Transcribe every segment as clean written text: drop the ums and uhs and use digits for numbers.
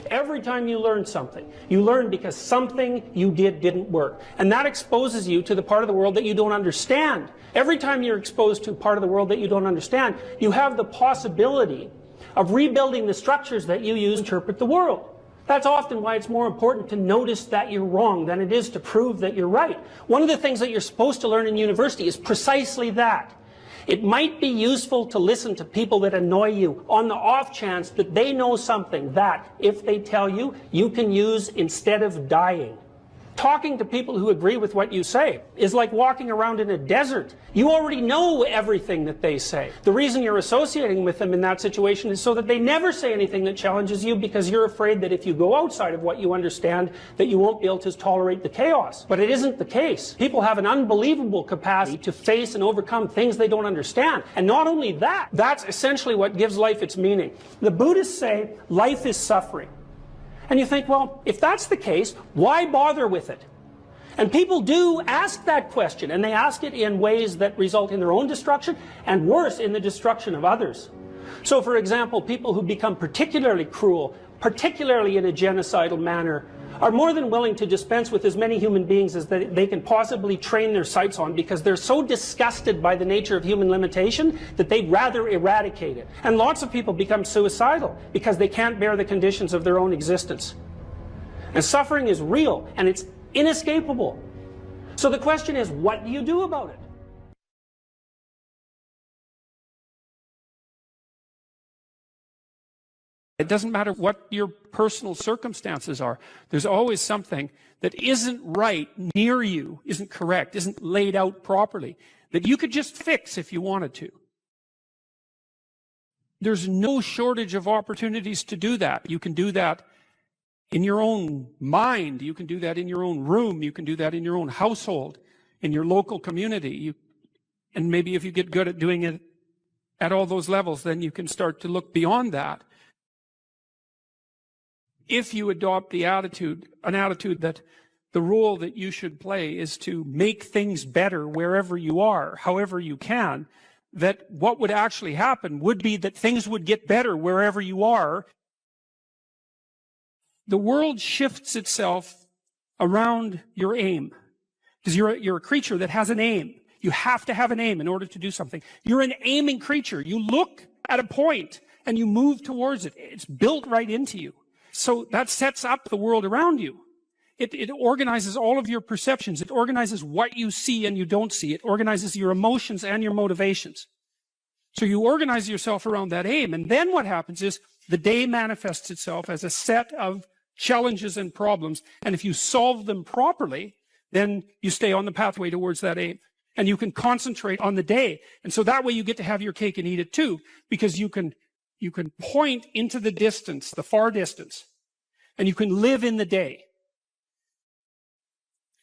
Every time you learn something, you learn because something you did didn't work. And that exposes you to the part of the world that you don't understand. Every time you're exposed to a part of the world that you don't understand, you have the possibility of rebuilding the structures that you use to interpret the world. That's often why it's more important to notice that you're wrong than it is to prove that you're right. One of the things that you're supposed to learn in university is precisely that. It might be useful to listen to people that annoy you on the off chance that they know something that, if they tell you, you can use instead of dying. Talking to people who agree with what you say is like walking around in a desert. You already know everything that they say. The reason you're associating with them in that situation is so that they never say anything that challenges you, because you're afraid that if you go outside of what you understand, that you won't be able to tolerate the chaos. But it isn't the case. People have an unbelievable capacity to face and overcome things they don't understand. And not only that, that's essentially what gives life its meaning. The Buddhists say life is suffering. And you think, well, if that's the case, why bother with it? And people do ask that question, and they ask it in ways that result in their own destruction, and worse, in the destruction of others. So, for example, people who become particularly cruel, particularly in a genocidal manner, are more than willing to dispense with as many human beings as they can possibly train their sights on, because they're so disgusted by the nature of human limitation that they'd rather eradicate it. And lots of people become suicidal because they can't bear the conditions of their own existence. And suffering is real, and it's inescapable. So the question is, what do you do about it? It doesn't matter what your personal circumstances are. There's always something that isn't right near you, isn't correct, isn't laid out properly, that you could just fix if you wanted to. There's no shortage of opportunities to do that. You can do that in your own mind. You can do that in your own room. You can do that in your own household, in your local community. And maybe if you get good at doing it at all those levels, then you can start to look beyond that. If you adopt an attitude that the role that you should play is to make things better wherever you are, however you can, that what would actually happen would be that things would get better wherever you are. The world shifts itself around your aim, because you're a creature that has an aim. You have to have an aim in order to do something. You're an aiming creature. You look at a point and you move towards it. It's built right into you. So that sets up the world around you. It organizes all of your perceptions. It organizes what you see and you don't see. It organizes your emotions and your motivations. So you organize yourself around that aim. And then what happens is the day manifests itself as a set of challenges and problems. And if you solve them properly, then you stay on the pathway towards that aim. And you can concentrate on the day. And so that way you get to have your cake and eat it too, because you can point into the distance, the far distance, and you can live in the day.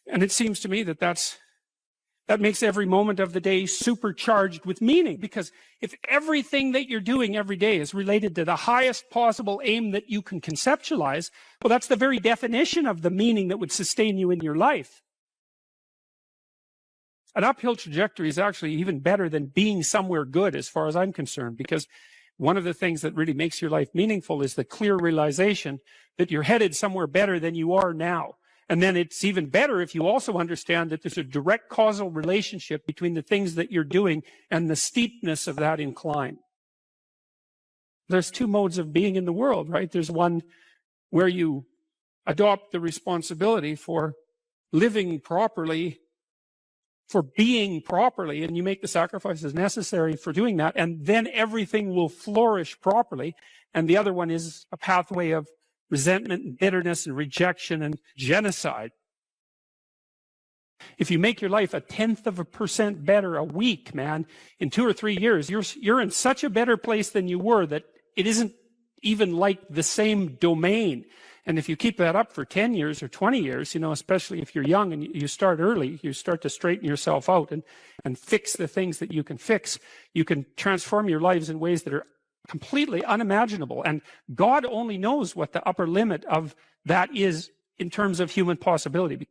And it seems to me that that makes every moment of the day supercharged with meaning, because if everything that you're doing every day is related to the highest possible aim that you can conceptualize, well, that's the very definition of the meaning that would sustain you in your life. An uphill trajectory is actually even better than being somewhere good, as far as I'm concerned, because one of the things that really makes your life meaningful is the clear realization that you're headed somewhere better than you are now. And then it's even better if you also understand that there's a direct causal relationship between the things that you're doing and the steepness of that incline. There's two modes of being in the world, right? There's one where you adopt the responsibility for living properly, for being properly, and you make the sacrifices necessary for doing that, and then everything will flourish properly. And the other one is a pathway of resentment and bitterness and rejection and genocide. If you make your life 0.1% better a week, man, in 2 or 3 years, you're in such a better place than you were that it isn't even like the same domain. And if you keep that up for 10 years or 20 years, especially if you're young and you start early, you start to straighten yourself out and fix the things that you can fix. You can transform your lives in ways that are completely unimaginable. And God only knows what the upper limit of that is in terms of human possibility.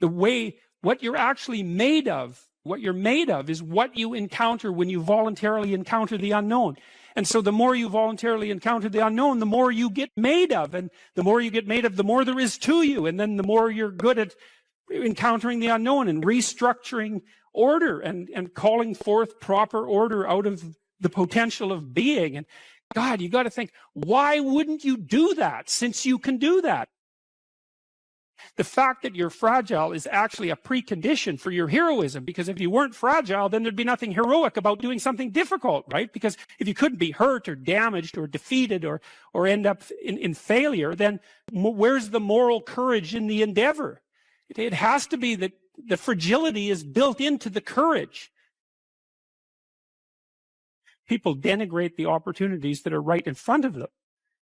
What you're actually made of What you're made of is what you encounter when you voluntarily encounter the unknown. And so the more you voluntarily encounter the unknown, the more you get made of. And the more you get made of, the more there is to you. And then the more you're good at encountering the unknown and restructuring order and calling forth proper order out of the potential of being. And God, you got to think, why wouldn't you do that since you can do that? The fact that you're fragile is actually a precondition for your heroism, because if you weren't fragile, then there'd be nothing heroic about doing something difficult, right? Because if you couldn't be hurt or damaged or defeated or end up in failure, then where's the moral courage in the endeavor? It has to be that the fragility is built into the courage. People denigrate the opportunities that are right in front of them.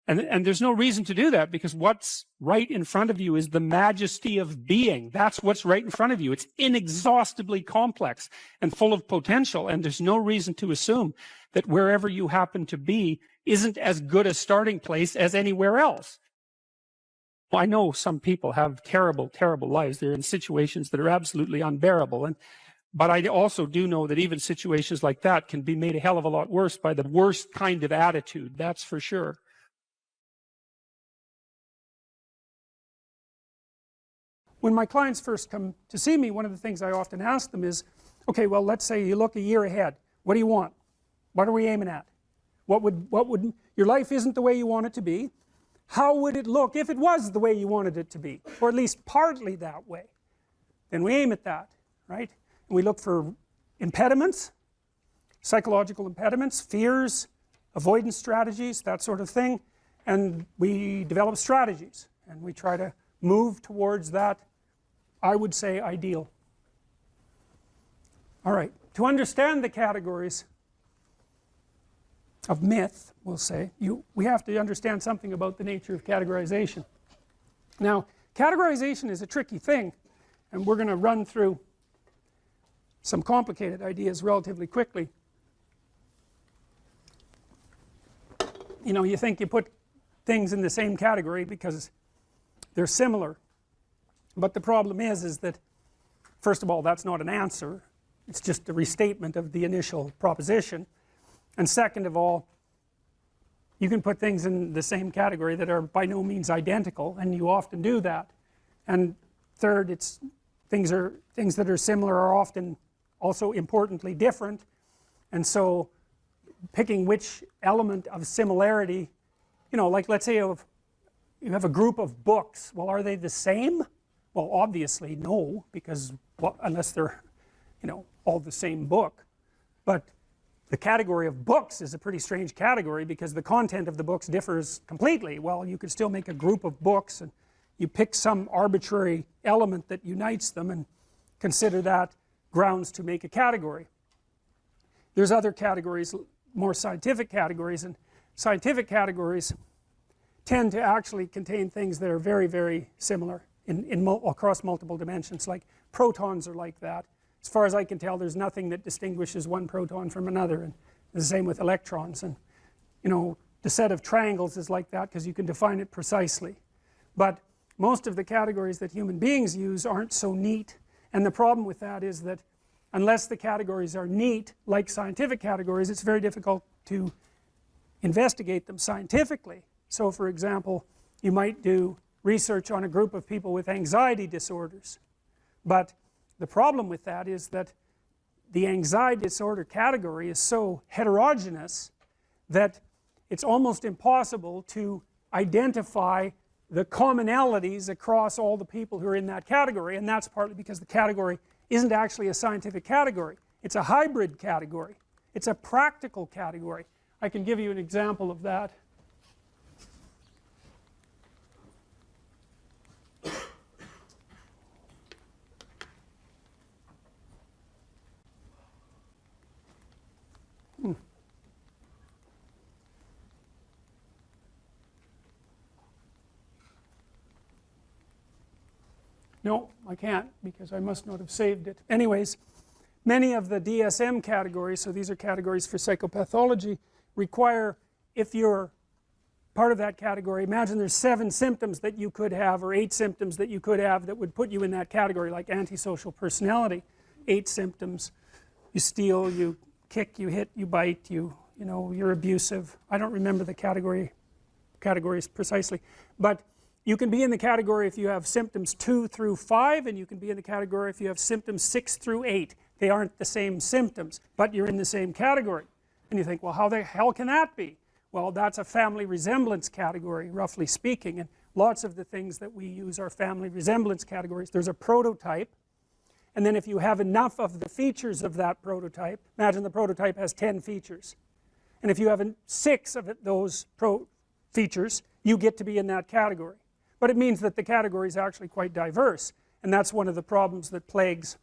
And there's no reason to do that, because what's right in front of you is the majesty of being. That's what's right in front of you. It's inexhaustibly complex and full of potential, and there's no reason to assume that wherever you happen to be isn't as good a starting place as anywhere else. Well, I know some people have terrible, terrible lives. They're in situations that are absolutely unbearable. But I also do know that even situations like that can be made a hell of a lot worse by the worst kind of attitude. That's for sure. When my clients first come to see me, one of the things I often ask them is, okay, well, let's say you look a year ahead. What do you want? What are we aiming at? Your life isn't the way you want it to be. How would it look if it was the way you wanted it to be? Or at least partly that way. Then we aim at that, right? And we look for impediments, psychological impediments, fears, avoidance strategies, that sort of thing. And we develop strategies. And we try to move towards that, I would say, ideal. All right, to understand the categories of myth, we'll say, we have to understand something about the nature of categorization. Now, categorization is a tricky thing, and we're going to run through some complicated ideas relatively quickly. You know, you think you put things in the same category because they're similar, but the problem is that, first of all, that's not an answer. It's just a restatement of the initial proposition. And second of all, you can put things in the same category that are by no means identical, and you often do that. And third, it's things that are similar are often also importantly different, and so picking which element of similarity, you know, like let's say you have a group of books. Well, are they the same? Well, obviously no, because unless they're, you know, all the same book. But the category of books is a pretty strange category because the content of the books differs completely. Well, you could still make a group of books and you pick some arbitrary element that unites them and consider that grounds to make a category. There's other categories, more scientific categories, and scientific categories tend to actually contain things that are very, very similar across multiple dimensions. Like protons are like that. As far as I can tell, there's nothing that distinguishes one proton from another, and the same with electrons. And you know, the set of triangles is like that because you can define it precisely. But most of the categories that human beings use aren't so neat, and the problem with that is that unless the categories are neat, like scientific categories, it's very difficult to investigate them scientifically. So for example, you might do research on a group of people with anxiety disorders, but the problem with that is that the anxiety disorder category is so heterogeneous that it's almost impossible to identify the commonalities across all the people who are in that category, and that's partly because the category isn't actually a scientific category. It's a hybrid category. It's a practical category. I can give you an example of that. No, I can't because I must not have saved it. Anyways, many of the DSM categories, so these are categories for psychopathology, require, if you're part of that category, imagine there's 7 symptoms that you could have or 8 symptoms that you could have that would put you in that category, like antisocial personality. 8 symptoms. You steal, you kick, you hit, you bite, you know, you're abusive. I don't remember the categories precisely, but you can be in the category if you have symptoms 2 through 5, and you can be in the category if you have symptoms 6 through 8. They aren't the same symptoms, but you're in the same category. And you think, well, how the hell can that be? Well, that's a family resemblance category, roughly speaking, and lots of the things that we use are family resemblance categories. There's a prototype, and then if you have enough of the features of that prototype, imagine the prototype has 10 features, and if you have 6 of those features, you get to be in that category. But it means that the category is actually quite diverse, and that's one of the problems that plagues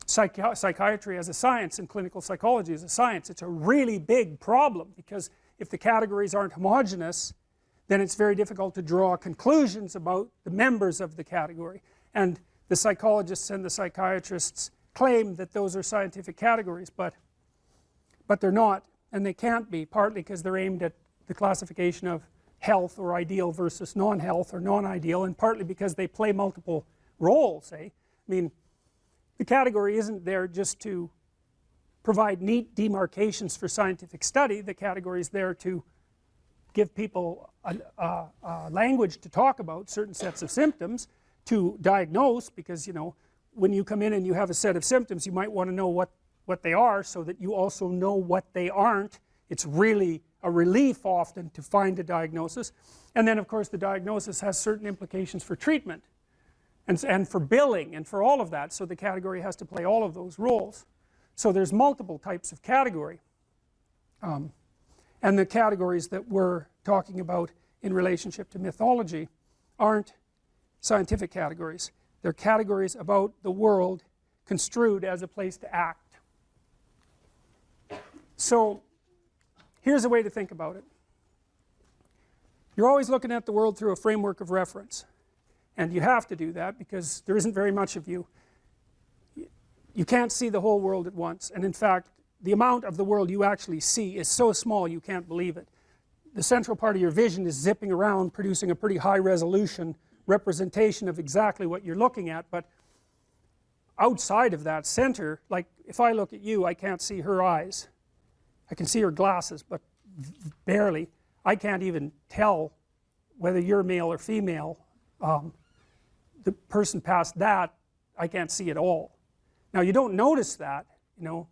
psychiatry as a science and clinical psychology as a science. It's a really big problem, because if the categories aren't homogeneous, then it's very difficult to draw conclusions about the members of the category. And the psychologists and the psychiatrists claim that those are scientific categories, but they're not, and they can't be, partly because they're aimed at the classification of health or ideal versus non-health or non-ideal, and partly because they play multiple roles, eh? I mean, the category isn't there just to provide neat demarcations for scientific study. The category is there to give people a language to talk about certain sets of symptoms, to diagnose, because, you know, when you come in and you have a set of symptoms, you might want to know what they are, so that you also know what they aren't. It's really a relief often to find a diagnosis. And then of course the diagnosis has certain implications for treatment and for billing and for all of that, so the category has to play all of those roles. So there's multiple types of category, and the categories that we're talking about in relationship to mythology aren't scientific categories. They're categories about the world construed as a place to act. So here's a way to think about it. You're always looking at the world through a framework of reference, and you have to do that because there isn't very much of you. You can't see the whole world at once, and in fact the amount of the world you actually see is so small you can't believe it. The central part of your vision is zipping around, producing a pretty high resolution representation of exactly what you're looking at, but outside of that center, like if I look at you, I can't see her eyes. I can see her glasses, but barely. I can't even tell whether you're male or female. The person past that, I can't see at all. Now you don't notice that, you know.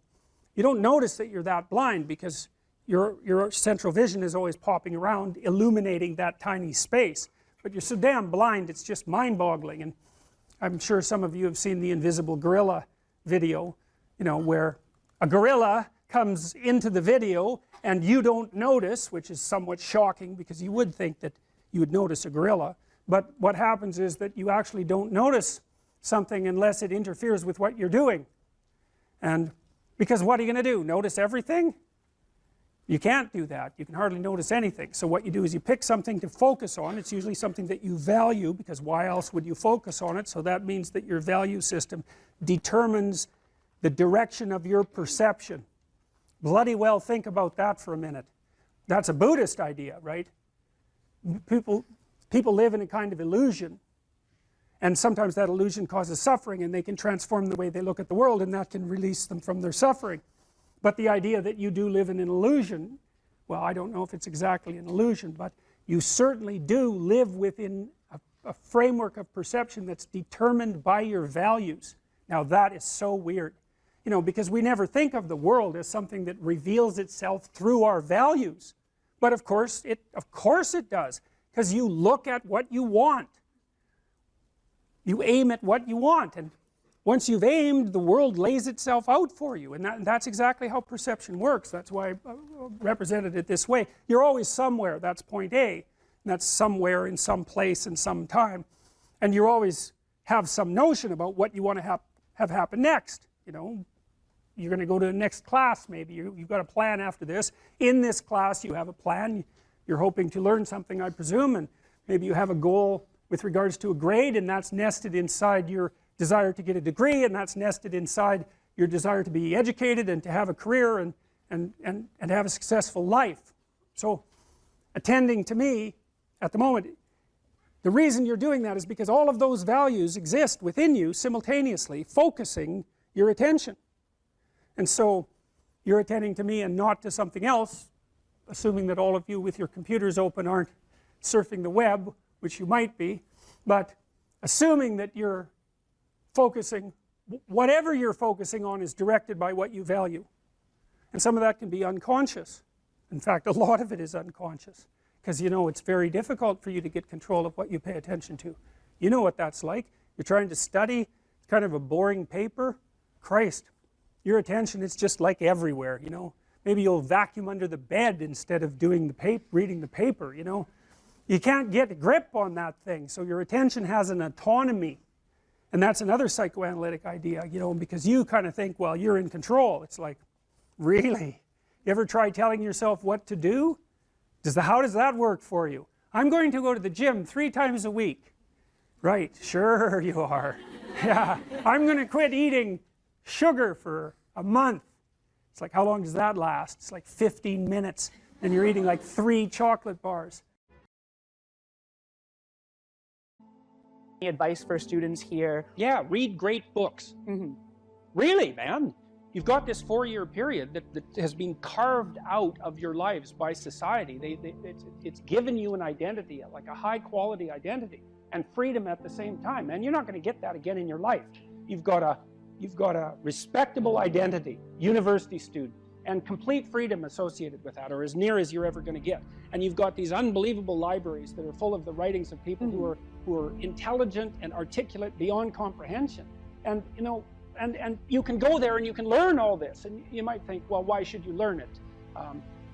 You don't notice that you're that blind because your central vision is always popping around, illuminating that tiny space. But you're so damn blind, it's just mind-boggling. And I'm sure some of you have seen the Invisible Gorilla video, you know, where a gorilla comes into the video and you don't notice, which is somewhat shocking because you would think that you would notice a gorilla. But what happens is that you actually don't notice something unless it interferes with what you're doing. And because what are you going to do? Notice everything? You can't do that. You can hardly notice anything. So what you do is you pick something to focus on. It's usually something that you value, because why else would you focus on it? So that means that your value system determines the direction of your perception. Bloody well think about that for a minute. That's a Buddhist idea, right? People live in a kind of illusion, and sometimes that illusion causes suffering, and they can transform the way they look at the world, and that can release them from their suffering. But the idea that you do live in an illusion, well, I don't know if it's exactly an illusion, but you certainly do live within a framework of perception that's determined by your values. Now that is so weird, you know, because we never think of the world as something that reveals itself through our values. But of course it does, because you look at what you want. You aim at what you want, and once you've aimed, the world lays itself out for you, and that's exactly how perception works. That's why I represented it this way. You're always somewhere, that's point A, and that's somewhere in some place in some time, and you always have some notion about what you want to have happen next. You know, you're going to go to the next class maybe, you've got a plan after this. In this class you have a plan, you're hoping to learn something, I presume, and maybe you have a goal with regards to a grade, and that's nested inside your desire to get a degree, and that's nested inside your desire to be educated and to have a career and have a successful life. So attending to me at the moment The reason you're doing that is because all of those values exist within you simultaneously, focusing your attention. And so you're attending to me and not to something else, assuming that all of you with your computers open aren't surfing the web, which you might be, but assuming that you're focusing, whatever you're focusing on is directed by what you value. And some of that can be unconscious. In fact, a lot of it is unconscious, because you know it's very difficult for you to get control of what you pay attention to. You know what that's like. You're trying to study, it's kind of a boring paper. Christ, your attention is just like everywhere, you know. Maybe you'll vacuum under the bed instead of doing the reading the paper, you know. You can't get a grip on that thing, so your attention has an autonomy. And that's another psychoanalytic idea, you know, because you kind of think, well, you're in control. It's like, really? You ever try telling yourself what to do? How does that work for you? I'm going to go to the gym 3 times a week. Right, sure you are. Yeah, I'm going to quit eating sugar for a month. It's like, how long does that last? It's like 15 minutes, and you're eating like 3 chocolate bars. Any advice for students here? Yeah, read great books. Really, man. You've got this 4-year period that has been carved out of your lives by society. It's given you an identity, like a high quality identity, and freedom at the same time. And you're not going to get that again in your life. You've got a respectable identity, university student, and complete freedom associated with that, or as near as you're ever going to get. And you've got these unbelievable libraries that are full of the writings of people who are intelligent and articulate beyond comprehension. And you know, and you can go there and you can learn all this. And you might think, well, why should you learn it?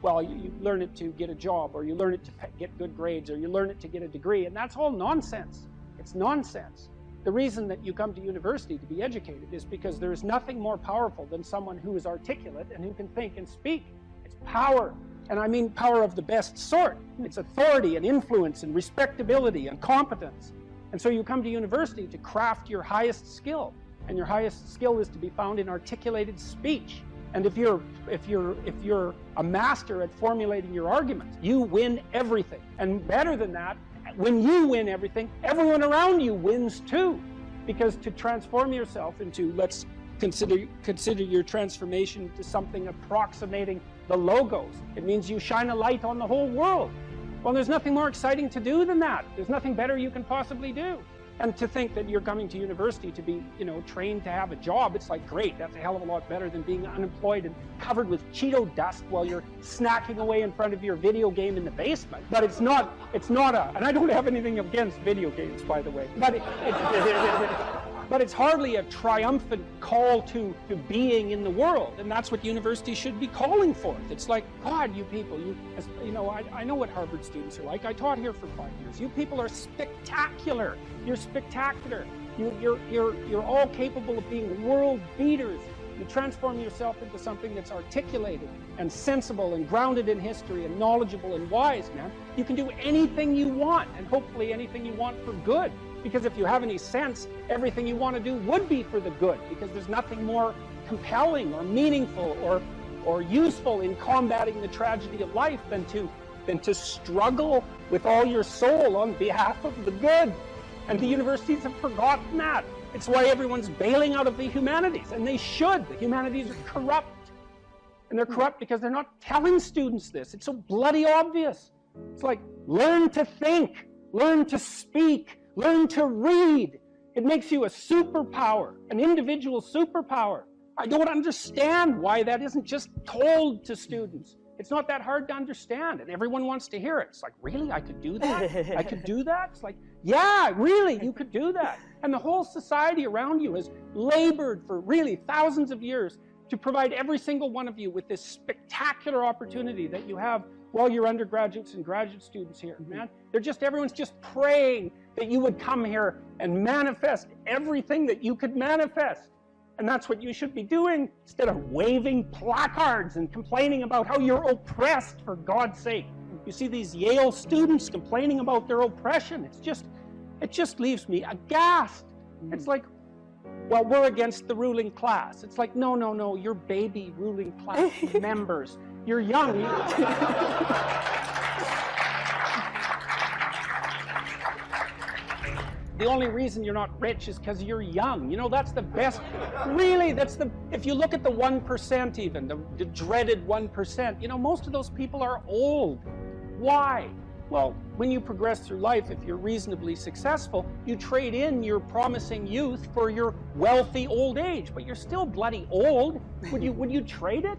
Well, you learn it to get a job, or you learn it to get good grades, or you learn it to get a degree, and that's all nonsense. It's nonsense. The reason that you come to university to be educated is because there is nothing more powerful than someone who is articulate and who can think and speak. It's power, and I mean power of the best sort. It's authority and influence and respectability and competence. And so you come to university to craft your highest skill, and your highest skill is to be found in articulated speech. And if you're a master at formulating your arguments, you win everything. And better than that, when you win everything, everyone around you wins too. Because to transform yourself into, let's consider your transformation to something approximating the logos. It means you shine a light on the whole world. Well, there's nothing more exciting to do than that. There's nothing better you can possibly do. And to think that you're coming to university to be, you know, trained to have a job, it's like, great, that's a hell of a lot better than being unemployed and covered with Cheeto dust while you're snacking away in front of your video game in the basement. But it's not and I don't have anything against video games, by the way, but it's hardly a triumphant call to being in the world, and that's what university should be calling forth. It's like, God, you people, you know, I know what Harvard students are like. I taught here for 5 years. You people are spectacular. You're spectacular. You're all capable of being world beaters. You transform yourself into something that's articulated and sensible and grounded in history and knowledgeable and wise, man. You can do anything you want, and hopefully anything you want for good. Because if you have any sense, everything you want to do would be for the good, because there's nothing more compelling or meaningful or useful in combating the tragedy of life than to struggle with all your soul on behalf of the good. And the universities have forgotten that. It's why everyone's bailing out of the humanities, and they should. The humanities are corrupt. And they're corrupt because they're not telling students this. It's so bloody obvious. It's like, learn to think, learn to speak, learn to read. It makes you a superpower, an individual superpower. I don't understand why that isn't just told to students. It's not that hard to understand, and everyone wants to hear it. It's like, really, I could do that? I could do that? It's like, yeah, really, you could do that. And the whole society around you has labored for really thousands of years to provide every single one of you with this spectacular opportunity that you have while you're undergraduates and graduate students here, man. Everyone's just praying that you would come here and manifest everything that you could manifest. And that's what you should be doing, instead of waving placards and complaining about how you're oppressed, for God's sake. You see these Yale students complaining about their oppression. It just leaves me aghast. It's like, well, we're against the ruling class. It's like, no, you're baby ruling class members. You're young. the only reason you're not rich is because you're young. You know, that's the best. Really, if you look at the 1% even, the dreaded 1%, you know, most of those people are old. Why? Well, when you progress through life, if you're reasonably successful, you trade in your promising youth for your wealthy old age, but you're still bloody old. Would you trade it?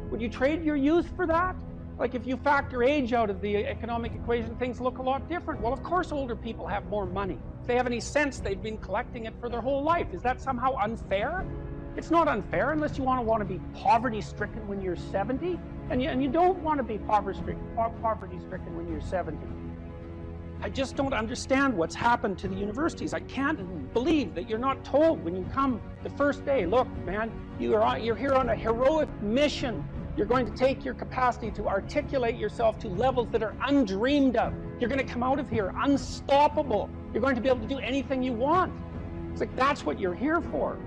Would you trade your youth for that? Like, if you factor age out of the economic equation, things look a lot different. Well, of course older people have more money. If they have any sense, they've been collecting it for their whole life. Is that somehow unfair? It's not unfair unless you want to be poverty-stricken when you're 70, and you don't want to be poverty-stricken when you're 70. I just don't understand what's happened to the universities. I can't believe that you're not told when you come the first day, look, man, you're here on a heroic mission. You're going to take your capacity to articulate yourself to levels that are undreamed of. You're going to come out of here unstoppable. You're going to be able to do anything you want. It's like, that's what you're here for.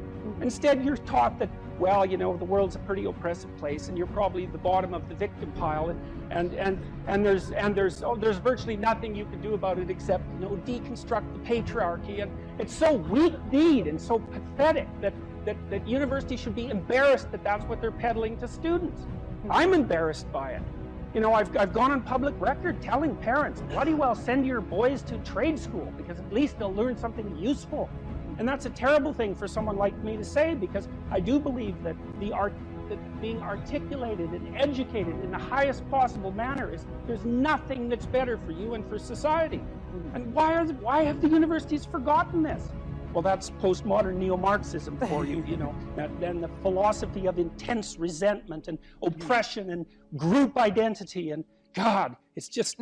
Instead, you're taught that, well, you know, the world's a pretty oppressive place, and you're probably the bottom of the victim pile, and there's virtually nothing you can do about it except, you know, deconstruct the patriarchy. And it's so weak-kneed and so pathetic that universities should be embarrassed that that's what they're peddling to students. I'm embarrassed by it. You know, I've gone on public record telling parents, bloody well send your boys to trade school, because at least they'll learn something useful. And that's a terrible thing for someone like me to say, because I do believe that being articulated and educated in the highest possible manner there's nothing that's better for you and for society. And why have the universities forgotten this? Well, that's postmodern neo-Marxism for you, you know, and the philosophy of intense resentment and oppression and group identity, and God, it's just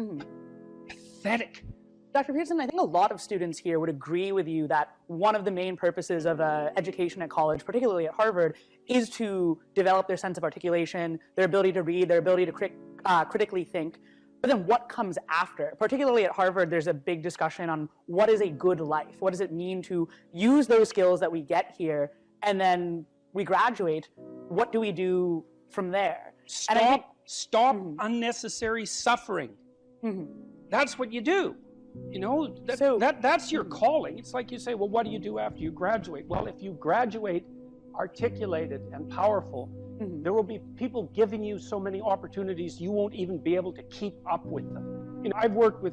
pathetic. Dr. Peterson, I think a lot of students here would agree with you that one of the main purposes of education at college, particularly at Harvard, is to develop their sense of articulation, their ability to read, their ability to critically think. But then what comes after? Particularly at Harvard, there's a big discussion on what is a good life? What does it mean to use those skills that we get here, and then we graduate? What do we do from there? Stop unnecessary suffering. That's what you do. You know, that's your calling. It's like you say, well, what do you do after you graduate? Well, if you graduate articulated and powerful, there will be people giving you so many opportunities you won't even be able to keep up with them. You know, I've worked with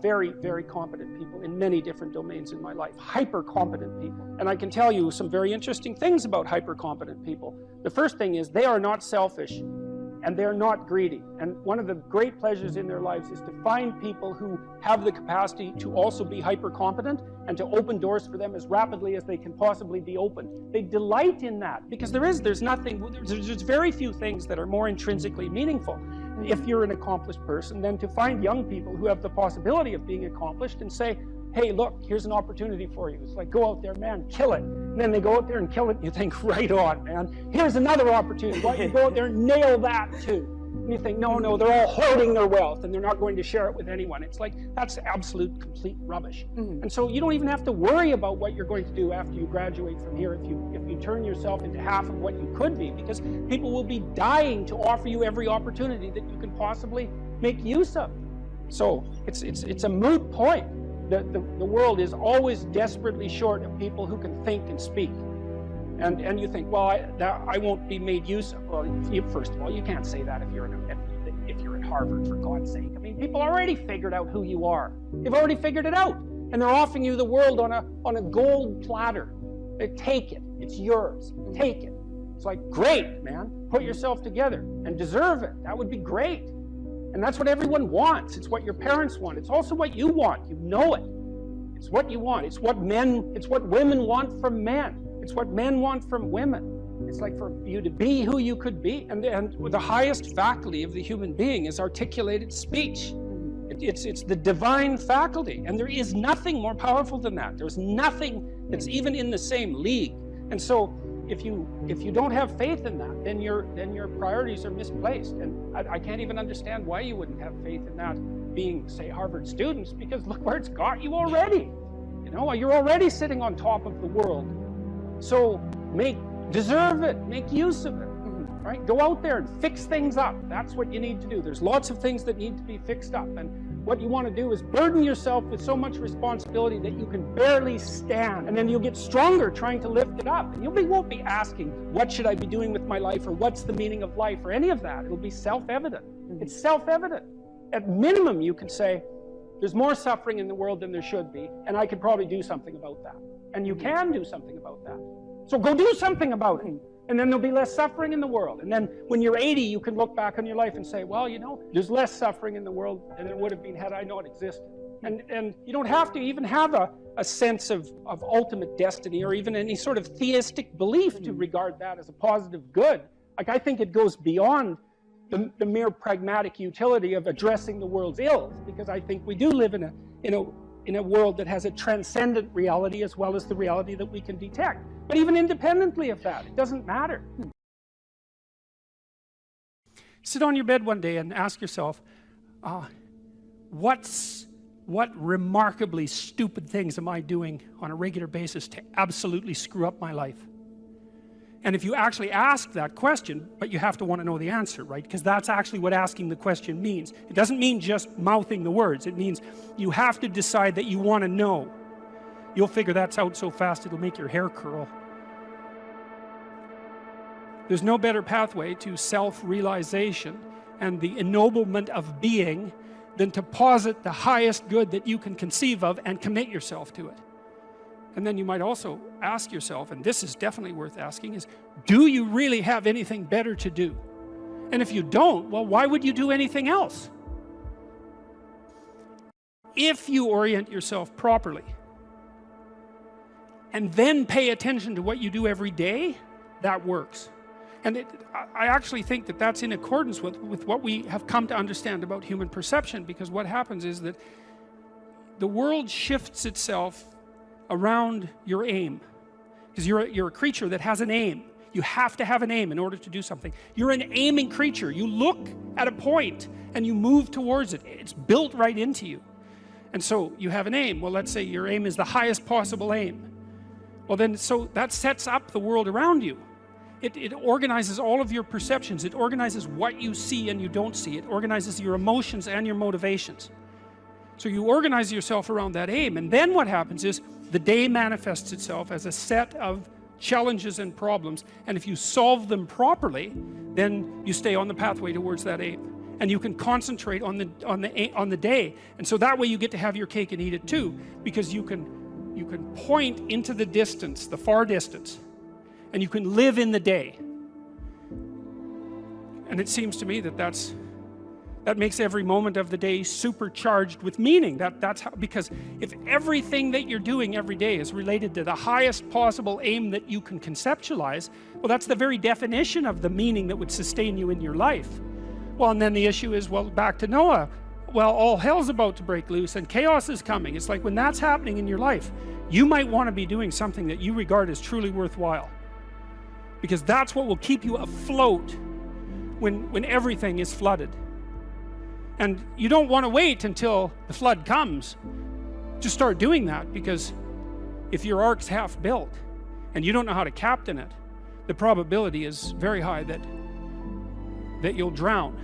very, very competent people in many different domains in my life, hyper competent people. And I can tell you some very interesting things about hyper competent people. The first thing is they are not selfish. And they're not greedy. And one of the great pleasures in their lives is to find people who have the capacity to also be hyper competent and to open doors for them as rapidly as they can possibly be opened. They delight in that, because there's very few things that are more intrinsically meaningful if you're an accomplished person than to find young people who have the possibility of being accomplished and say, hey, look, here's an opportunity for you. It's like, go out there, man, kill it. And then they go out there and kill it, and you think, right on, man. Here's another opportunity. Why don't you go out there and nail that too? And you think, no, they're all hoarding their wealth, and they're not going to share it with anyone. It's like, that's absolute, complete rubbish. And so you don't even have to worry about what you're going to do after you graduate from here if you turn yourself into half of what you could be, because people will be dying to offer you every opportunity that you can possibly make use of. So it's a moot point. The world is always desperately short of people who can think and speak. And you think, well, I won't be made use of. Well, first of all, you can't say that if you're at Harvard, for God's sake. I mean, people already figured out who you are. They've already figured it out. And they're offering you the world on a gold platter. They take it. It's yours. Take it. It's like, great, man. Put yourself together and deserve it. That would be great. And that's what everyone wants. It's what your parents want. It's also what you want. You know it. It's what you want. It's what women want from men. It's what men want from women. It's like for you to be who you could be. And the highest faculty of the human being is articulated speech. It's the divine faculty. And there is nothing more powerful than that. There's nothing that's even in the same league. And so if you don't have faith in that, then your priorities are misplaced. And I can't even understand why you wouldn't have faith in that being, say, Harvard students, because look where it's got you already. You know, you're already sitting on top of the world. So deserve it, make use of it, right? Go out there and fix things up. That's what you need to do. There's lots of things that need to be fixed up. And what you want to do is burden yourself with so much responsibility that you can barely stand. And then you'll get stronger trying to lift it up. And you won't be asking, what should I be doing with my life, or what's the meaning of life, or any of that. It'll be self-evident. It's self-evident. At minimum, you can say, there's more suffering in the world than there should be, and I could probably do something about that. And you can do something about that. So go do something about it. And then there'll be less suffering in the world. And then when you're 80, you can look back on your life and say, well, you know, there's less suffering in the world than there would have been had I known it existed. And you don't have to even have a sense of ultimate destiny, or even any sort of theistic belief to regard that as a positive good. Like, I think it goes beyond the mere pragmatic utility of addressing the world's ills, because I think we do live in a world that has a transcendent reality as well as the reality that we can detect. But even independently of that, it doesn't matter. Sit on your bed one day and ask yourself, what remarkably stupid things am I doing on a regular basis to absolutely screw up my life? And if you actually ask that question, but you have to want to know the answer, right? Because that's actually what asking the question means. It doesn't mean just mouthing the words. It means you have to decide that you want to know. You'll figure that out so fast it'll make your hair curl. There's no better pathway to self-realization and the ennoblement of being than to posit the highest good that you can conceive of and commit yourself to it. And then you might also ask yourself, and this is definitely worth asking, is, do you really have anything better to do? And if you don't, well, why would you do anything else? If you orient yourself properly and then pay attention to what you do every day, that works. And I actually think that that's in accordance with what we have come to understand about human perception, because what happens is that the world shifts itself around your aim, because you're a creature that has an aim. You have to have an aim in order to do something. You're an aiming creature. You look at a point and you move towards it. It's built right into you. And so you have an aim. Well, let's say your aim is the highest possible aim. Well then, so that sets up the world around you. It organizes all of your perceptions. It organizes what you see and you don't see. It organizes your emotions and your motivations. So you organize yourself around that aim, and then what happens is the day manifests itself as a set of challenges and problems, and if you solve them properly, then you stay on the pathway towards that aim, and you can concentrate on the day. And so that way you get to have your cake and eat it too, because you can point into the distance, the far distance, and you can live in the day. And it seems to me that that makes every moment of the day supercharged with meaning. That's how, because if everything that you're doing every day is related to the highest possible aim that you can conceptualize, well, that's the very definition of the meaning that would sustain you in your life. Well, and then the issue is, well, back to Noah. Well, all hell's about to break loose and chaos is coming. It's like when that's happening in your life, you might want to be doing something that you regard as truly worthwhile, because that's what will keep you afloat when everything is flooded. And you don't want to wait until the flood comes to start doing that, because if your ark's half built and you don't know how to captain it, the probability is very high that you'll drown.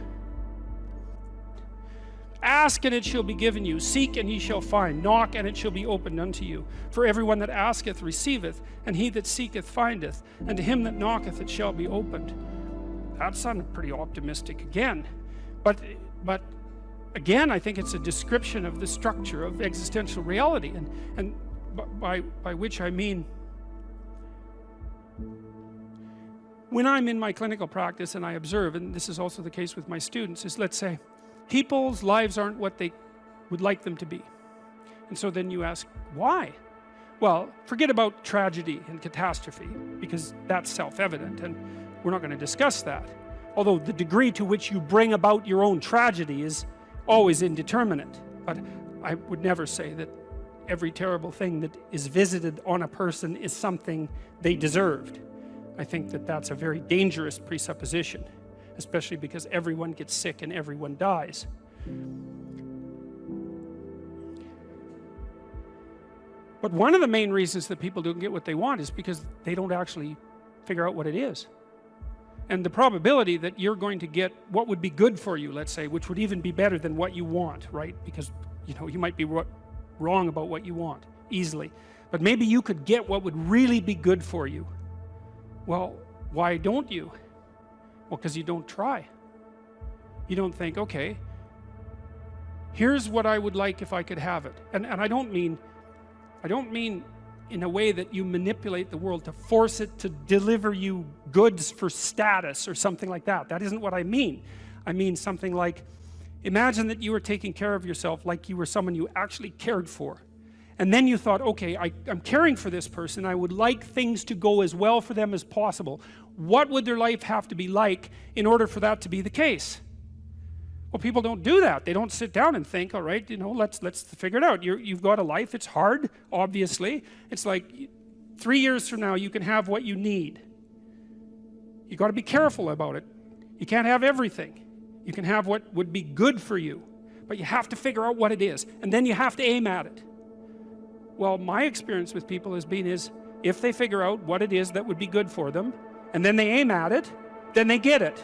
Ask and it shall be given you. Seek and ye shall find. Knock and it shall be opened unto you. For everyone that asketh receiveth, and he that seeketh findeth, and to him that knocketh it shall be opened. That sounded pretty optimistic again. But again, I think it's a description of the structure of existential reality, and by which I mean, when I'm in my clinical practice and I observe, and this is also the case with my students, is, let's say, people's lives aren't what they would like them to be. And so then you ask, why? Well, forget about tragedy and catastrophe, because that's self-evident, and we're not going to discuss that. Although the degree to which you bring about your own tragedy is always indeterminate. But I would never say that every terrible thing that is visited on a person is something they deserved. I think that that's a very dangerous presupposition, especially because everyone gets sick and everyone dies. But one of the main reasons that people don't get what they want is because they don't actually figure out what it is. And the probability that you're going to get what would be good for you, let's say, which would even be better than what you want, right? Because, you know, you might be wrong about what you want easily. But maybe you could get what would really be good for you. Well, why don't you? Well, because you don't try. You don't think, okay, here's what I would like if I could have it. And I don't mean in a way that you manipulate the world to force it to deliver you goods for status or something like that. That isn't what I mean. I mean something like, imagine that you were taking care of yourself like you were someone you actually cared for. And then you thought, okay, I'm caring for this person. I would like things to go as well for them as possible. What would their life have to be like in order for that to be the case? Well, people don't do that. They don't sit down and think, all right, you know, let's figure it out. You've got a life. It's hard, obviously. It's like 3 years from now, you can have what you need. You got to be careful about it. You can't have everything. You can have what would be good for you, but you have to figure out what it is, and then you have to aim at it. Well, my experience with people has been is, if they figure out what it is that would be good for them, and then they aim at it, then they get it.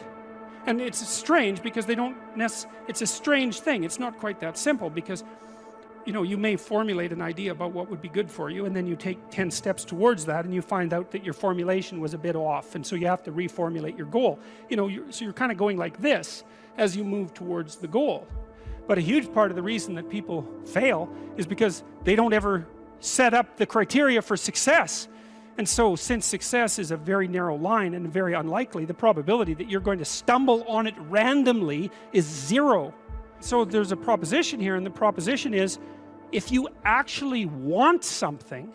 And it's strange because they don't it's a strange thing. It's not quite that simple because, you know, you may formulate an idea about what would be good for you, and then you take 10 steps towards that, and you find out that your formulation was a bit off, and so you have to reformulate your goal. You know, so you're kind of going like this as you move towards the goal. But a huge part of the reason that people fail is because they don't ever set up the criteria for success. And so, since success is a very narrow line and very unlikely, the probability that you're going to stumble on it randomly is 0. So there's a proposition here, and the proposition is, if you actually want something,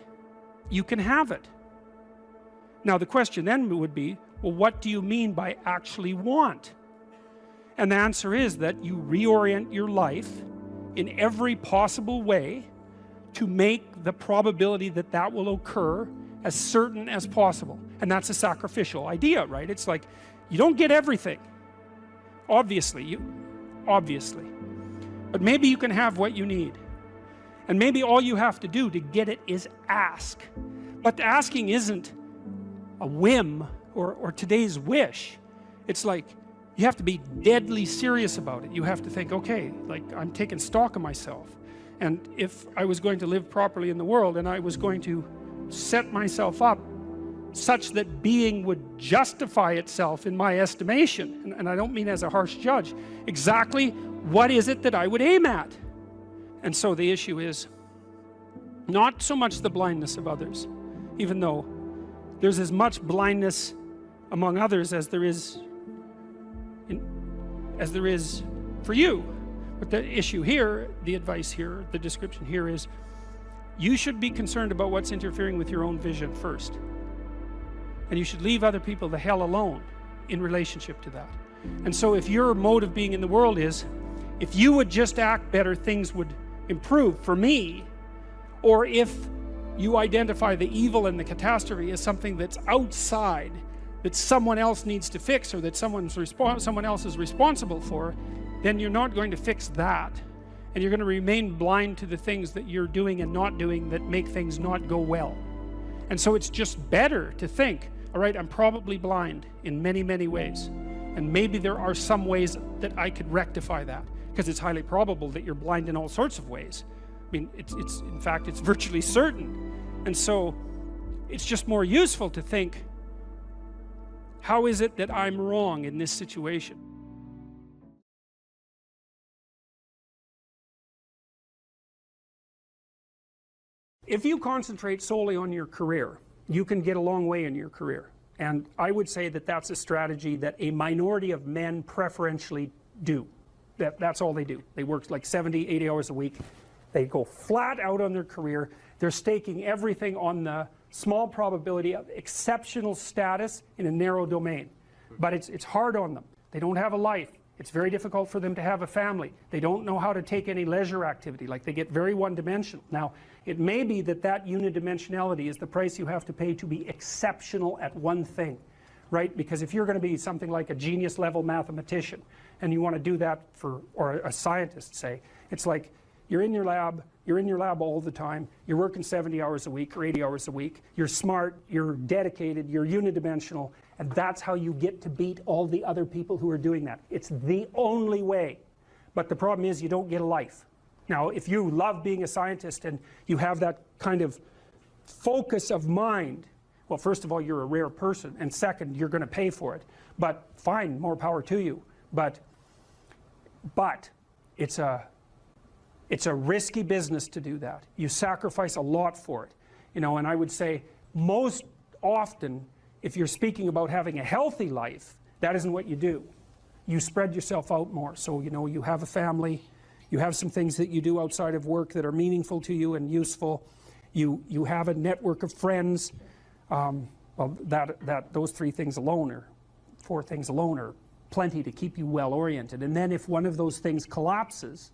you can have it. Now the question then would be, well, what do you mean by actually want? And the answer is that you reorient your life in every possible way to make the probability that that will occur as certain as possible. And that's a sacrificial idea, right? It's like, you don't get everything, obviously, but maybe you can have what you need. And maybe all you have to do to get it is ask. But asking isn't a whim or today's wish. It's like, you have to be deadly serious about it. You have to think, okay, like, I'm taking stock of myself. And if I was going to live properly in the world, and I was going to set myself up such that being would justify itself in my estimation, and I don't mean as a harsh judge, exactly what is it that I would aim at? And so the issue is not so much the blindness of others, even though there's as much blindness among others as there is for you. But the issue here, the advice here, the description here is, you should be concerned about what's interfering with your own vision first. And you should leave other people the hell alone in relationship to that. And so if your mode of being in the world is, if you would just act better, things would improve for me, or if you identify the evil and the catastrophe as something that's outside, that someone else needs to fix, or that someone else is responsible for, then you're not going to fix that. And you're going to remain blind to the things that you're doing and not doing that make things not go well. And so it's just better to think, all right, I'm probably blind in many, many ways. And maybe there are some ways that I could rectify that, because it's highly probable that you're blind in all sorts of ways. I mean, in fact, it's virtually certain. And so it's just more useful to think, how is it that I'm wrong in this situation? If you concentrate solely on your career, you can get a long way in your career. And I would say that that's a strategy that a minority of men preferentially do. That's all they do. They work like 70, 80 hours a week. They go flat out on their career. They're staking everything on the small probability of exceptional status in a narrow domain. But it's hard on them. They don't have a life. It's very difficult for them to have a family. They don't know how to take any leisure activity. Like, they get very one-dimensional. Now, it may be that that unidimensionality is the price you have to pay to be exceptional at one thing, right? Because if you're going to be something like a genius-level mathematician, and you want to do that for, or a scientist, say, it's like, you're in your lab all the time, you're working 70 hours a week or 80 hours a week, you're smart, you're dedicated, you're unidimensional, And that's how you get to beat all the other people who are doing that. It's the only way. But the problem is you don't get a life. Now, if you love being a scientist and you have that kind of focus of mind, well, first of all, you're a rare person, and second, you're going to pay for it. But fine, more power to you. But it's a risky business to do that. You sacrifice a lot for it. You know, and I would say most often, if you're speaking about having a healthy life, that isn't what you do. You spread yourself out more. So, you know, you have a family, you have some things that you do outside of work that are meaningful to you and useful. You have a network of friends. Well, those 3 things alone, or 4 things alone, are plenty to keep you well oriented. And then if one of those things collapses,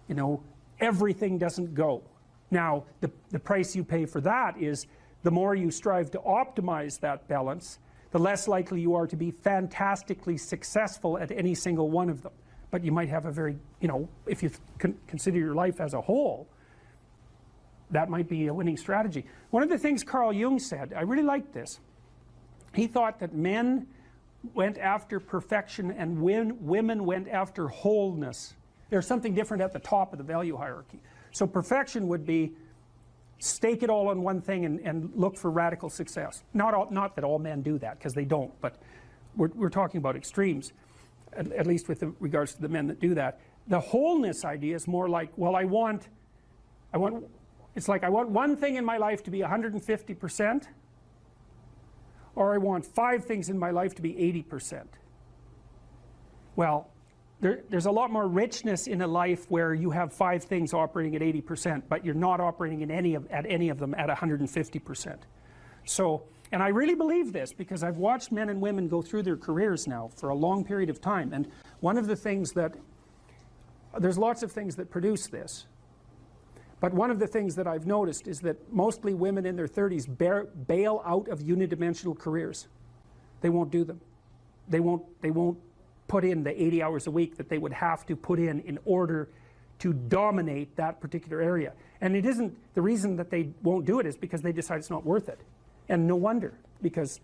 you know, everything doesn't go. Now, the price you pay for that is the more you strive to optimize that balance, the less likely you are to be fantastically successful at any single one of them. But you might have a very, you know, if you consider your life as a whole, that might be a winning strategy. One of the things Carl Jung said, I really liked this. He thought that men went after perfection and women went after wholeness. There's something different at the top of the value hierarchy. So perfection would be stake it all on one thing and look for radical success. Not that all men do that, because they don't, but we're talking about extremes, at least with regards to the men that do that. The wholeness idea is more like, well, it's like I want one thing in my life to be 150%, or I want 5 things in my life to be 80%. Well, there's a lot more richness in a life where you have 5 things operating at 80%, but you're not operating at any of them at 150%. So, and I really believe this because I've watched men and women go through their careers now for a long period of time, and one of the things that, there's lots of things that produce this, but one of the things that I've noticed is that mostly women in their 30s bail out of unidimensional careers. They won't do them. They won't put in the 80 hours a week that they would have to put in order to dominate that particular area. And it isn't, the reason that they won't do it is because they decide it's not worth it. And no wonder, because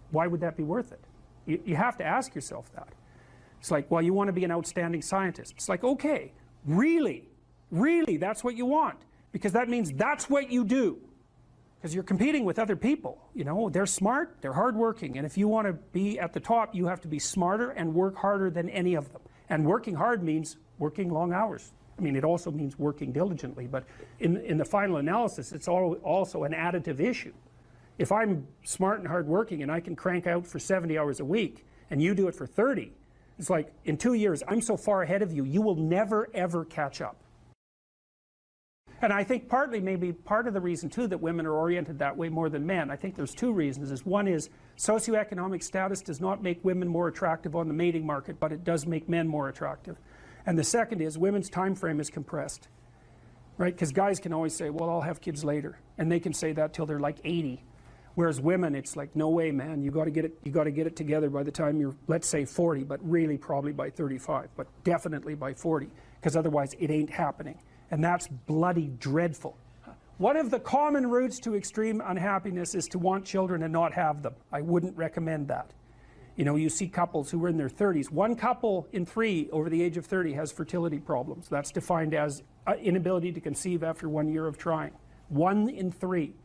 why would that be worth it? You have to ask yourself that. It's like, well, you want to be an outstanding scientist. It's like, okay, really, that's what you want, because that means that's what you do. Because you're competing with other people, you know, they're smart, they're hardworking, and if you want to be at the top, you have to be smarter and work harder than any of them. And working hard means working long hours. I mean, it also means working diligently, but in the final analysis, it's also an additive issue. If I'm smart and hardworking and I can crank out for 70 hours a week, and you do it for 30, it's like, in 2 years, I'm so far ahead of you, you will never, ever catch up. And I think partly, maybe part of the reason too that women are oriented that way more than men, I think there's 2 reasons. One is socioeconomic status does not make women more attractive on the mating market, but it does make men more attractive. And the second is women's time frame is compressed, right? Because guys can always say, well, I'll have kids later, and they can say that till they're like 80. Whereas women, it's like, no way, man, you got to get it together by the time you're, let's say 40, but really probably by 35, but definitely by 40, because otherwise it ain't happening. And that's bloody dreadful. One of the common routes to extreme unhappiness is to want children and not have them. I wouldn't recommend that. You know, you see couples who are in their 30s. 1 couple in 3 over the age of 30 has fertility problems. That's defined as inability to conceive after 1 year of trying. 1 in 3.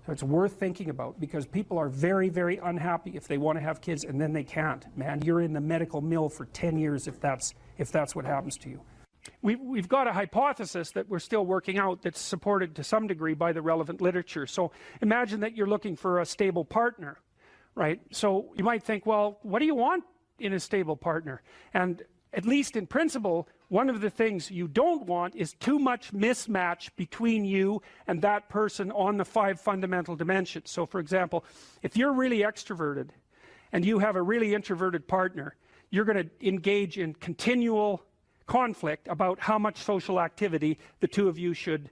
So it's worth thinking about, because people are very, very unhappy if they want to have kids and then they can't. Man, you're in the medical mill for 10 years if that's what happens to you. We've got a hypothesis that we're still working out that's supported to some degree by the relevant literature. So imagine that you're looking for a stable partner, right? So you might think, well, what do you want in a stable partner? And at least in principle, one of the things you don't want is too much mismatch between you and that person on the 5 fundamental dimensions. So for example, if you're really extroverted and you have a really introverted partner, you're going to engage in continual conflict about how much social activity the 2 of you should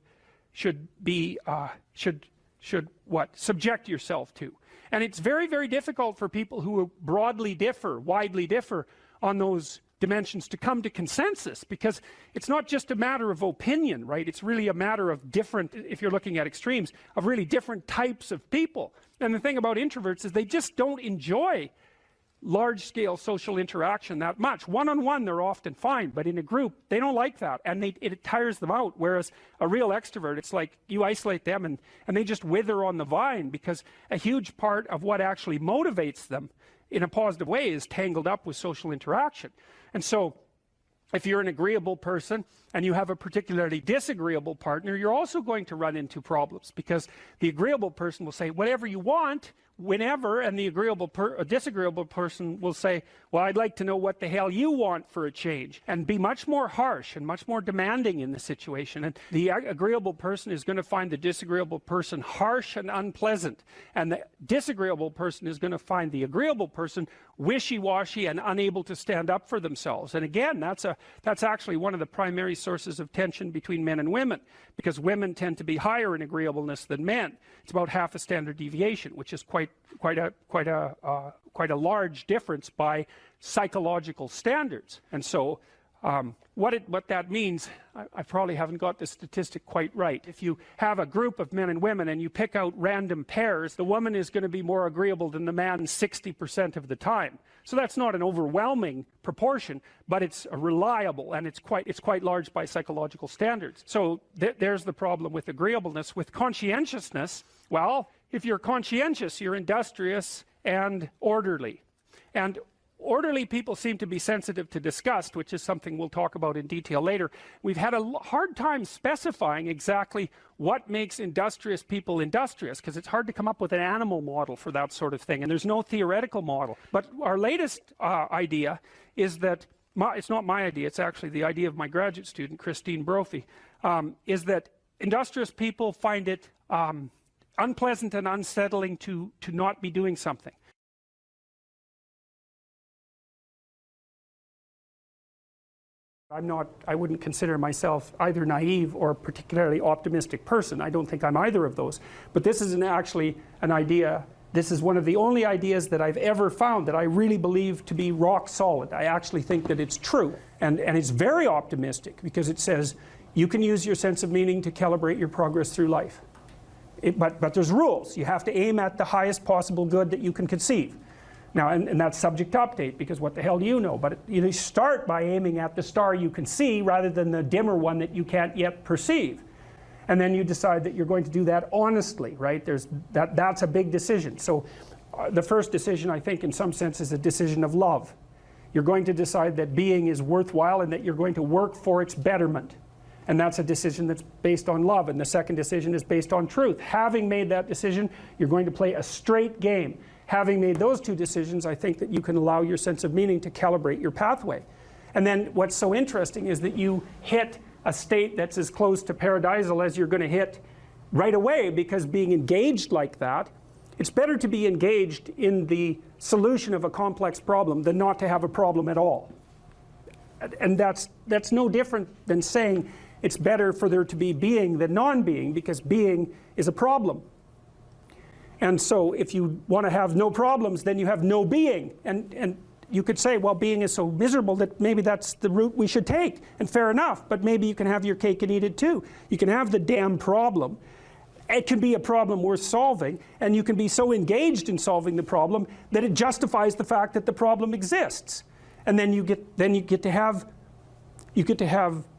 subject yourself to. And it's very, very difficult for people who widely differ on those dimensions to come to consensus, because it's not just a matter of opinion, right? It's really a matter of different, if you're looking at extremes, of really different types of people. And the thing about introverts is they just don't enjoy large-scale social interaction that much. One-on-one they're often fine, but in a group they don't like that, and it tires them out. Whereas a real extrovert, it's like you isolate them and they just wither on the vine, because a huge part of what actually motivates them in a positive way is tangled up with social interaction. And so if you're an agreeable person and you have a particularly disagreeable partner, you're also going to run into problems, because the agreeable person will say whatever you want whenever, and the disagreeable person will say, well, I'd like to know what the hell you want for a change, and be much more harsh and much more demanding in the situation. And the agreeable person is going to find the disagreeable person harsh and unpleasant, and the disagreeable person is going to find the agreeable person wishy-washy and unable to stand up for themselves. And again, that's actually one of the primary sources of tension between men and women, because women tend to be higher in agreeableness than men. It's about half a standard deviation, which is quite a large difference by psychological standards. And so what that means, I probably haven't got the statistic quite right. If you have a group of men and women and you pick out random pairs, the woman is going to be more agreeable than the man 60% of the time. So that's not an overwhelming proportion, but it's reliable, and it's quite large by psychological standards. So there's the problem with agreeableness. With conscientiousness, well, if you're conscientious, you're industrious and orderly. And orderly people seem to be sensitive to disgust, which is something we'll talk about in detail later. We've had a hard time specifying exactly what makes industrious people industrious, because it's hard to come up with an animal model for that sort of thing, and there's no theoretical model. But our latest idea is that, it's not my idea, it's actually the idea of my graduate student, Christine Brophy, is that industrious people find it unpleasant and unsettling to not be doing something. I wouldn't consider myself either naive or particularly optimistic person. I don't think I'm either of those. But this is actually an idea, this is one of the only ideas that I've ever found that I really believe to be rock solid. I actually think that it's true. And it's very optimistic, because it says you can use your sense of meaning to calibrate your progress through life. But there's rules. You have to aim at the highest possible good that you can conceive. Now, and that's subject to update, because what the hell do you know? But you start by aiming at the star you can see rather than the dimmer one that you can't yet perceive. And then you decide that you're going to do that honestly, right? That's a big decision. So the first decision, I think, in some sense, is a decision of love. You're going to decide that being is worthwhile and that you're going to work for its betterment. And that's a decision that's based on love. And the second decision is based on truth. Having made that decision, you're going to play a straight game. Having made those two decisions, I think that you can allow your sense of meaning to calibrate your pathway. And then what's so interesting is that you hit a state that's as close to paradisal as you're going to hit right away, because being engaged like that, it's better to be engaged in the solution of a complex problem than not to have a problem at all. And that's no different than saying it's better for there to be being than non-being, because being is a problem. And so if you want to have no problems, then you have no being. And you could say, well, being is so miserable that maybe that's the route we should take. And fair enough, but maybe you can have your cake and eat it too. You can have the damn problem. It can be a problem worth solving, and you can be so engaged in solving the problem that it justifies the fact that the problem exists. And then you get to have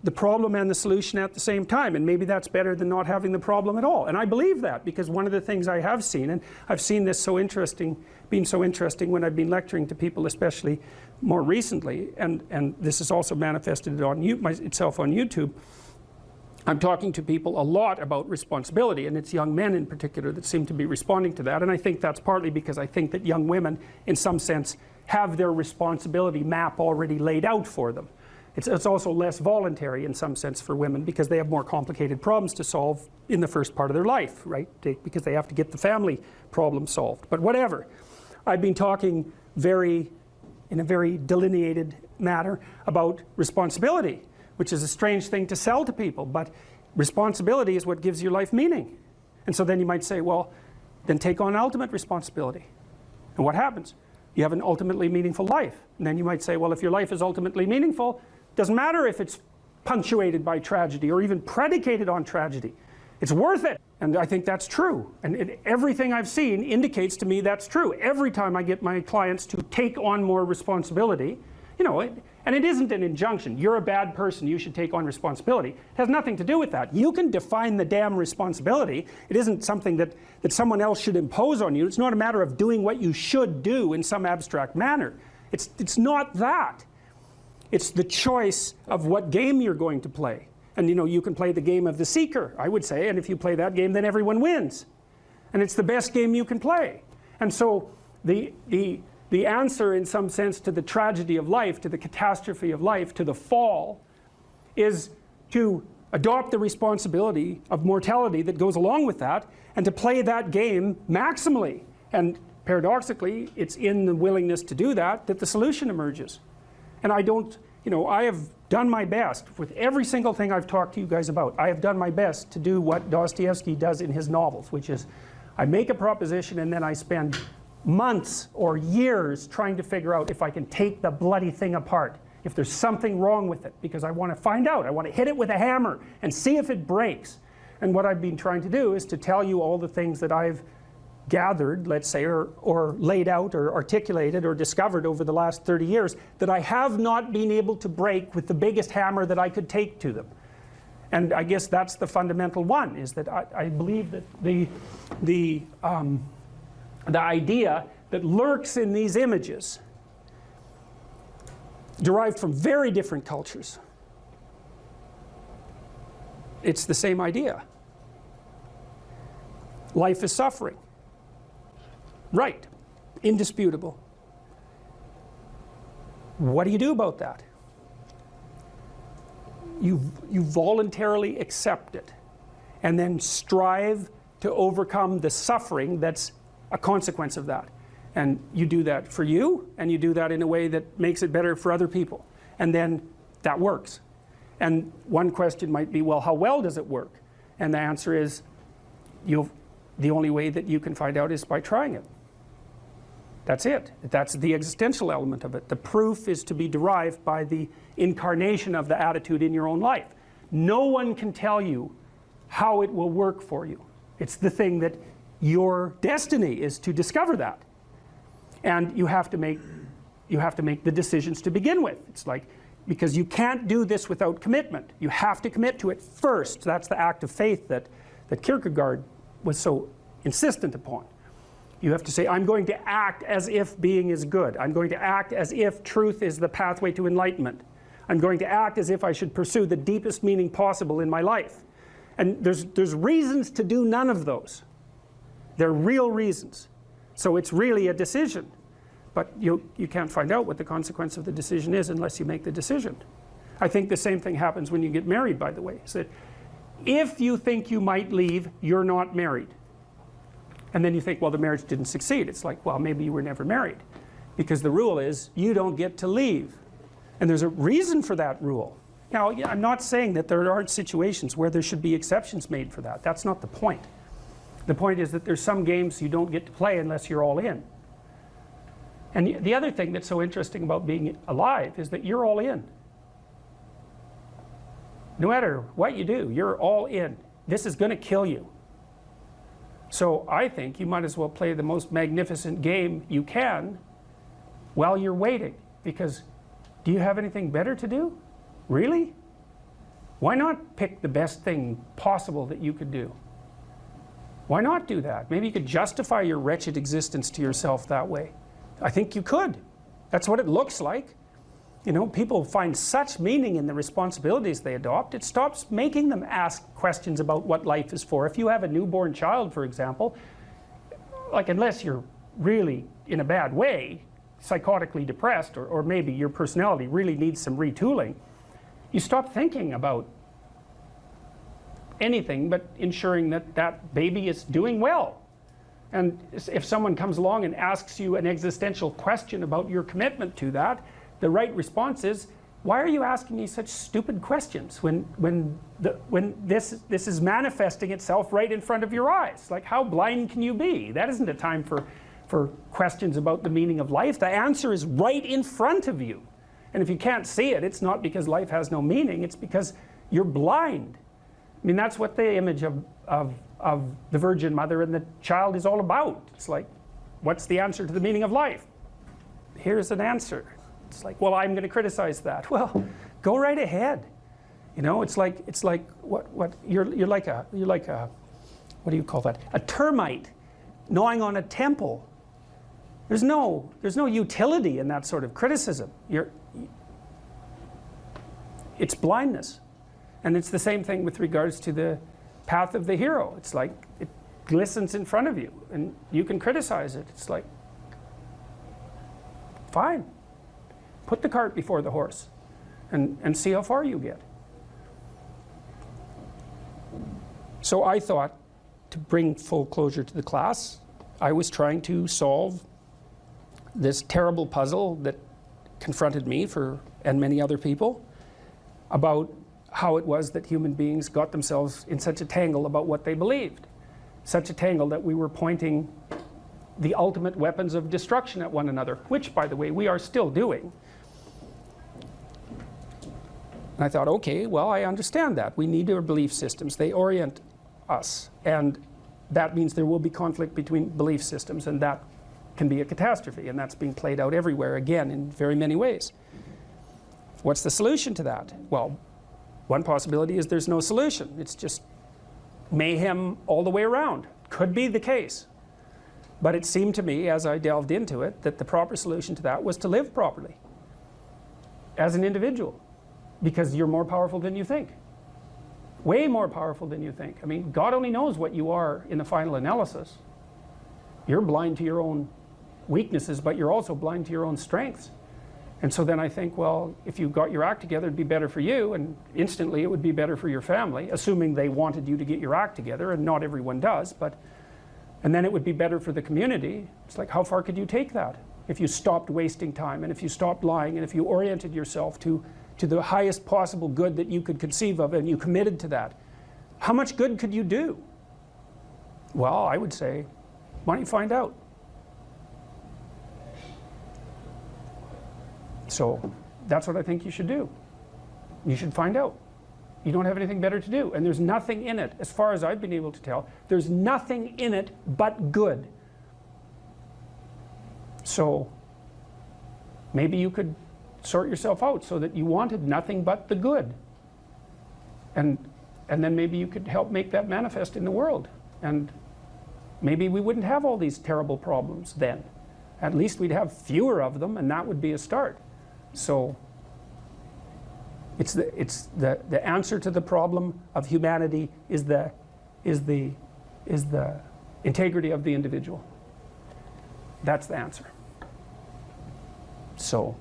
the problem and the solution at the same time, and maybe that's better than not having the problem at all. And I believe that, because one of the things I have seen, and I've seen this being so interesting when I've been lecturing to people, especially more recently, and this is also manifested itself on YouTube. I'm talking to people a lot about responsibility, and it's young men in particular that seem to be responding to that. And I think that's partly because I think that young women, in some sense, have their responsibility map already laid out for them. It's also less voluntary in some sense for women, because they have more complicated problems to solve in the first part of their life, right? Because they have to get the family problem solved. But whatever. I've been talking in a very delineated manner about responsibility, which is a strange thing to sell to people, but responsibility is what gives your life meaning. And so then you might say, well, then take on ultimate responsibility. And what happens? you have an ultimately meaningful life. And then you might say, well, if your life is ultimately meaningful, it doesn't matter if it's punctuated by tragedy or even predicated on tragedy. It's worth it. And I think that's true. And everything I've seen indicates to me that's true. Every time I get my clients to take on more responsibility, you know, and it isn't an injunction. You're a bad person, you should take on responsibility. It has nothing to do with that. You can define the damn responsibility. It isn't something that someone else should impose on you. It's not a matter of doing what you should do in some abstract manner. It's not that. It's the choice of what game you're going to play. And you know, you can play the game of the seeker, I would say, and if you play that game, then everyone wins. And it's the best game you can play. And so the answer, in some sense, to the tragedy of life, to the catastrophe of life, to the fall, is to adopt the responsibility of mortality that goes along with that, and to play that game maximally. And paradoxically, it's in the willingness to do that that the solution emerges. And I don't, you know, I have done my best with every single thing I've talked to you guys about. I have done my best to do what Dostoevsky does in his novels, which is I make a proposition and then I spend months or years trying to figure out if I can take the bloody thing apart, if there's something wrong with it, because I want to find out. I want to hit it with a hammer and see if it breaks. And what I've been trying to do is to tell you all the things that I've gathered, let's say, or laid out or articulated or discovered over the last 30 years that I have not been able to break with the biggest hammer that I could take to them. And I guess that's the fundamental one, is that I believe that the idea that lurks in these images, derived from very different cultures, it's the same idea. Life is suffering. Right, indisputable. What do you do about that? You voluntarily accept it and then strive to overcome the suffering that's a consequence of that. And you do that for you, and you do that in a way that makes it better for other people. And then that works. And one question might be, well, how well does it work? And the answer is, the only way that you can find out is by trying it. That's it. That's the existential element of it. The proof is to be derived by the incarnation of the attitude in your own life. No one can tell you how it will work for you. It's the thing that your destiny is to discover that. And you have to make the decisions to begin with. It's like, because you can't do this without commitment. You have to commit to it first. That's the act of faith that Kierkegaard was so insistent upon. You have to say, I'm going to act as if being is good. I'm going to act as if truth is the pathway to enlightenment. I'm going to act as if I should pursue the deepest meaning possible in my life. And there's reasons to do none of those. They're real reasons. So it's really a decision. But you can't find out what the consequence of the decision is unless you make the decision. I think the same thing happens when you get married, by the way. So if you think you might leave, you're not married. And then you think, well, the marriage didn't succeed. It's like, well, maybe you were never married. Because the rule is, you don't get to leave. And there's a reason for that rule. Now, I'm not saying that there aren't situations where there should be exceptions made for that. That's not the point. The point is that there's some games you don't get to play unless you're all in. And the other thing that's so interesting about being alive is that you're all in. No matter what you do, you're all in. This is going to kill you. So I think you might as well play the most magnificent game you can while you're waiting. Because do you have anything better to do? Really? Why not pick the best thing possible that you could do? Why not do that? Maybe you could justify your wretched existence to yourself that way. I think you could. That's what it looks like. You know, people find such meaning in the responsibilities they adopt, it stops making them ask questions about what life is for. If you have a newborn child, for example, like, unless you're really in a bad way, psychotically depressed, or maybe your personality really needs some retooling, you stop thinking about anything but ensuring that that baby is doing well. And if someone comes along and asks you an existential question about your commitment to that, the right response is, why are you asking me such stupid questions when this is manifesting itself right in front of your eyes? Like, how blind can you be? That isn't a time for for questions about the meaning of life. The answer is right in front of you. And if you can't see it, it's not because life has no meaning, it's because you're blind. I mean, that's what the image of the Virgin Mother and the child is all about. It's like, what's the answer to the meaning of life? Here's an answer. It's like, well, I'm going to criticize that. Well, go right ahead. You know, it's like what you're like a what do you call that? A termite gnawing on a temple. There's no utility in that sort of criticism. It's blindness. And it's the same thing with regards to the path of the hero. It's like it glistens in front of you and you can criticize it. It's like, fine. Put the cart before the horse and see how far you get. So I thought, to bring full closure to the class, I was trying to solve this terrible puzzle that confronted me and many other people about how it was that human beings got themselves in such a tangle about what they believed. Such a tangle that we were pointing the ultimate weapons of destruction at one another, which, by the way, we are still doing. And I thought, okay, well, I understand that. We need our belief systems. They orient us. And that means there will be conflict between belief systems, and that can be a catastrophe. And that's being played out everywhere, again, in very many ways. What's the solution to that? Well, one possibility is there's no solution. It's just mayhem all the way around. Could be the case. But it seemed to me, as I delved into it, that the proper solution to that was to live properly as an individual, because you're more powerful than you think. Way more powerful than you think. I mean, God only knows what you are in the final analysis. You're blind to your own weaknesses, but you're also blind to your own strengths. And so then I think, well, if you got your act together, it'd be better for you, and instantly it would be better for your family, assuming they wanted you to get your act together, and not everyone does, and then it would be better for the community. It's like, how far could you take that? If you stopped wasting time, and if you stopped lying, and if you oriented yourself to the highest possible good that you could conceive of, and you committed to that, how much good could you do? Well, I would say, why don't you find out? So that's what I think you should do. You should find out. You don't have anything better to do. And there's nothing in it, as far as I've been able to tell, there's nothing in it but good. So maybe you could sort yourself out so that you wanted nothing but the good. And then maybe you could help make that manifest in the world. And maybe we wouldn't have all these terrible problems then. At least we'd have fewer of them, and that would be a start. So it's the answer to the problem of humanity is the integrity of the individual. That's the answer. So,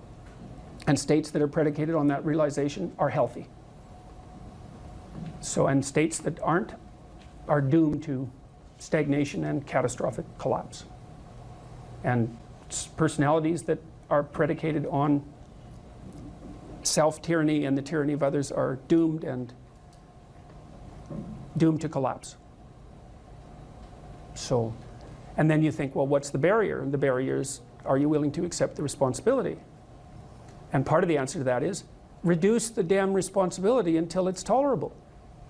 and states that are predicated on that realization are healthy. So, and states that aren't are doomed to stagnation and catastrophic collapse. And personalities that are predicated on self-tyranny and the tyranny of others are doomed to collapse. So, and then you think, well, what's the barrier? And the barrier is, are you willing to accept the responsibility? And part of the answer to that is, reduce the damn responsibility until it's tolerable.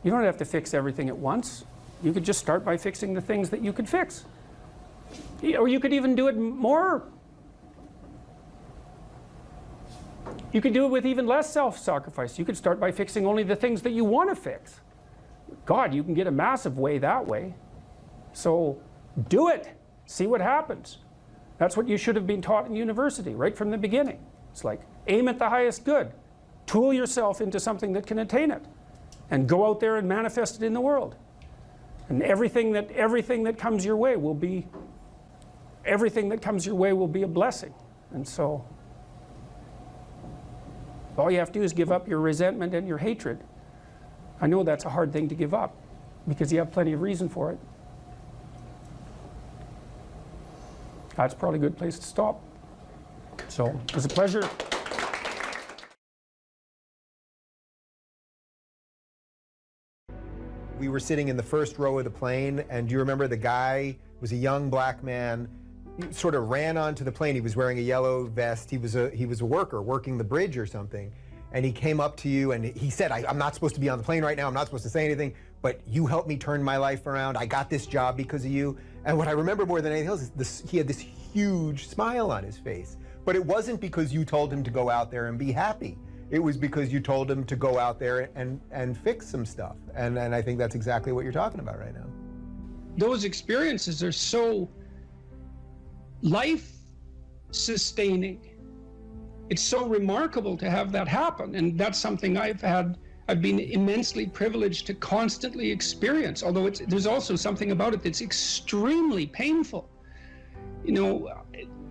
You don't have to fix everything at once. You could just start by fixing the things that you could fix. Or you could even do it more. You could do it with even less self-sacrifice. You could start by fixing only the things that you want to fix. God, you can get a massive way that way. So do it. See what happens. That's what you should have been taught in university right from the beginning. It's like, aim at the highest good. Tool yourself into something that can attain it. And go out there and manifest it in the world. And everything that comes your way will be a blessing. And so all you have to do is give up your resentment and your hatred. I know that's a hard thing to give up because you have plenty of reason for it. That's probably a good place to stop. So it was a pleasure. We were sitting in the first row of the plane, and do you remember the guy was a young black man sort of ran onto the plane. He was wearing a yellow vest. He was a worker working the bridge or something. And he came up to you and he said, I'm not supposed to be on the plane right now. I'm not supposed to say anything, but you helped me turn my life around. I got this job because of you. And what I remember more than anything else is he had this huge smile on his face. But it wasn't because you told him to go out there and be happy. It was because you told him to go out there and fix some stuff. And I think that's exactly what you're talking about right now. Those experiences are so life-sustaining. It's so remarkable to have that happen, and that's something I've been immensely privileged to constantly experience, although there's also something about it that's extremely painful. You know,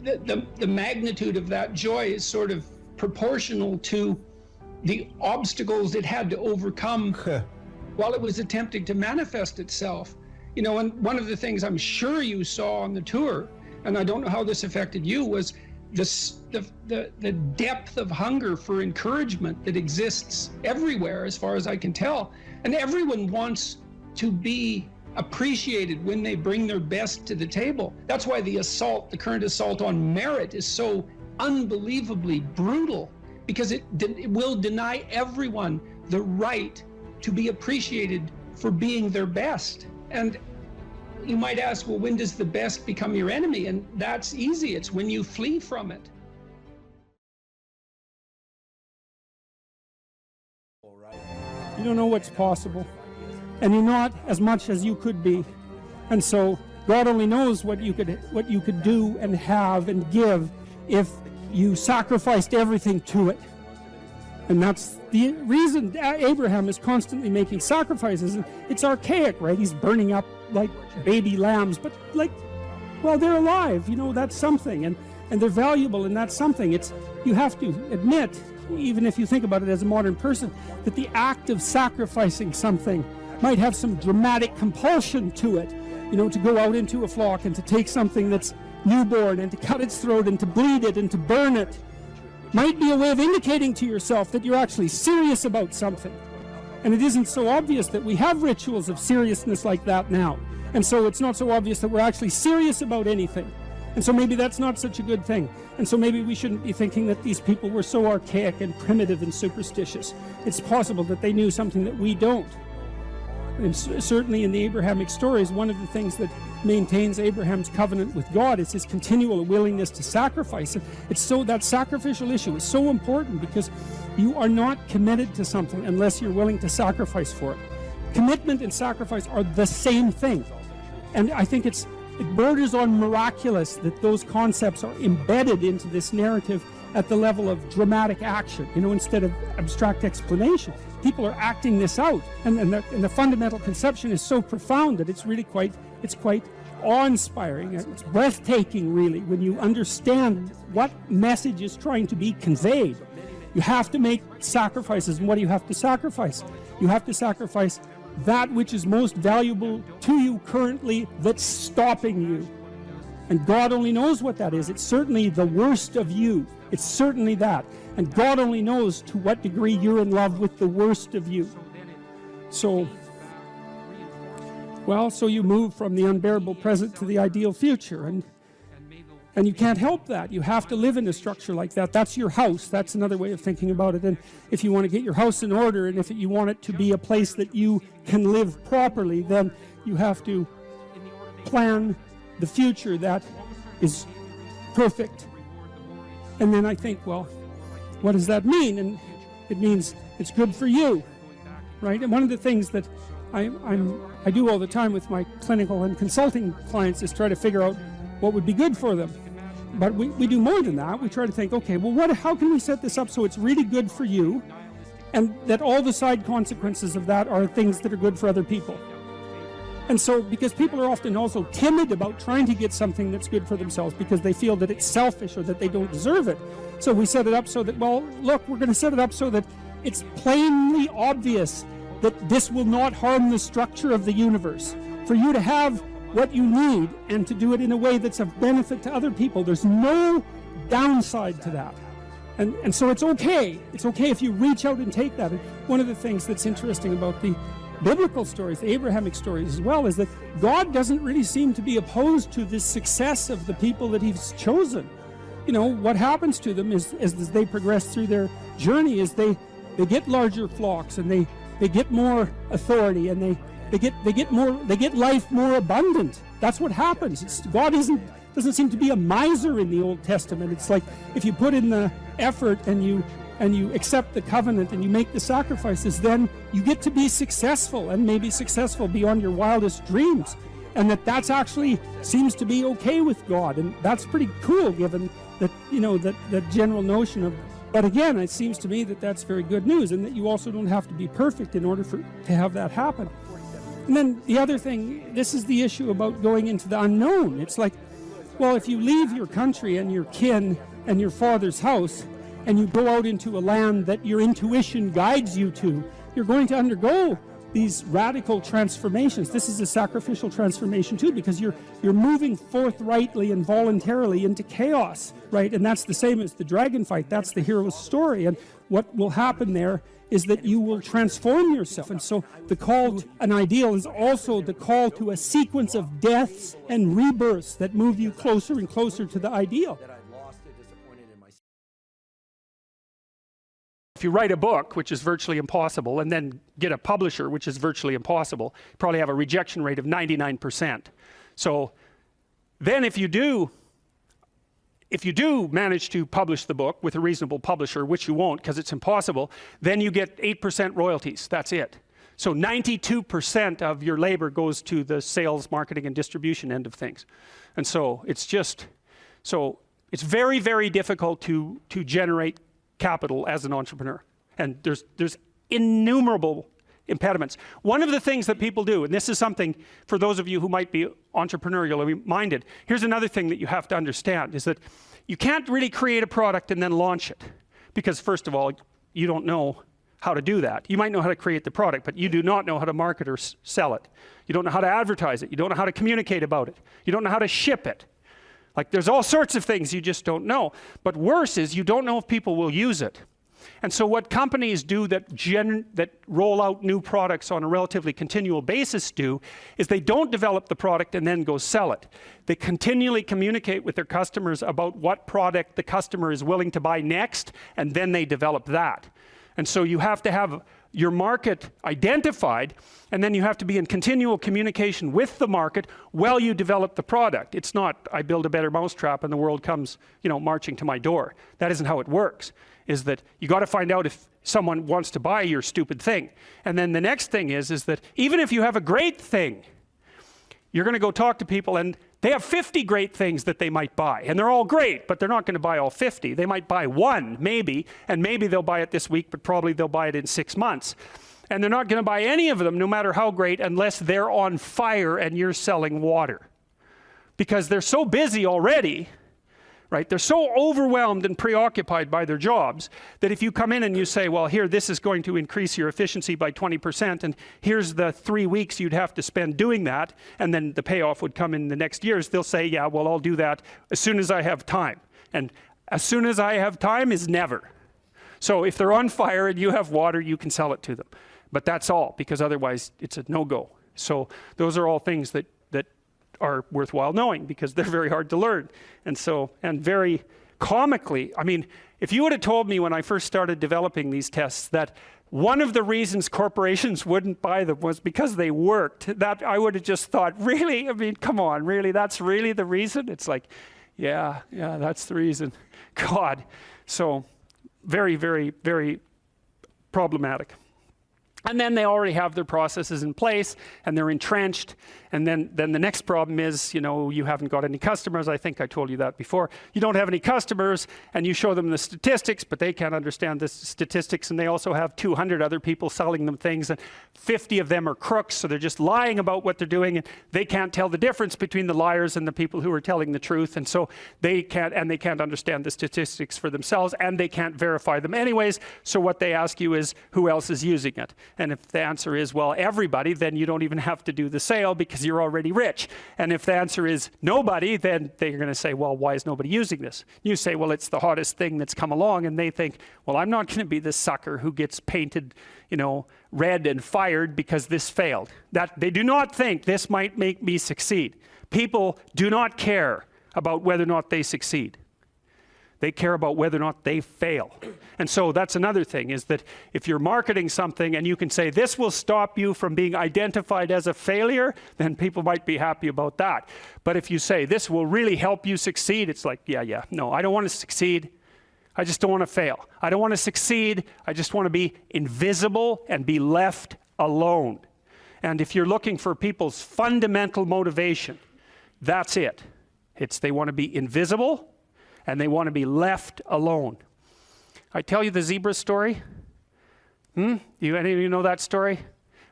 the magnitude of that joy is sort of proportional to the obstacles it had to overcome while it was attempting to manifest itself. You know, and one of the things I'm sure you saw on the tour, and I don't know how this affected you, was the depth of hunger for encouragement that exists everywhere, as far as I can tell. And everyone wants to be appreciated when they bring their best to the table. That's why the current assault on merit is so unbelievably brutal, because it will deny everyone the right to be appreciated for being their best. And you might ask, well, when does the best become your enemy? And that's easy. It's when you flee from it. You don't know what's possible, and you're not as much as you could be. And so God only knows what you could do and have and give if you sacrificed everything to it. And that's the reason Abraham is constantly making sacrifices. It's archaic, right? He's burning up like baby lambs, but like, well, they're alive, you know, that's something, and they're valuable, and that's something. You have to admit, even if you think about it as a modern person, that the act of sacrificing something might have some dramatic compulsion to it, you know, to go out into a flock and to take something that's newborn and to cut its throat and to bleed it and to burn it. Might be a way of indicating to yourself that you're actually serious about something. And it isn't so obvious that we have rituals of seriousness like that now. And so it's not so obvious that we're actually serious about anything. And so maybe that's not such a good thing. And so maybe we shouldn't be thinking that these people were so archaic and primitive and superstitious. It's possible that they knew something that we don't. And certainly in the Abrahamic stories, one of the things that maintains Abraham's covenant with God is his continual willingness to sacrifice. It's so that sacrificial issue is so important, because you are not committed to something unless you're willing to sacrifice for it. Commitment and sacrifice are the same thing. And I think it borders on miraculous that those concepts are embedded into this narrative at the level of dramatic action, you know, instead of abstract explanation. People are acting this out, and the fundamental conception is so profound that it's really quite awe-inspiring. It's breathtaking, really, when you understand what message is trying to be conveyed. You have to make sacrifices, and what do you have to sacrifice? You have to sacrifice that which is most valuable to you currently that's stopping you. And God only knows what that is. It's certainly the worst of you. It's certainly that. And God only knows to what degree you're in love with the worst of you. So you move from the unbearable present to the ideal future. And you can't help that. You have to live in a structure like that. That's your house. That's another way of thinking about it. And if you want to get your house in order, and if you want it to be a place that you can live properly, then you have to plan the future that is perfect. And then I think, well, what does that mean? And it means it's good for you, right? And one of the things that I do all the time with my clinical and consulting clients is try to figure out what would be good for them. But we do more than that. We try to think, okay, well, how can we set this up so it's really good for you, and that all the side consequences of that are things that are good for other people. And so, because people are often also timid about trying to get something that's good for themselves because they feel that it's selfish or that they don't deserve it. So we set it up so that, well, look, we're going to set it up so that it's plainly obvious that this will not harm the structure of the universe. For you to have what you need and to do it in a way that's of benefit to other people. There's no downside to that. And so it's okay. It's okay if you reach out and take that. And one of the things that's interesting about the biblical stories, the Abrahamic stories as well, is that God doesn't really seem to be opposed to the success of the people that he's chosen. You know, what happens to them is as they progress through their journey is they get larger flocks, and they get more authority, and they get life more abundant. That's what happens. God doesn't seem to be a miser in the Old Testament. It's like if you put in the effort and you accept the covenant and you make the sacrifices, then you get to be successful, and maybe successful beyond your wildest dreams. And that's actually seems to be okay with God, and that's pretty cool given that, you know, that general notion of. But again, it seems to me that that's very good news, and that you also don't have to be perfect in order to have that happen. And then the other thing, this is the issue about going into the unknown. It's like, well, if you leave your country and your kin and your father's house, and you go out into a land that your intuition guides you to, you're going to undergo these radical transformations. This is a sacrificial transformation too, because you're moving forthrightly and voluntarily into chaos, right? And that's the same as the dragon fight. That's the hero's story. And what will happen there is that you will transform yourself. And so the call to an ideal is also the call to a sequence of deaths and rebirths that move you closer and closer to the ideal. If you write a book, which is virtually impossible, and then get a publisher, which is virtually impossible, you probably have a rejection rate of 99%. So then if you do manage to publish the book with a reasonable publisher, which you won't because it's impossible, then you get 8% royalties. That's it. So 92% of your labor goes to the sales, marketing, and distribution end of things. And so it's very, very difficult to generate capital as an entrepreneur. And there's innumerable impediments. One of the things that people do, and this is something for those of you who might be entrepreneurially minded, here's another thing that you have to understand, is that you can't really create a product and then launch it. Because first of all, you don't know how to do that. You might know how to create the product, but you do not know how to market or sell it. You don't know how to advertise it. You don't know how to communicate about it. You don't know how to ship it. Like, there's all sorts of things you just don't know. But worse is you don't know if people will use it. And so what companies do that roll out new products on a relatively continual basis do is they don't develop the product and then go sell it. They continually communicate with their customers about what product the customer is willing to buy next, and then they develop that. And so you have to have your market identified, and then you have to be in continual communication with the market while you develop the product. It's not, I build a better mousetrap and the world comes, marching to my door. That isn't how it works. Is that you got to find out if someone wants to buy your stupid thing. And then the next thing is that even if you have a great thing, you're going to go talk to people and they have 50 great things that they might buy. And they're all great, but they're not going to buy all 50. They might buy one, maybe, and maybe they'll buy it this week, but probably they'll buy it in 6 months. And they're not going to buy any of them, no matter how great, unless they're on fire and you're selling water. Because they're so busy already, right? They're so overwhelmed and preoccupied by their jobs that if you come in and you say, well, here, this is going to increase your efficiency by 20%, and here's the 3 weeks you'd have to spend doing that, and then the payoff would come in the next years, they'll say, yeah, well, I'll do that as soon as I have time. And as soon as I have time is never. So if they're on fire and you have water, you can sell it to them. But that's all, because otherwise it's a no-go. So those are all things that are worthwhile knowing, because they're very hard to learn. And very comically, I mean, if you would have told me when I first started developing these tests that one of the reasons corporations wouldn't buy them was because they worked, that I would have just thought, really? I mean, come on, really? That's really the reason? It's like, yeah, that's the reason. God. So very, very, very problematic. And then they already have their processes in place and they're entrenched. And then the next problem is, you haven't got any customers. I think I told you that before. You don't have any customers and you show them the statistics, but they can't understand the statistics. And they also have 200 other people selling them things, and 50 of them are crooks. So they're just lying about what they're doing, and they can't tell the difference between the liars and the people who are telling the truth. And so they can't understand the statistics for themselves, and they can't verify them anyways. So what they ask you is, who else is using it? And if the answer is, well, everybody, then you don't even have to do the sale because you're already rich. And if the answer is nobody, then they're going to say, well, why is nobody using this? You say, well, it's the hottest thing that's come along. And they think, well, I'm not going to be the sucker who gets painted, you know, red and fired because this failed. That they do not think this might make me succeed. People do not care about whether or not they succeed. They care about whether or not they fail. And so that's another thing, is that if you're marketing something and you can say this will stop you from being identified as a failure, then people might be happy about that. But if you say this will really help you succeed, it's like, yeah, no, I don't want to succeed. I just don't want to fail. I don't want to succeed. I just want to be invisible and be left alone. And if you're looking for people's fundamental motivation, that's it. It's they want to be invisible and they want to be left alone. I tell you the zebra story? Any of you know that story?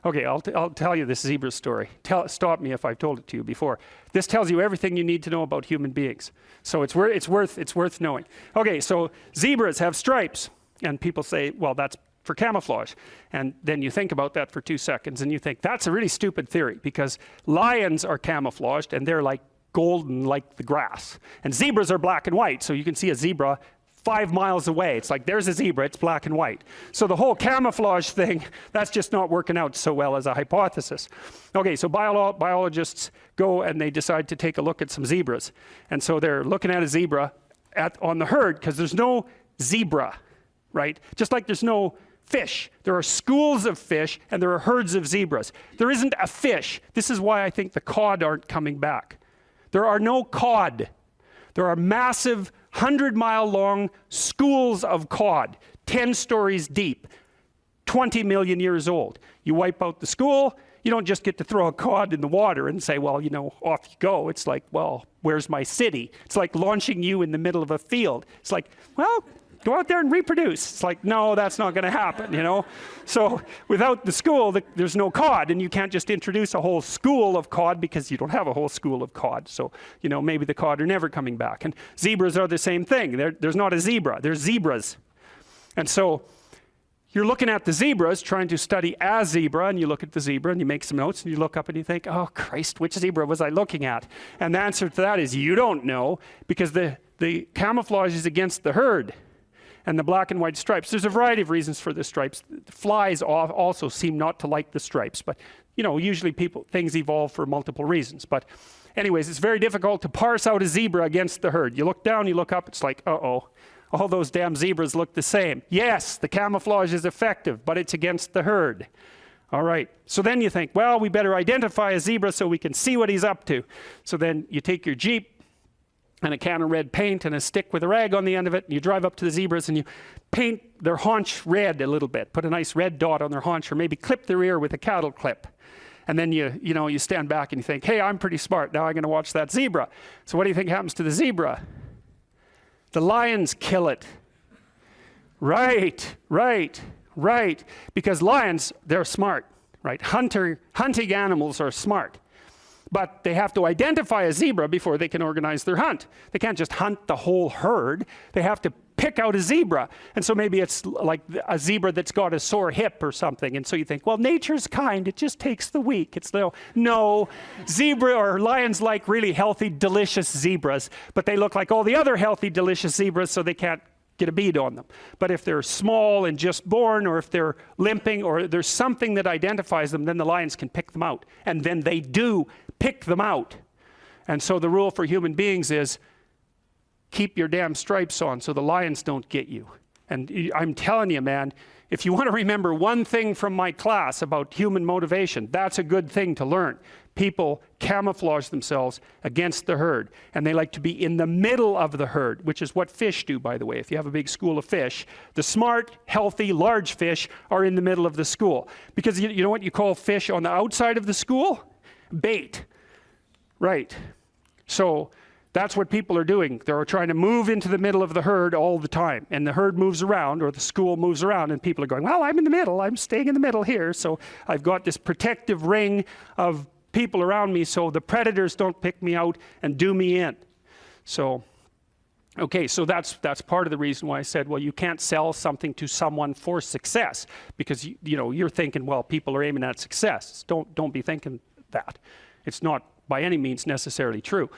Okay, I'll tell you this zebra story. Stop me if I've told it to you before. This tells you everything you need to know about human beings. So it's worth knowing. Okay, so zebras have stripes. And people say, well, that's for camouflage. And then you think about that for 2 seconds and you think, that's a really stupid theory, because lions are camouflaged and they're like golden like the grass. And zebras are black and white, so you can see a zebra 5 miles away. It's like, there's a zebra, it's black and white. So the whole camouflage thing, that's just not working out so well as a hypothesis. Okay, so biologists go and they decide to take a look at some zebras. And so they're looking at a zebra on the herd, because there's no zebra, right? Just like there's no fish. There are schools of fish and there are herds of zebras. There isn't a fish. This is why I think the cod aren't coming back. There are no cod. There are massive 100-mile-long schools of cod, 10 stories deep, 20 million years old. You wipe out the school, you don't just get to throw a cod in the water and say, well, you know, off you go. It's like, well, where's my city? It's like launching you in the middle of a field. It's like, well, go out there and reproduce. It's like, no, that's not going to happen, you know? So without the school, there's no cod, and you can't just introduce a whole school of cod because you don't have a whole school of cod. So, you know, maybe the cod are never coming back. And zebras are the same thing. There's not a zebra. There's zebras. And so you're looking at the zebras, trying to study a zebra, and you look at the zebra and you make some notes and you look up and you think, oh, Christ, which zebra was I looking at? And the answer to that is you don't know, because the camouflage is against the herd. And the black and white stripes. There's a variety of reasons for the stripes. Flies also seem not to like the stripes, but you know, usually things evolve for multiple reasons. But anyways, it's very difficult to parse out a zebra against the herd. You look down, you look up, it's like, uh-oh, all those damn zebras look the same. Yes, the camouflage is effective, but it's against the herd. All right, so then you think, well, we better identify a zebra so we can see what he's up to. So then you take your Jeep and a can of red paint and a stick with a rag on the end of it, and you drive up to the zebras and you paint their haunch red a little bit, put a nice red dot on their haunch, or maybe clip their ear with a cattle clip. And then you stand back and you think, hey, I'm pretty smart, now I'm going to watch that zebra. So what do you think happens to the zebra? The lions kill it. Right. Because lions, they're smart, right? Hunting animals are smart. But they have to identify a zebra before they can organize their hunt. They can't just hunt the whole herd. They have to pick out a zebra. And so maybe it's like a zebra that's got a sore hip or something. And so you think, well, nature's kind. It just takes the weak. It's no, zebra or lions like really healthy, delicious zebras. But they look like all the other healthy, delicious zebras, so they can't get a bead on them. But if they're small and just born, or if they're limping, or there's something that identifies them, then the lions can pick them out. And then they do pick them out. And so the rule for human beings is keep your damn stripes on so the lions don't get you. And I'm telling you, man, if you want to remember one thing from my class about human motivation, that's a good thing to learn. People camouflage themselves against the herd, and they like to be in the middle of the herd, which is what fish do, by the way. If you have a big school of fish, the smart, healthy, large fish are in the middle of the school. Because you know what you call fish on the outside of the school? Bait. Right. So that's what people are doing. They're trying to move into the middle of the herd all the time. And the herd moves around, or the school moves around, and people are going, well, I'm in the middle. I'm staying in the middle here. So I've got this protective ring of people around me so the predators don't pick me out and do me in. So Okay, so that's part of the reason why I said, well, you can't sell something to someone for success, because you're thinking, well, people are aiming at success. Don't be thinking that. It's not by any means necessarily true.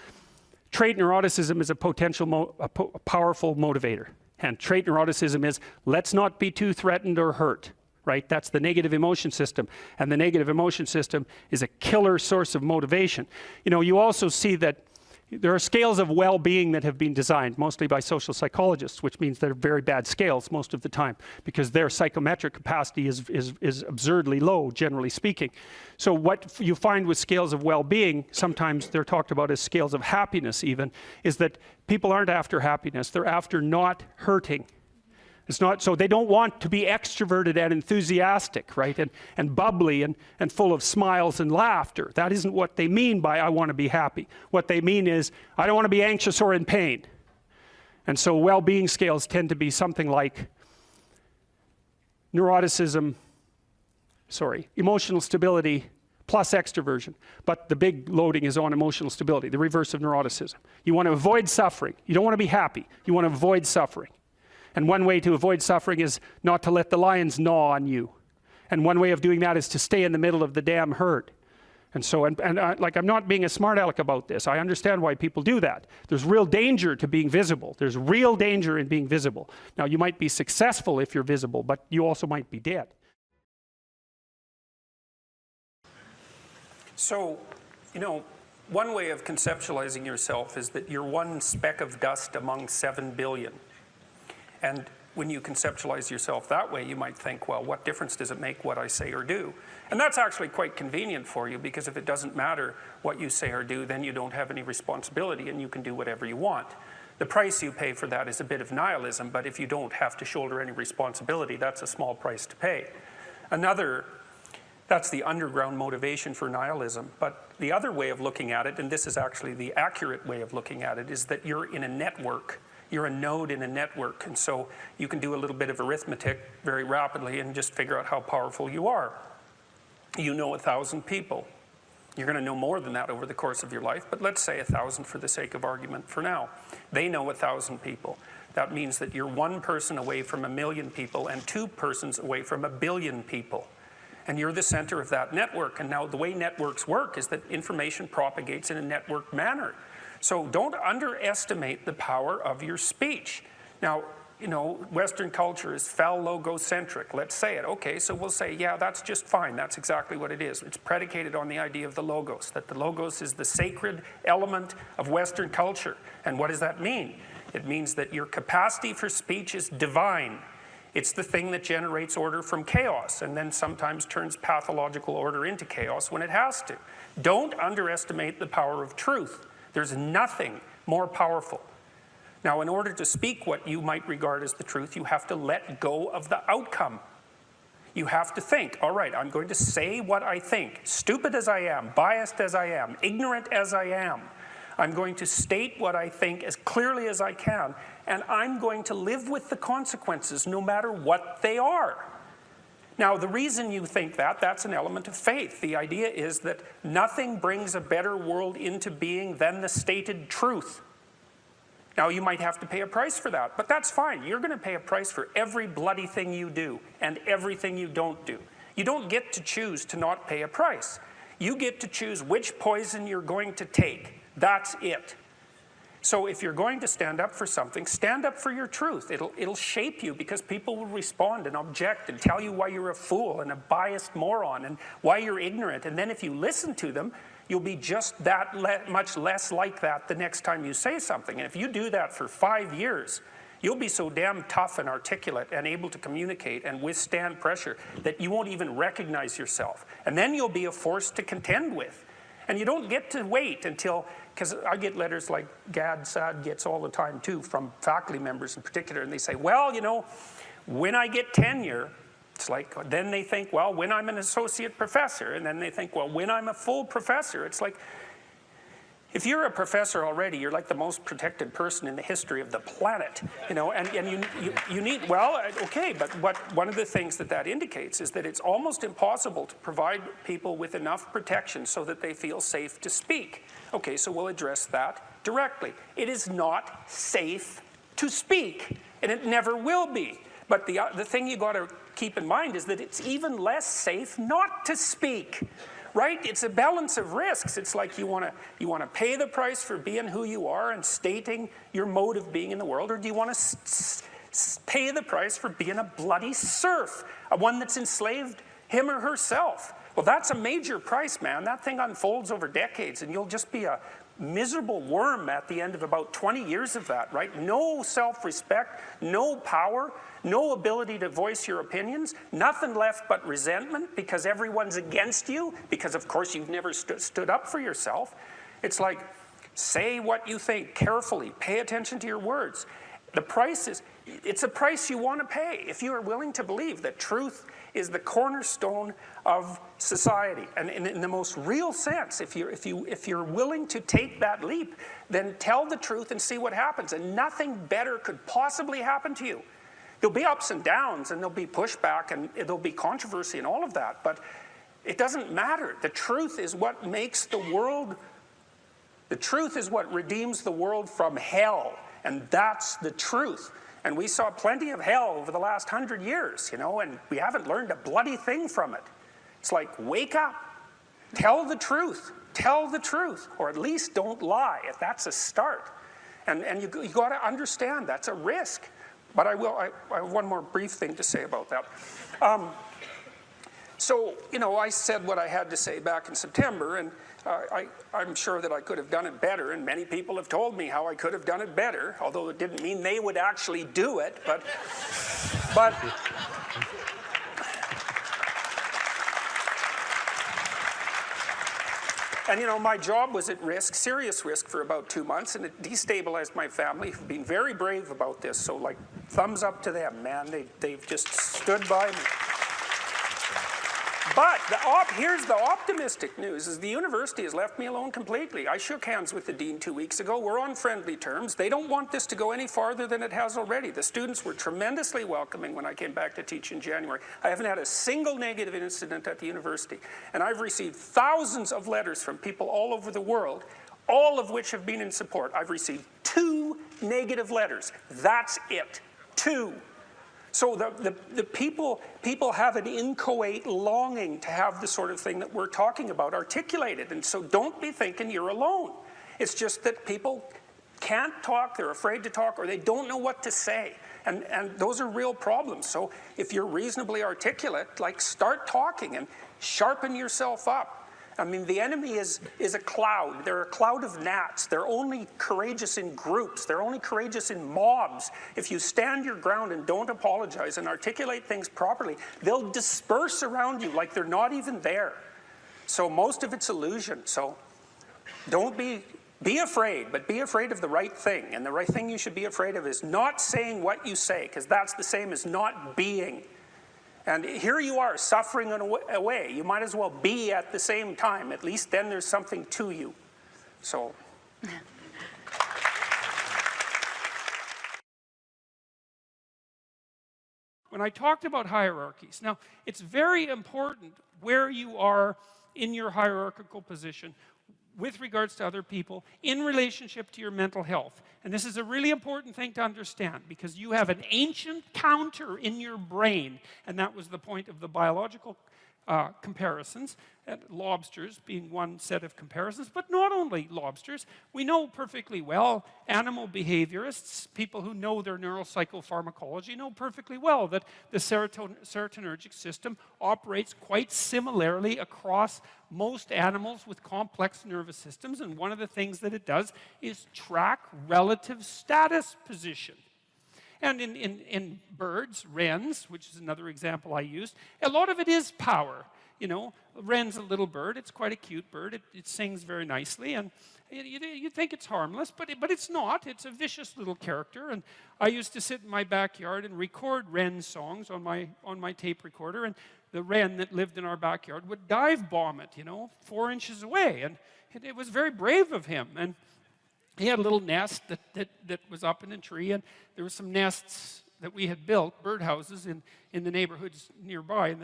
Trait neuroticism is a powerful motivator. And trait neuroticism is, let's not be too threatened or hurt, right? That's the negative emotion system. And the negative emotion system is a killer source of motivation. You also see that there are scales of well-being that have been designed, mostly by social psychologists, which means they're very bad scales most of the time, because their psychometric capacity is absurdly low, generally speaking. So what you find with scales of well-being, sometimes they're talked about as scales of happiness even, is that people aren't after happiness, they're after not hurting. It's not, so they don't want to be extroverted and enthusiastic, right? And bubbly and full of smiles and laughter. That isn't what they mean by I want to be happy. What they mean is I don't want to be anxious or in pain. And so well-being scales tend to be something like emotional stability plus extroversion. But the big loading is on emotional stability, the reverse of neuroticism. You want to avoid suffering. You don't want to be happy. You want to avoid suffering. And one way to avoid suffering is not to let the lions gnaw on you. And one way of doing that is to stay in the middle of the damn herd. And so, I'm not being a smart aleck about this. I understand why people do that. There's real danger to being visible. There's real danger in being visible. Now, you might be successful if you're visible, but you also might be dead. So, one way of conceptualizing yourself is that you're one speck of dust among 7 billion. And when you conceptualize yourself that way, you might think, well, what difference does it make what I say or do? And that's actually quite convenient for you, because if it doesn't matter what you say or do, then you don't have any responsibility and you can do whatever you want. The price you pay for that is a bit of nihilism, but if you don't have to shoulder any responsibility, that's a small price to pay. That's the underground motivation for nihilism. But the other way of looking at it, and this is actually the accurate way of looking at it, is that you're in a network. You're a node in a network, and so you can do a little bit of arithmetic very rapidly and just figure out how powerful you are. You know 1,000 people. You're going to know more than that over the course of your life, but let's say 1,000 for the sake of argument for now. They know 1,000 people. That means that you're one person away from 1,000,000 people and 2 persons away from 1,000,000,000 people. And you're the center of that network. And now the way networks work is that information propagates in a network manner. So don't underestimate the power of your speech. Now, Western culture is phallogocentric. Let's say it. Okay, so we'll say, yeah, that's just fine. That's exactly what it is. It's predicated on the idea of the logos, that the logos is the sacred element of Western culture. And what does that mean? It means that your capacity for speech is divine. It's the thing that generates order from chaos and then sometimes turns pathological order into chaos when it has to. Don't underestimate the power of truth. There's nothing more powerful. Now, in order to speak what you might regard as the truth, you have to let go of the outcome. You have to think, all right, I'm going to say what I think, stupid as I am, biased as I am, ignorant as I am. I'm going to state what I think as clearly as I can, and I'm going to live with the consequences no matter what they are. Now, the reason you think that's an element of faith. The idea is that nothing brings a better world into being than the stated truth. Now, you might have to pay a price for that, but that's fine. You're going to pay a price for every bloody thing you do and everything you don't do. You don't get to choose to not pay a price. You get to choose which poison you're going to take. That's it. So if you're going to stand up for something, stand up for your truth. It'll shape you, because people will respond and object and tell you why you're a fool and a biased moron and why you're ignorant. And then if you listen to them, you'll be just that much less like that the next time you say something. And if you do that for 5 years, you'll be so damn tough and articulate and able to communicate and withstand pressure that you won't even recognize yourself. And then you'll be a force to contend with. And you don't get to wait until, because I get letters like Gad Saad gets all the time too, from faculty members in particular, and they say, well, when I get tenure, it's like, then they think, well, when I'm an associate professor, and then they think, well, when I'm a full professor. It's like, if you're a professor already, you're like the most protected person in the history of the planet, and you need, well, okay, but one of the things that indicates is that it's almost impossible to provide people with enough protection so that they feel safe to speak. Okay, so we'll address that directly. It is not safe to speak, and it never will be. But the thing you got to keep in mind is that it's even less safe not to speak, right? It's a balance of risks. It's like you want to pay the price for being who you are and stating your mode of being in the world, or do you want to pay the price for being a bloody serf, one that's enslaved him or herself? Well, that's a major price, man. That thing unfolds over decades, and you'll just be a miserable worm at the end of about 20 years of that, right? No self-respect, no power, no ability to voice your opinions, nothing left but resentment because everyone's against you, because of course you've never stood up for yourself. It's like, say what you think carefully, pay attention to your words. The price is, it's a price you want to pay if you are willing to believe that truth is the cornerstone of society. And in the most real sense, if you're willing to take that leap, then tell the truth and see what happens. And nothing better could possibly happen to you. There'll be ups and downs, and there'll be pushback, and there'll be controversy and all of that, but it doesn't matter. The truth is what makes the world, the truth is what redeems the world from hell, and that's the truth. And we saw plenty of hell over the last 100 years, you know, and we haven't learned a bloody thing from it. It's like, wake up, tell the truth, or at least don't lie. That's a start. And you got to understand that's a risk. But I have one more brief thing to say about that. So, you know, I said what I had to say back in September, and I'm sure that I could have done it better, and many people have told me how I could have done it better, although it didn't mean they would actually do it, but and you know, my job was at risk, serious risk, for about 2 months, and it destabilized my family, who've been very brave about this, so like, thumbs up to them, man. They've just stood by me. But here's the optimistic news, is the university has left me alone completely. I shook hands with the dean 2 weeks ago. We're on friendly terms. They don't want this to go any farther than it has already. The students were tremendously welcoming when I came back to teach in January. I haven't had a single negative incident at the university. And I've received thousands of letters from people all over the world, all of which have been in support. I've received 2 negative letters. That's it. 2. So the people have an inchoate longing to have the sort of thing that we're talking about articulated. And so don't be thinking you're alone. It's just that people can't talk, they're afraid to talk, or they don't know what to say. And those are real problems. So if you're reasonably articulate, like, start talking and sharpen yourself up. I mean, the enemy is a cloud. They're a cloud of gnats. They're only courageous in groups. They're only courageous in mobs. If you stand your ground and don't apologize and articulate things properly, they'll disperse around you like they're not even there. So most of it's illusion. So don't be afraid, but be afraid of the right thing. And the right thing you should be afraid of is not saying what you say, because that's the same as not being. And here you are, suffering away. You might as well be at the same time. At least then there's something to you. So. When I talked about hierarchies, now, it's very important where you are in your hierarchical position with regards to other people in relationship to your mental health. And this is a really important thing to understand, because you have an ancient counter in your brain, and that was the point of the biological comparisons, lobsters being one set of comparisons, but not only lobsters. We know perfectly well, animal behaviorists, people who know their neuropsychopharmacology, know perfectly well that the serotonergic system operates quite similarly across most animals with complex nervous systems, and one of the things that it does is track relative status position. And in birds, wrens, which is another example I used, a lot of it is power. You know, wren's a little bird. It's quite a cute bird. It sings very nicely, and you think it's harmless, but it's not. It's a vicious little character. And I used to sit in my backyard and record wren songs on my tape recorder, and the wren that lived in our backyard would dive bomb it, you know, 4 inches away, and it was very brave of him. And he had a little nest that was up in a tree, and there were some nests that we had built, birdhouses, in the neighborhoods nearby,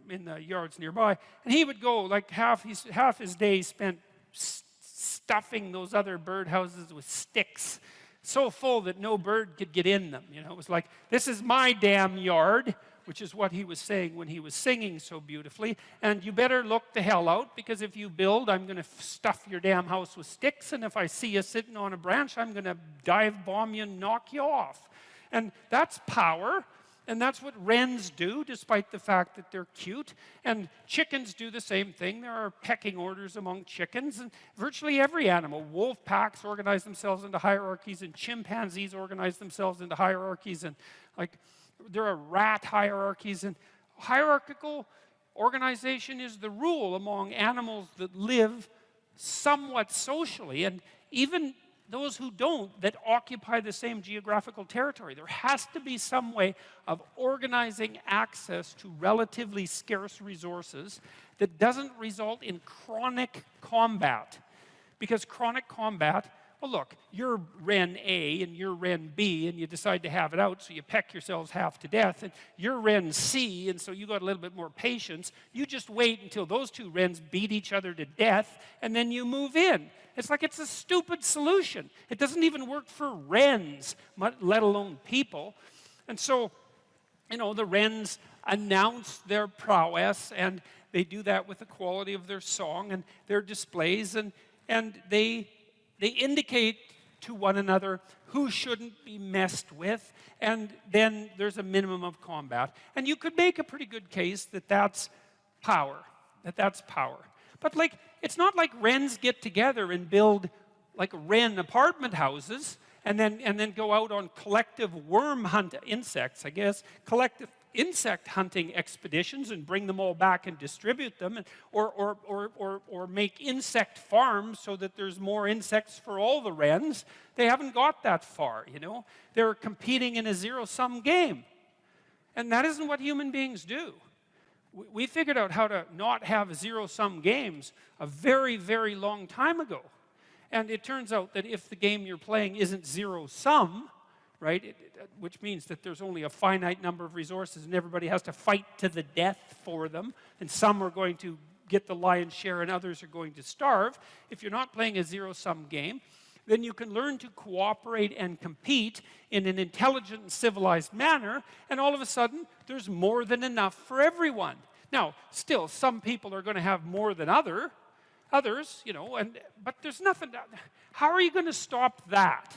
in the yards nearby. And he would go, like half his day spent stuffing those other birdhouses with sticks so full that no bird could get in them. You know, it was like, this is my damn yard, which is what he was saying when he was singing so beautifully. And you better look the hell out, because if you build, I'm going to stuff your damn house with sticks. And if I see you sitting on a branch, I'm going to dive bomb you and knock you off. And that's power. And that's what wrens do, despite the fact that they're cute. And chickens do the same thing. There are pecking orders among chickens. And virtually every animal, wolf packs organize themselves into hierarchies, and chimpanzees organize themselves into hierarchies. And like, there are rat hierarchies. And hierarchical organization is the rule among animals that live somewhat socially. And even those who don't, that occupy the same geographical territory. There has to be some way of organizing access to relatively scarce resources that doesn't result in chronic combat. Because chronic combat, well, look, you're Wren A and you're Wren B, and you decide to have it out, so you peck yourselves half to death, and you're Wren C, and so you got a little bit more patience. You just wait until those two wrens beat each other to death, and then you move in. It's like, it's a stupid solution. It doesn't even work for wrens, let alone people. And so, you know, the wrens announce their prowess, and they do that with the quality of their song and their displays, and they indicate to one another who shouldn't be messed with, and then there's a minimum of combat. And you could make a pretty good case that that's power, But like, it's not like wrens get together and build like wren apartment houses and then go out on collective worm hunt insects, I guess, collective insect hunting expeditions and bring them all back and distribute them, and, or make insect farms so that there's more insects for all the wrens. They haven't got that far, you know. They're competing in a zero-sum game. And that isn't what human beings do. We figured out how to not have zero-sum games a very, very long time ago. And it turns out that if the game you're playing isn't zero-sum, right, which means that there's only a finite number of resources and everybody has to fight to the death for them, and some are going to get the lion's share and others are going to starve. If you're not playing a zero-sum game, then you can learn to cooperate and compete in an intelligent and civilized manner, and all of a sudden, there's more than enough for everyone. Now, still, some people are going to have more than others, you know, but there's nothing. How are you going to stop that?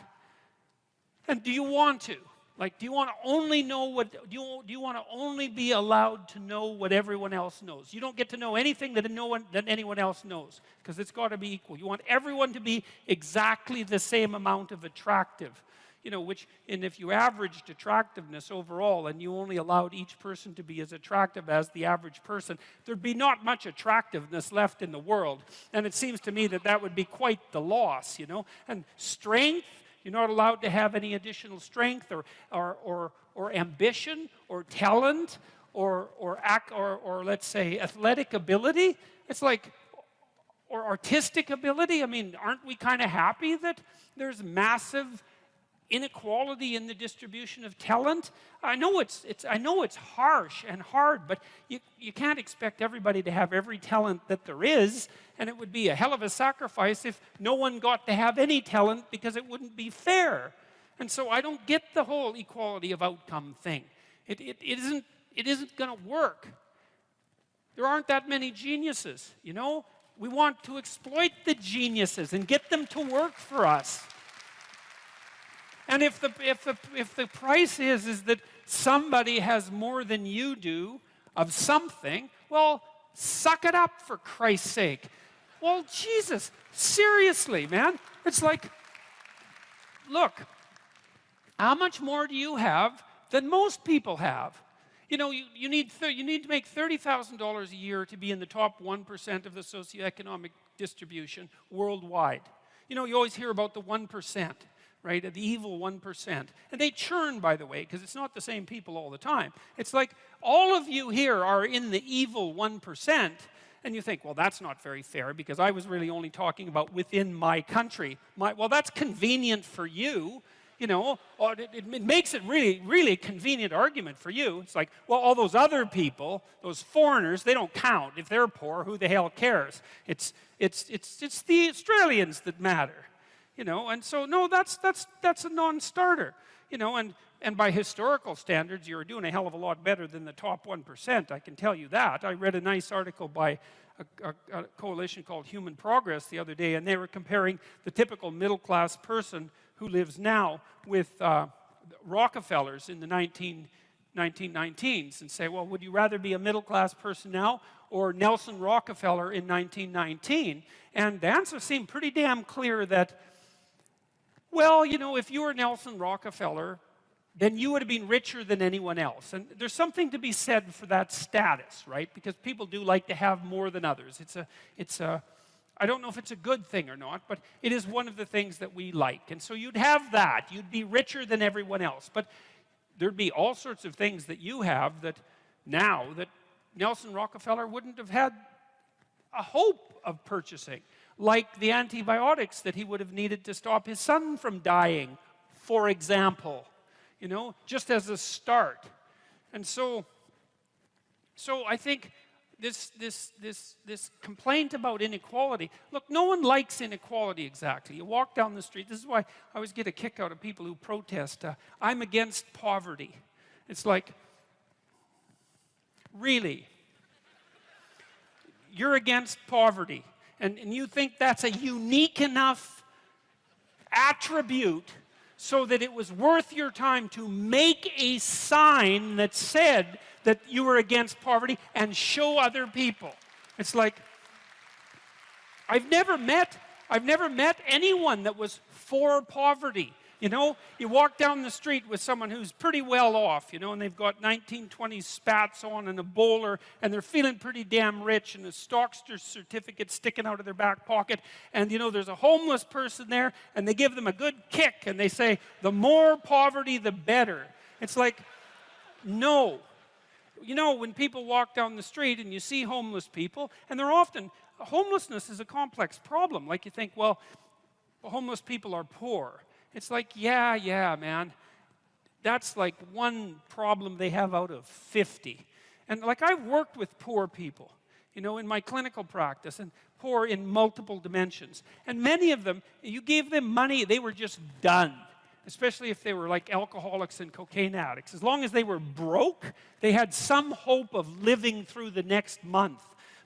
And do you want to? Like, do you want to only know what, do you want to only be allowed to know what everyone else knows? You don't get to know anything that anyone else knows, because it's got to be equal. You want everyone to be exactly the same amount of attractive. You know, and if you averaged attractiveness overall and you only allowed each person to be as attractive as the average person, there'd be not much attractiveness left in the world. And it seems to me that that would be quite the loss, you know. And strength, you're not allowed to have any additional strength or ambition or talent or let's say athletic ability. It's like, or artistic ability. I mean, aren't we kind of happy that there's massive inequality in the distribution of talent? I know it's harsh and hard, but you can't expect everybody to have every talent that there is, and it would be a hell of a sacrifice if no one got to have any talent, because it wouldn't be fair. And so I don't get the whole equality of outcome thing. It isn't going to work. There aren't that many geniuses, you know? We want to exploit the geniuses and get them to work for us. And if the price is that somebody has more than you do of something, well, suck it up, for Christ's sake. Well, Jesus, seriously, man. It's like, look, how much more do you have than most people have? You know, you need to make $30,000 a year to be in the top 1% of the socioeconomic distribution worldwide. You know, you always hear about the 1%. Right, the evil 1%. And they churn, by the way, because it's not the same people all the time. It's like all of you here are in the evil 1%, and you think, well, that's not very fair, because I was really only talking about within my country. Well, that's convenient for you, you know. It makes it really, really convenient argument for you. It's like, well, all those other people, those foreigners, they don't count. If they're poor, who the hell cares? It's the Australians that matter. You know, and so no, that's a non-starter. You know, and by historical standards, you're doing a hell of a lot better than the top 1%, I can tell you that. I read a nice article by a coalition called Human Progress the other day, and they were comparing the typical middle-class person who lives now with Rockefellers in the 1919s, and say, well, would you rather be a middle-class person now or Nelson Rockefeller in 1919? And the answer seemed pretty damn clear that, well, you know, if you were Nelson Rockefeller, then you would have been richer than anyone else. And there's something to be said for that status, right? Because people do like to have more than others. I don't know if it's a good thing or not, but it is one of the things that we like. And so you'd have that. You'd be richer than everyone else. But there'd be all sorts of things that you have that now that Nelson Rockefeller wouldn't have had a hope of purchasing, like the antibiotics that he would have needed to stop his son from dying, for example, you know, just as a start. And so I think this complaint about inequality, look, no one likes inequality exactly. You walk down the street, this is why I always get a kick out of people who protest, I'm against poverty. It's like, really? You're against poverty, and you think that's a unique enough attribute so that it was worth your time to make a sign that said that you were against poverty and show other people. It's like, I've never met anyone that was for poverty. You know, you walk down the street with someone who's pretty well off, you know, and they've got 1920s spats on and a bowler, and they're feeling pretty damn rich, and a Stockster certificate sticking out of their back pocket, and, you know, there's a homeless person there, and they give them a good kick, and they say, the more poverty, the better. It's like, no. You know, when people walk down the street and you see homeless people, and they're often, homelessness is a complex problem. Like you think, well, homeless people are poor. It's like, yeah, man. That's like one problem they have out of 50. And like I've worked with poor people, you know, in my clinical practice, and poor in multiple dimensions. And many of them, you gave them money, they were just done. Especially if they were like alcoholics and cocaine addicts. As long as they were broke, they had some hope of living through the next month.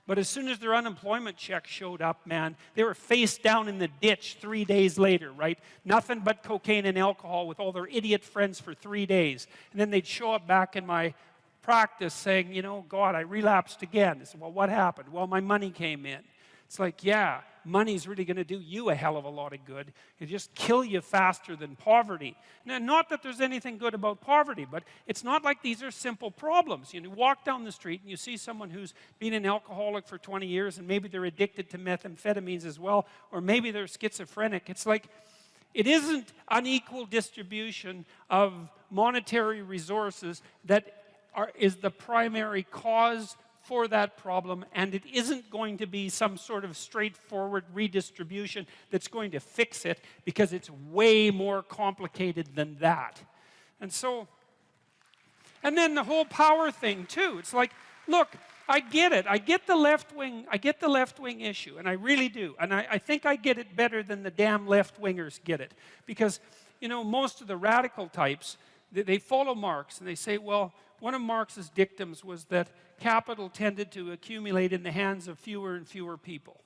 But as soon as their unemployment check showed up, man, they were face down in the ditch 3 days later, right? Nothing but cocaine and alcohol with all their idiot friends for 3 days. And then they'd show up back in my practice saying, you know, God, I relapsed again. I said, well, what happened? Well, my money came in. It's like, yeah, money's really going to do you a hell of a lot of good. It'll just kill you faster than poverty. Now, not that there's anything good about poverty, but it's not like these are simple problems. You know, you walk down the street and you see someone who's been an alcoholic for 20 years and maybe they're addicted to methamphetamines as well, or maybe they're schizophrenic. It's like, it isn't unequal distribution of monetary resources that is the primary cause for that problem, and it isn't going to be some sort of straightforward redistribution that's going to fix it, because it's way more complicated than that. And so, and then the whole power thing too. It's like, look, I get it. I get the left wing issue, and I really do. And I think I get it better than the damn left-wingers get it. Because, you know, most of the radical types, they follow Marx, and they say, well, one of Marx's dictums was that capital tended to accumulate in the hands of fewer and fewer people.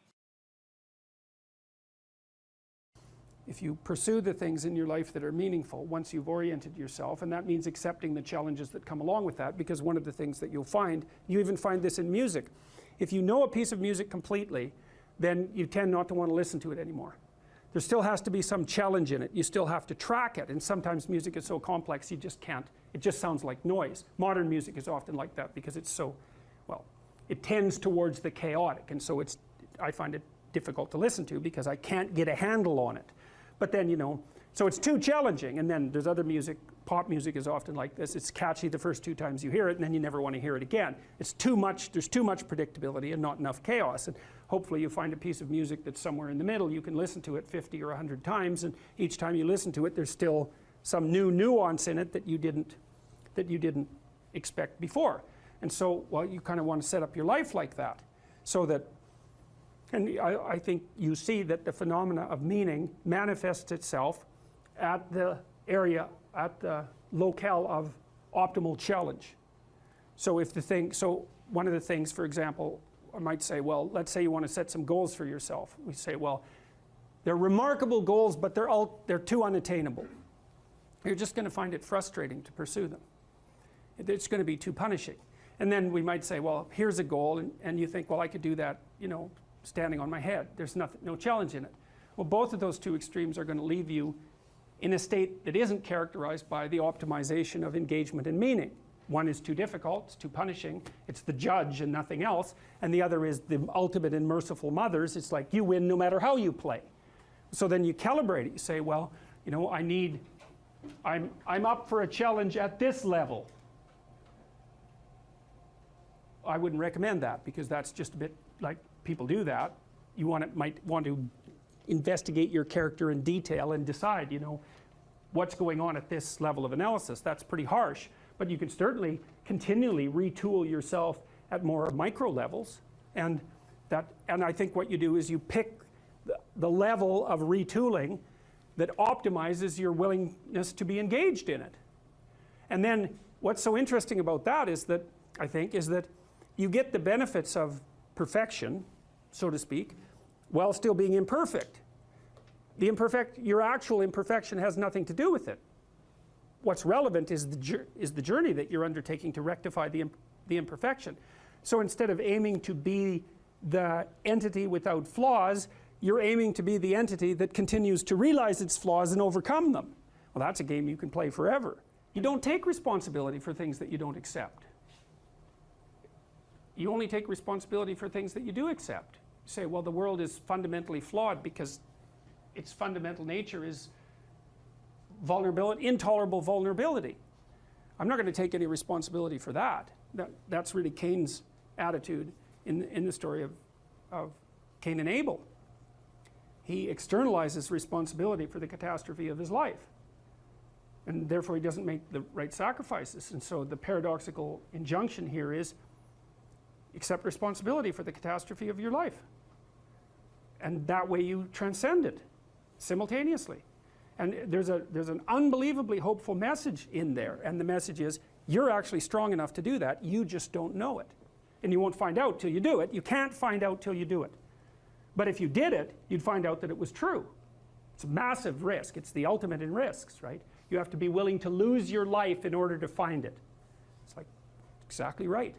If you pursue the things in your life that are meaningful once you've oriented yourself, and that means accepting the challenges that come along with that, because one of the things that you'll find, you even find this in music, if you know a piece of music completely, then you tend not to want to listen to it anymore. There still has to be some challenge in it. You still have to track it, and sometimes music is so complex you just can't. It just sounds like noise. Modern music is often like that because it's so, well, it tends towards the chaotic, and so I find it difficult to listen to because I can't get a handle on it. But then, you know, so it's too challenging. And then there's other music, pop music is often like this. It's catchy the first 2 times you hear it, and then you never want to hear it again. It's too much, there's too much predictability and not enough chaos. And hopefully you find a piece of music that's somewhere in the middle. You can listen to it 50 or 100 times, and each time you listen to it, there's still some new nuance in it that you didn't expect before. And so, well, you kind of want to set up your life like that, so that And I think you see that the phenomena of meaning manifests itself at the area, at the locale of optimal challenge. So if the thing, so one of the things, for example, I might say, well, let's say you want to set some goals for yourself. We say, well, they're remarkable goals, but they're too unattainable. You're just going to find it frustrating to pursue them. It's going to be too punishing. And then we might say, well, here's a goal, and you think, well, I could do that, you know, standing on my head. There's no challenge in it. Well, both of those two extremes are going to leave you in a state that isn't characterized by the optimization of engagement and meaning. One is too difficult, it's too punishing, it's the judge and nothing else, and the other is the ultimate and merciful mothers. It's like you win no matter how you play. So then you calibrate it. You say, well, you know, I'm up for a challenge at this level. I wouldn't recommend that, because that's just a bit like people do that. You might want to investigate your character in detail and decide, you know, what's going on at this level of analysis. That's pretty harsh, but you can certainly continually retool yourself at more micro levels, and I think what you do is you pick the level of retooling that optimizes your willingness to be engaged in it. And then what's so interesting about that is that, I think, is that you get the benefits of perfection, so to speak, while still being imperfect. Your actual imperfection has nothing to do with it. What's relevant is the journey that you're undertaking to rectify the imperfection. So instead of aiming to be the entity without flaws, you're aiming to be the entity that continues to realize its flaws and overcome them. Well, that's a game you can play forever. You don't take responsibility for things that you don't accept. You only take responsibility for things that you do accept. You say, well, the world is fundamentally flawed because its fundamental nature is vulnerability, intolerable vulnerability. I'm not going to take any responsibility for that. That's really Cain's attitude in the story of Cain and Abel. He externalizes responsibility for the catastrophe of his life, and therefore he doesn't make the right sacrifices. And so the paradoxical injunction here is, accept responsibility for the catastrophe of your life, and that way you transcend it simultaneously. And there's an unbelievably hopeful message in there, and the message is, you're actually strong enough to do that, you just don't know it. And you won't find out till you do it. You can't find out till you do it. But if you did it, you'd find out that it was true. It's a massive risk. It's the ultimate in risks, right? You have to be willing to lose your life in order to find it. It's like, exactly right.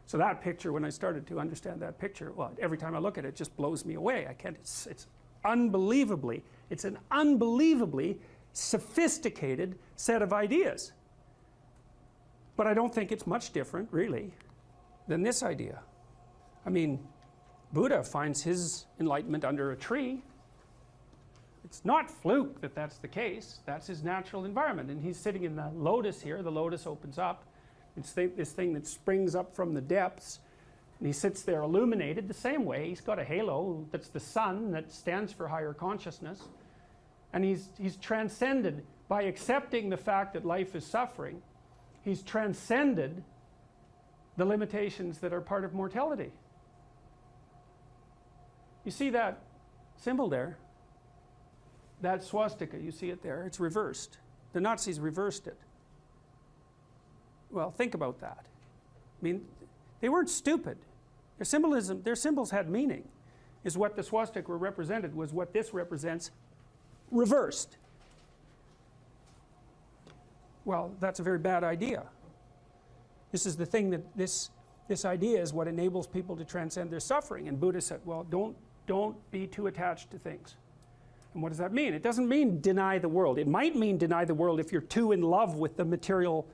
So that picture, when I started to understand that picture, well, every time I look at it, it just blows me away. I can't, it's unbelievably, it's an unbelievably sophisticated set of ideas. But I don't think it's much different, really, than this idea. I mean, Buddha finds his enlightenment under a tree. It's not fluke that that's the case. That's his natural environment. And he's sitting in the lotus here. The lotus opens up. It's this thing that springs up from the depths. And he sits there illuminated the same way. He's got a halo that's the sun that stands for higher consciousness. And he's transcended by accepting the fact that life is suffering. He's transcended the limitations that are part of mortality. You see that symbol there? That swastika, you see it there? It's reversed. The Nazis reversed it. Well, think about that. I mean, they weren't stupid. Their symbols had meaning. Is what the swastika represented was what this represents reversed. Well, that's a very bad idea. This is the thing that this idea is what enables people to transcend their suffering. And Buddha said, well, don't be too attached to things. And what does that mean? It doesn't mean deny the world. It might mean deny the world if you're too in love with the material,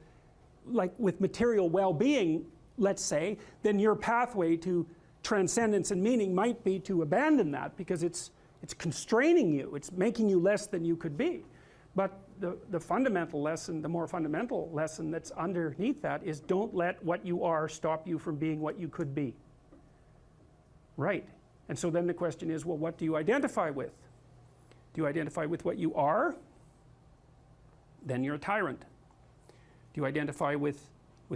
like with material well-being, let's say, then your pathway to transcendence and meaning might be to abandon that because it's constraining you. It's making you less than you could be. But the fundamental lesson, the more fundamental lesson that's underneath that is don't let what you are stop you from being what you could be. Right. And so then the question is, well, what do you identify with? Do you identify with what you are? Then you're a tyrant. Do you identify with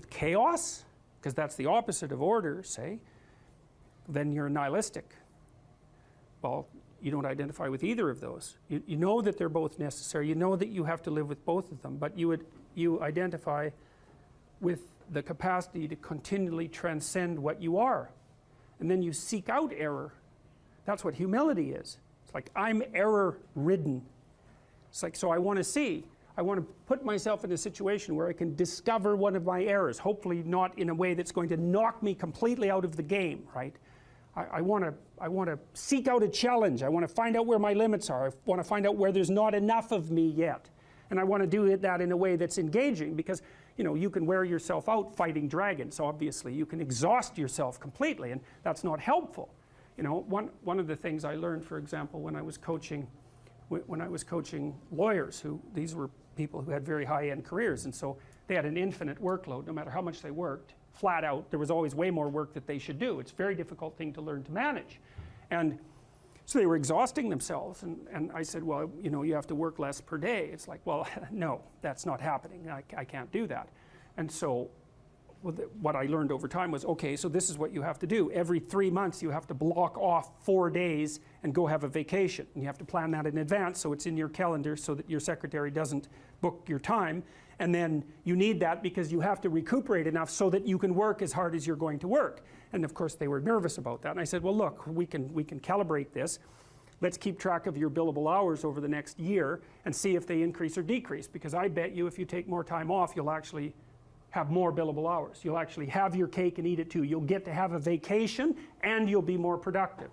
chaos? Because that's the opposite of order, say. Then you're nihilistic. well, you don't identify with either of those. You know that they're both necessary. You know that you have to live with both of them, but you identify with the capacity to continually transcend what you are. And then you seek out error. That's what humility is. It's like, I'm error-ridden. It's like, so I want to put myself in a situation where I can discover one of my errors, hopefully not in a way that's going to knock me completely out of the game, right? I want to seek out a challenge. I want to find out where my limits are. I want to find out where there's not enough of me yet. And I want to do that in a way that's engaging, because you can wear yourself out fighting dragons, obviously. You can exhaust yourself completely, and that's not helpful. One of the things I learned, for example, when I was coaching lawyers, these were people who had very high-end careers, and so they had an infinite workload. No matter how much they worked, flat out, there was always way more work that they should do. It's a very difficult thing to learn to manage. And so they were exhausting themselves, and I said, well, you have to work less per day. It's like, well, no, that's not happening. I can't do that. And so what I learned over time was, okay, so this is what you have to do. Every 3 months you have to block off 4 days and go have a vacation. And you have to plan that in advance so it's in your calendar so that your secretary doesn't book your time. And then you need that because you have to recuperate enough so that you can work as hard as you're going to work. And of course they were nervous about that. And I said, well, look, we can calibrate this. Let's keep track of your billable hours over the next year and see if they increase or decrease. Because I bet you if you take more time off, you'll actually have more billable hours. You'll actually have your cake and eat it too. You'll get to have a vacation and you'll be more productive.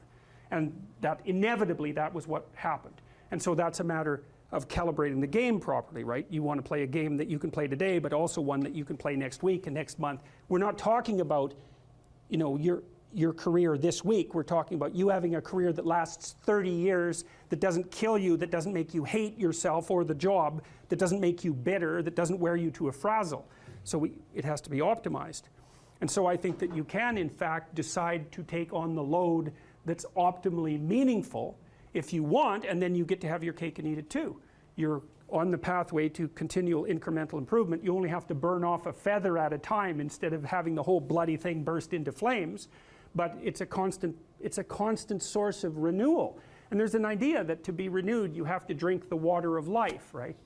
And that inevitably, that was what happened. And so that's a matter of calibrating the game properly, right? You want to play a game that you can play today, but also one that you can play next week and next month. We're not talking about, your career this week. We're talking about you having a career that lasts 30 years, that doesn't kill you, that doesn't make you hate yourself or the job, that doesn't make you bitter, that doesn't wear you to a frazzle. So it has to be optimized. And so I think that you can, in fact, decide to take on the load that's optimally meaningful if you want, and then you get to have your cake and eat it too. You're on the pathway to continual incremental improvement. You only have to burn off a feather at a time instead of having the whole bloody thing burst into flames. But it's a constant source of renewal. And there's an idea that to be renewed, you have to drink the water of life, right?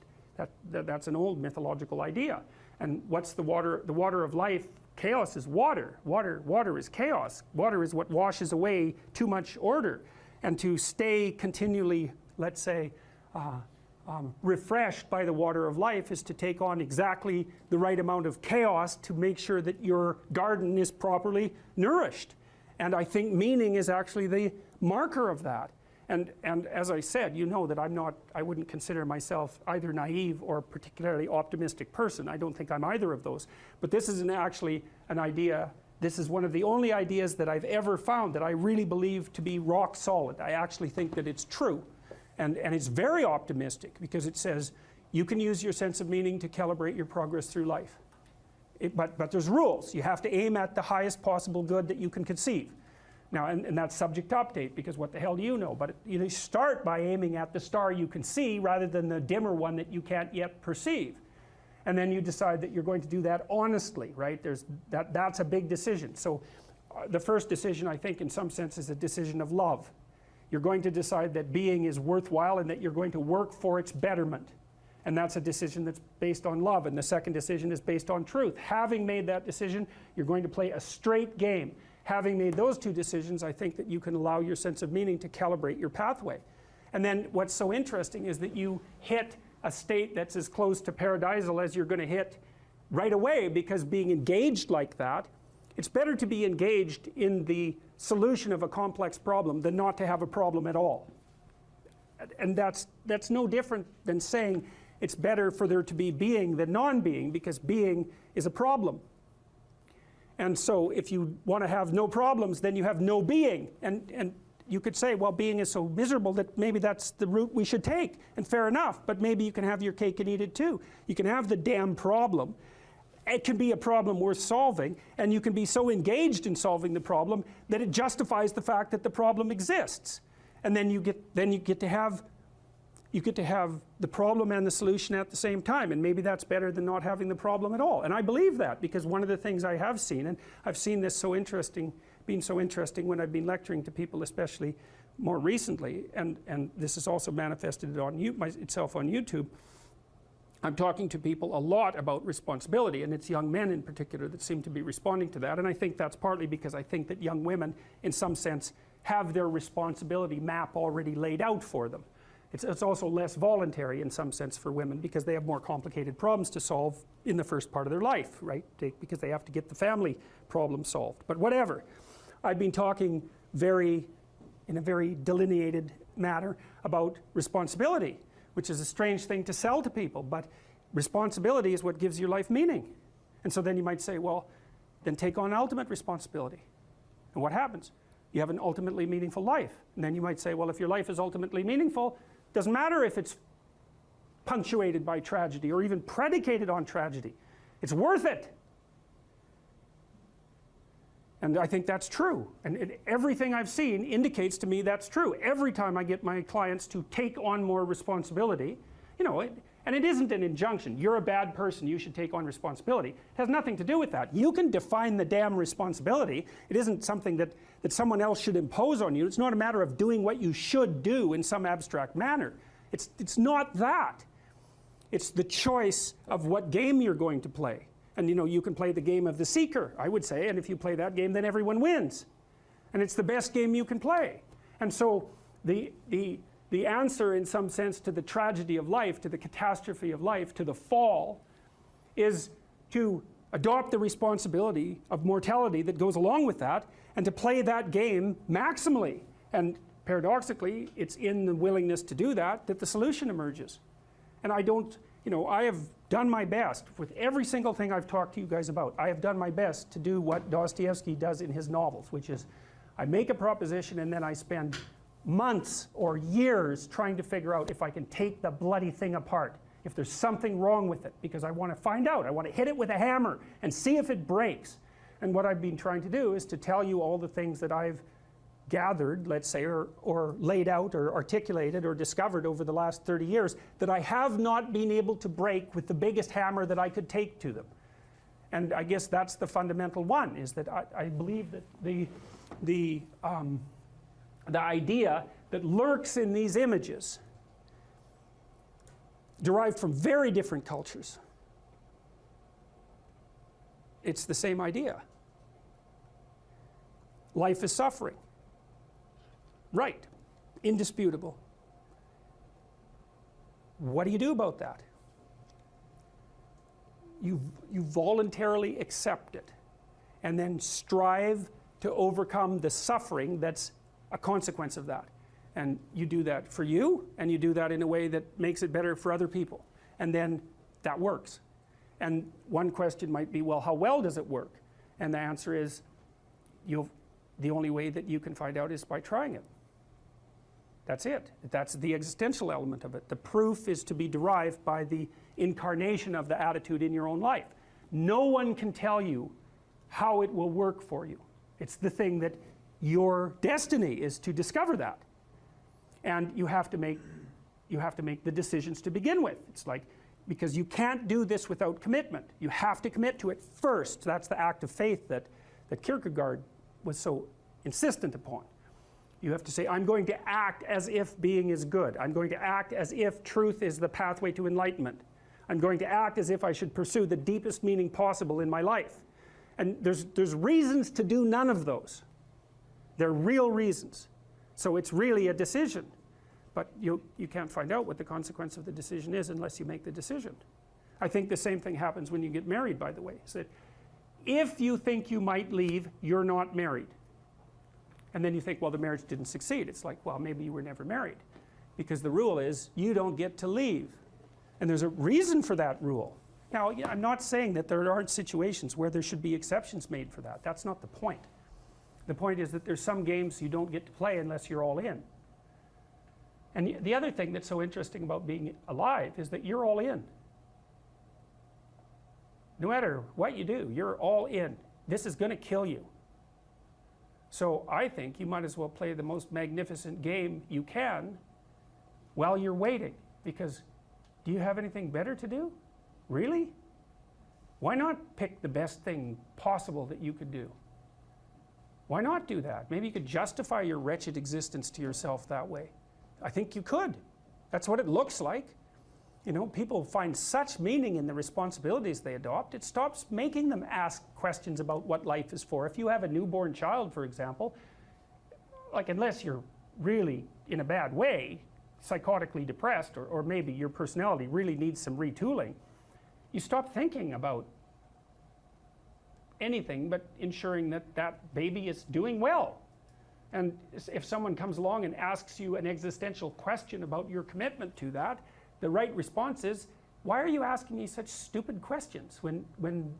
That's an old mythological idea. And what's the water? The water of life, chaos is water. Water is chaos. Water is what washes away too much order. And to stay continually, let's say, refreshed by the water of life is to take on exactly the right amount of chaos to make sure that your garden is properly nourished. And I think meaning is actually the marker of that. And as I said, that I wouldn't consider myself either naive or particularly optimistic person. I don't think I'm either of those. But this is actually an idea, this is one of the only ideas that I've ever found that I really believe to be rock solid. I actually think that it's true. And it's very optimistic because it says you can use your sense of meaning to calibrate your progress through life. But there's rules. You have to aim at the highest possible good that you can conceive. Now, and that's subject to update, because what the hell do you know? But you start by aiming at the star you can see rather than the dimmer one that you can't yet perceive. And then you decide that you're going to do that honestly, right? That's a big decision. So the first decision, I think, in some sense, is a decision of love. You're going to decide that being is worthwhile and that you're going to work for its betterment. And that's a decision that's based on love. And the second decision is based on truth. Having made that decision, you're going to play a straight game. Having made those two decisions, I think that you can allow your sense of meaning to calibrate your pathway. And then what's so interesting is that you hit a state that's as close to paradisal as you're going to hit right away, because being engaged like that, it's better to be engaged in the solution of a complex problem than not to have a problem at all. And that's no different than saying it's better for there to be being than non-being, because being is a problem. And so if you want to have no problems, then you have no being. And you could say, well, being is so miserable that maybe that's the route we should take. And fair enough, but maybe you can have your cake and eat it too. You can have the damn problem. It can be a problem worth solving, and you can be so engaged in solving the problem that it justifies the fact that the problem exists. And then you get to have the problem and the solution at the same time, and maybe that's better than not having the problem at all. And I believe that, because one of the things I have seen, and I've seen this being so interesting when I've been lecturing to people, especially more recently, and this is also manifested on itself on YouTube, I'm talking to people a lot about responsibility, and it's young men in particular that seem to be responding to that. And I think that's partly because I think that young women, in some sense, have their responsibility map already laid out for them. It's also less voluntary in some sense for women because they have more complicated problems to solve in the first part of their life, right? Because they have to get the family problem solved. But whatever. I've been talking in a very delineated manner about responsibility, which is a strange thing to sell to people, but responsibility is what gives your life meaning. And so then you might say, well, then take on ultimate responsibility. And what happens? You have an ultimately meaningful life. And then you might say, well, if your life is ultimately meaningful, doesn't matter if it's punctuated by tragedy or even predicated on tragedy. It's worth it. And I think that's true. And everything I've seen indicates to me that's true. Every time I get my clients to take on more responsibility, you know, and it isn't an injunction. You're a bad person, you should take on responsibility. It has nothing to do with that. You can define the damn responsibility. It isn't something that someone else should impose on you. It's not a matter of doing what you should do in some abstract manner. It's not that. It's the choice of what game you're going to play. And you know, you can play the game of the seeker, I would say, and if you play that game, then everyone wins. And it's the best game you can play. And so the answer, in some sense, to the tragedy of life, to the catastrophe of life, to the fall, is to adopt the responsibility of mortality that goes along with that, and to play that game maximally. And paradoxically, it's in the willingness to do that that the solution emerges. And I don't, you know, I have done my best with every single thing I've talked to you guys about. I have done my best to do what Dostoevsky does in his novels, which is I make a proposition and then I spend months or years trying to figure out if I can take the bloody thing apart, if there's something wrong with it, because I want to find out. I want to hit it with a hammer and see if it breaks. And what I've been trying to do is to tell you all the things that I've gathered, let's say, or laid out or articulated or discovered over the last 30 years that I have not been able to break with the biggest hammer that I could take to them. And I guess that's the fundamental one, is that I believe that the idea that lurks in these images, derived from very different cultures, it's the same idea. Life is suffering. Right, indisputable. What do you do about that? You voluntarily accept it and then strive to overcome the suffering that's a consequence of that. And you do that for you, and you do that in a way that makes it better for other people. And then that works. And one question might be, well, how well does it work? And the answer is, the only way that you can find out is by trying it. That's it. That's the existential element of it. The proof is to be derived by the incarnation of the attitude in your own life. No one can tell you how it will work for you. It's the thing that your destiny is to discover that. And you have to make the decisions to begin with. It's like, because you can't do this without commitment. You have to commit to it first. That's the act of faith that Kierkegaard was so insistent upon. You have to say, I'm going to act as if being is good. I'm going to act as if truth is the pathway to enlightenment. I'm going to act as if I should pursue the deepest meaning possible in my life. And there's reasons to do none of those. They're real reasons. So it's really a decision. But you can't find out what the consequence of the decision is unless you make the decision. I think the same thing happens when you get married, by the way. Is that if you think you might leave, you're not married. And then you think, well, the marriage didn't succeed. It's like, well, maybe you were never married. Because the rule is, you don't get to leave. And there's a reason for that rule. Now, I'm not saying that there aren't situations where there should be exceptions made for that. That's not the point. The point is that there's some games you don't get to play unless you're all in. And the other thing that's so interesting about being alive is that you're all in. No matter what you do, you're all in. This is going to kill you. So I think you might as well play the most magnificent game you can while you're waiting. Because do you have anything better to do? Really? Why not pick the best thing possible that you could do? Why not do that? Maybe you could justify your wretched existence to yourself that way. I think you could. That's what it looks like. You know, people find such meaning in the responsibilities they adopt, it stops making them ask questions about what life is for. If you have a newborn child, for example, like unless you're really in a bad way, psychotically depressed, or maybe your personality really needs some retooling, you stop thinking about anything but ensuring that that baby is doing well. And if someone comes along and asks you an existential question about your commitment to that, the right response is, why are you asking me such stupid questions when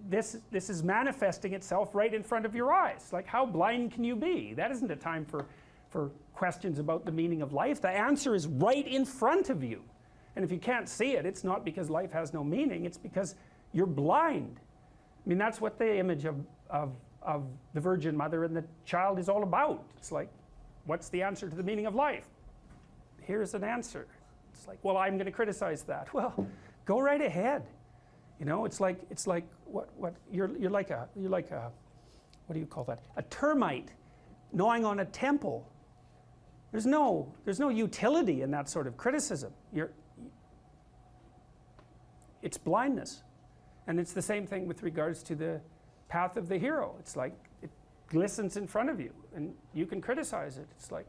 this is manifesting itself right in front of your eyes? Like, how blind can you be? That isn't a time for questions about the meaning of life. The answer is right in front of you. And if you can't see it, it's not because life has no meaning, it's because you're blind. I mean, that's what the image of the Virgin Mother and the child is all about. It's like, what's the answer to the meaning of life? Here's an answer. It's like, well, I'm going to criticize that. Well, go right ahead. You know, it's like what you're like a what do you call that? A termite gnawing on a temple. There's no utility in that sort of criticism. It's blindness. And it's the same thing with regards to the path of the hero. It's like it glistens in front of you and you can criticize it. It's like,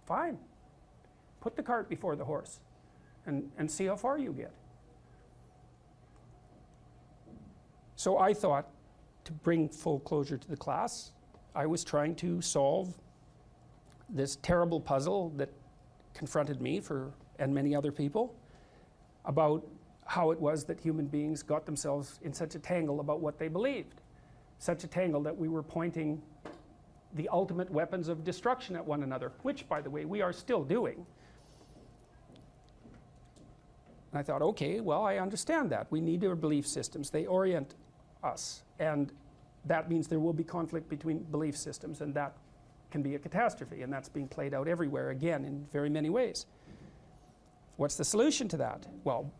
fine. Put the cart before the horse and see how far you get. So I thought, to bring full closure to the class, I was trying to solve this terrible puzzle that confronted me and many other people about how it was that human beings got themselves in such a tangle about what they believed. Such a tangle that we were pointing the ultimate weapons of destruction at one another, which, by the way, we are still doing. And I thought, okay, well, I understand that. We need our belief systems. They orient us. And that means there will be conflict between belief systems, and that can be a catastrophe. And that's being played out everywhere, again, in very many ways. What's the solution to that? Well,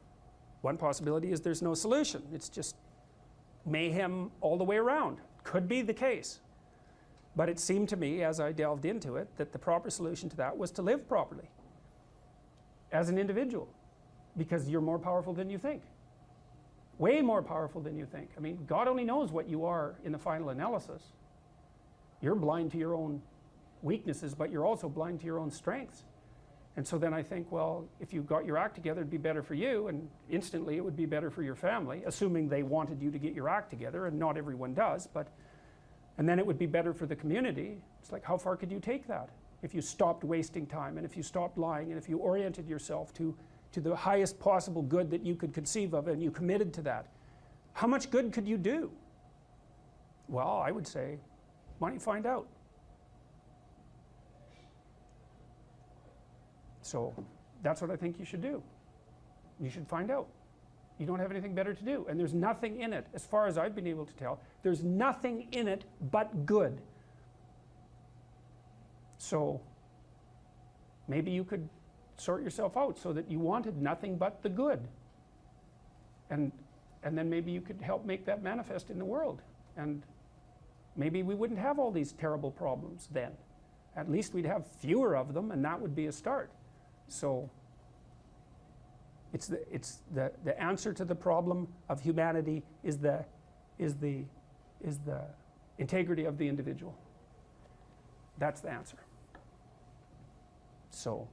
one possibility is there's no solution. It's just mayhem all the way around. Could be the case. But it seemed to me, as I delved into it, that the proper solution to that was to live properly as an individual. Because you're more powerful than you think. Way more powerful than you think. I mean, God only knows what you are in the final analysis. You're blind to your own weaknesses, but you're also blind to your own strengths. And so then I think, well, if you got your act together, it'd be better for you, and instantly it would be better for your family, assuming they wanted you to get your act together, and not everyone does, and then it would be better for the community. It's like, how far could you take that? If you stopped wasting time, and if you stopped lying, and if you oriented yourself to the highest possible good that you could conceive of, and you committed to that, how much good could you do? Well, I would say, why don't you find out? So that's what I think you should do. You should find out. You don't have anything better to do. And there's nothing in it, as far as I've been able to tell, there's nothing in it but good. So maybe you could sort yourself out so that you wanted nothing but the good. And then maybe you could help make that manifest in the world. And maybe we wouldn't have all these terrible problems then. At least we'd have fewer of them, and that would be a start. So it's the answer to the problem of humanity is the integrity of the individual. That's the answer. So,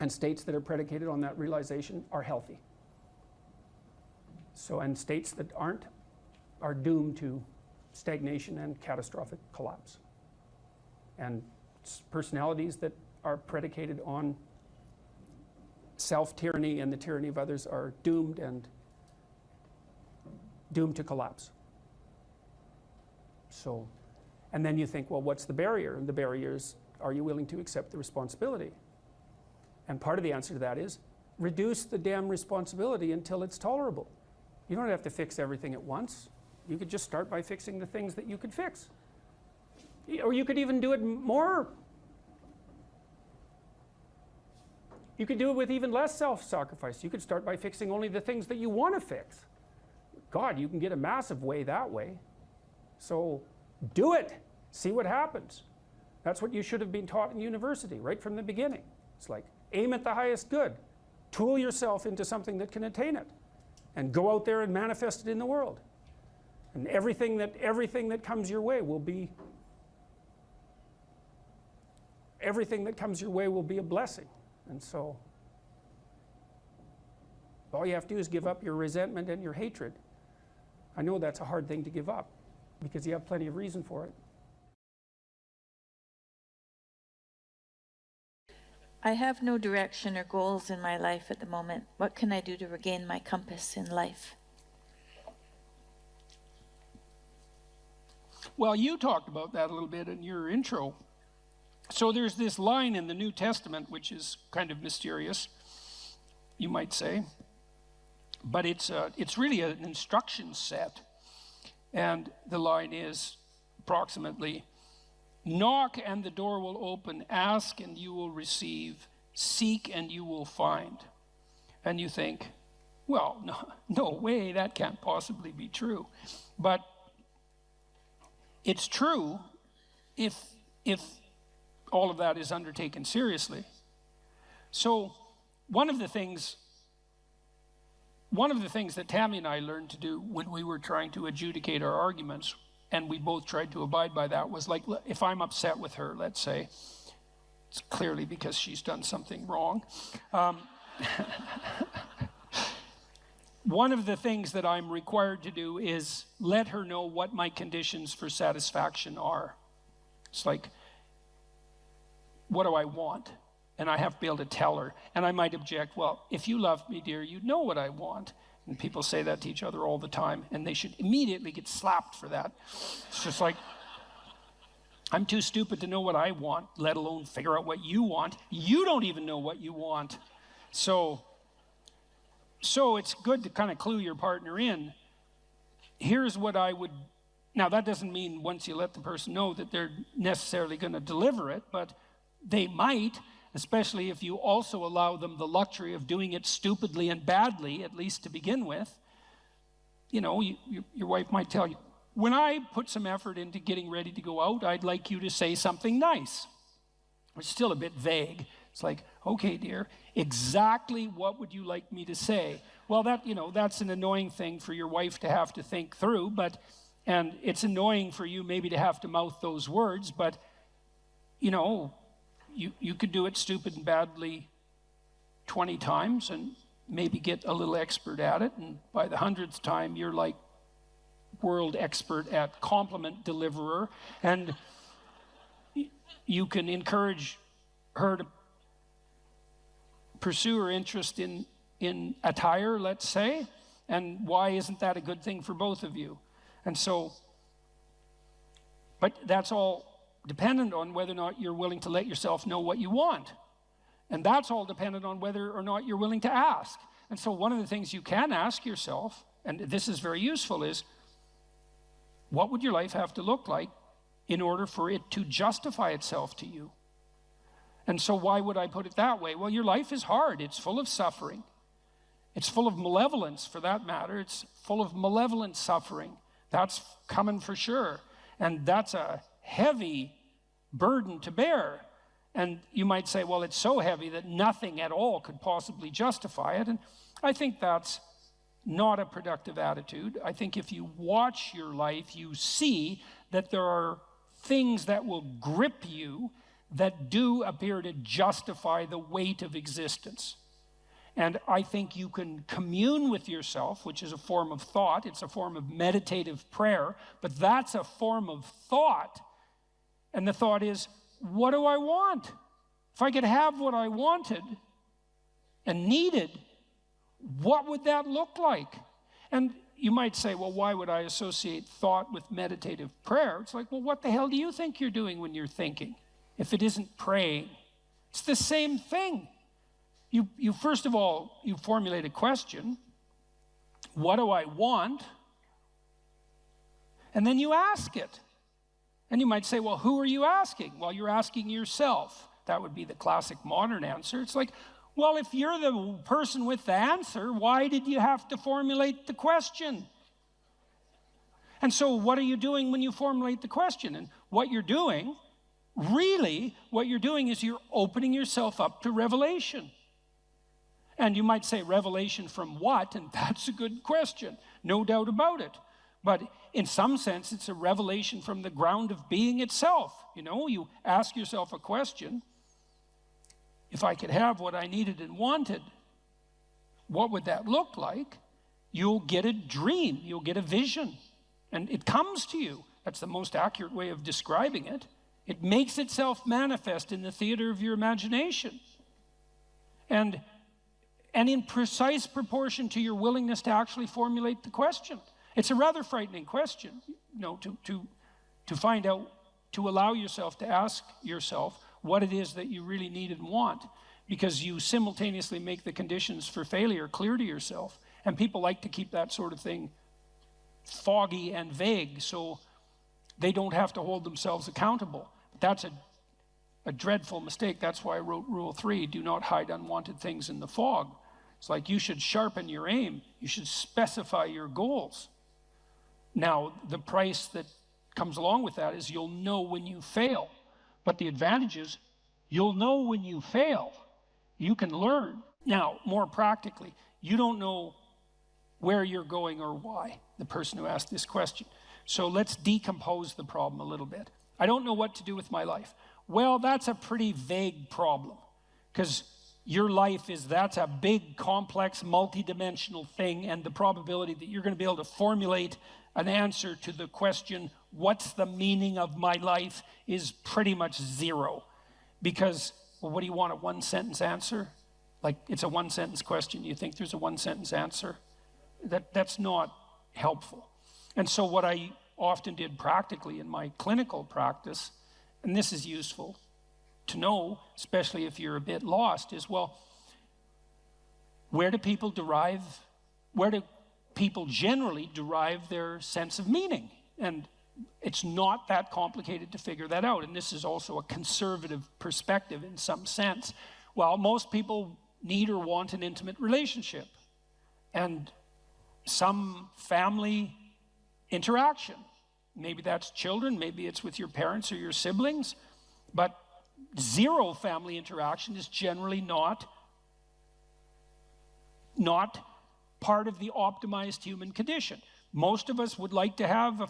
and states that are predicated on that realization are healthy. So, and states that aren't are doomed to stagnation and catastrophic collapse. And personalities that are predicated on self-tyranny and the tyranny of others are doomed to collapse. So, and then you think, well, what's the barrier? And the barrier is, are you willing to accept the responsibility? And part of the answer to that is, reduce the damn responsibility until it's tolerable. You don't have to fix everything at once. You could just start by fixing the things that you could fix. Or you could even do it more. You could do it with even less self-sacrifice. You could start by fixing only the things that you want to fix. God, you can get a massive way that way. So do it. See what happens. That's what you should have been taught in university right from the beginning. It's like, aim at the highest good. Tool yourself into something that can attain it. And go out there and manifest it in the world. And everything that comes your way will be a blessing. And so all you have to do is give up your resentment and your hatred. I know that's a hard thing to give up because you have plenty of reason for it. I have no direction or goals in my life at the moment. What can I do to regain my compass in life? Well, you talked about that a little bit in your intro. So there's this line in the New Testament which is kind of mysterious, you might say, but it's really an instruction set. And the line is approximately, knock and the door will open, ask and you will receive, seek and you will find. And you think, well, no way, that can't possibly be true. But it's true if all of that is undertaken seriously. So one of the things that Tammy and I learned to do when we were trying to adjudicate our arguments, and we both tried to abide by that, was like, if I'm upset with her, let's say, it's clearly because she's done something wrong. One of the things that I'm required to do is let her know what my conditions for satisfaction are. It's like, what do I want? And I have to be able to tell her. And I might object, well, if you loved me, dear, you'd know what I want. And people say that to each other all the time, and they should immediately get slapped for that. It's just like, I'm too stupid to know what I want, let alone figure out what you want. You don't even know what you want. So it's good to kind of clue your partner in. Here's what I would, now that doesn't mean once you let the person know that they're necessarily going to deliver it, but they might, especially if you also allow them the luxury of doing it stupidly and badly, at least to begin with. You know, your wife might tell you, when I put some effort into getting ready to go out, I'd like you to say something nice. It's still a bit vague. It's like, okay, dear, exactly what would you like me to say? Well, that's an annoying thing for your wife to have to think through, and it's annoying for you maybe to have to mouth those words, but, you could do it stupid and badly 20 times and maybe get a little expert at it, and by the 100th time, you're like world expert at compliment deliverer, and you can encourage her to pursue her interest in attire, let's say, and why isn't that a good thing for both of you? And so, but that's all dependent on whether or not you're willing to let yourself know what you want. And that's all dependent on whether or not you're willing to ask. And so one of the things you can ask yourself, and this is very useful, is what would your life have to look like in order for it to justify itself to you? And so why would I put it that way? Well, your life is hard. It's full of suffering. It's full of malevolence, for that matter. It's full of malevolent suffering. That's coming for sure. And that's a heavy burden to bear. And you might say, well, it's so heavy that nothing at all could possibly justify it. And I think that's not a productive attitude. I think if you watch your life, you see that there are things that will grip you that do appear to justify the weight of existence. And I think you can commune with yourself, which is a form of thought. It's a form of meditative prayer, but that's a form of thought. And the thought is, what do I want? If I could have what I wanted and needed, what would that look like? And you might say, well, why would I associate thought with meditative prayer? It's like, well, what the hell do you think you're doing when you're thinking, if it isn't praying? It's the same thing. You first of all, you formulate a question, what do I want? And then you ask it. And you might say, well, who are you asking? Well, you're asking yourself. That would be the classic modern answer. It's like, well, if you're the person with the answer, why did you have to formulate the question? And so what are you doing when you formulate the question? And what you're doing, really, what you're doing is you're opening yourself up to revelation. And you might say, revelation from what? And that's a good question, no doubt about it. But in some sense, it's a revelation from the ground of being itself. You know, you ask yourself a question, if I could have what I needed and wanted, what would that look like? You'll get a dream, you'll get a vision, and it comes to you. That's the most accurate way of describing it. It makes itself manifest in the theater of your imagination. And in precise proportion to your willingness to actually formulate the question. It's a rather frightening question, you know, to find out, to allow yourself to ask yourself what it is that you really need and want, because you simultaneously make the conditions for failure clear to yourself. And people like to keep that sort of thing foggy and vague so they don't have to hold themselves accountable. But that's a dreadful mistake. That's why I wrote Rule 3, do not hide unwanted things in the fog. It's like you should sharpen your aim. You should specify your goals. Now, the price that comes along with that is you'll know when you fail. But the advantage is you'll know when you fail. You can learn. Now, more practically, you don't know where you're going or why, the person who asked this question. So let's decompose the problem a little bit. I don't know what to do with my life. Well, that's a pretty vague problem, because your life that's a big, complex, multidimensional thing, and the probability that you're going to be able to formulate an answer to the question, what's the meaning of my life, is pretty much zero. Because, well, what do you want, a one-sentence answer? Like, it's a one-sentence question. You think there's a one-sentence answer? That's not helpful. And so what I often did practically in my clinical practice, and this is useful to know, especially if you're a bit lost, is, well, where do people generally derive their sense of meaning? And it's not that complicated to figure that out. And this is also a conservative perspective in some sense. Well, most people need or want an intimate relationship and some family interaction. Maybe that's children, maybe it's with your parents or your siblings, but zero family interaction is generally not part of the optimized human condition. Most of us would like to have a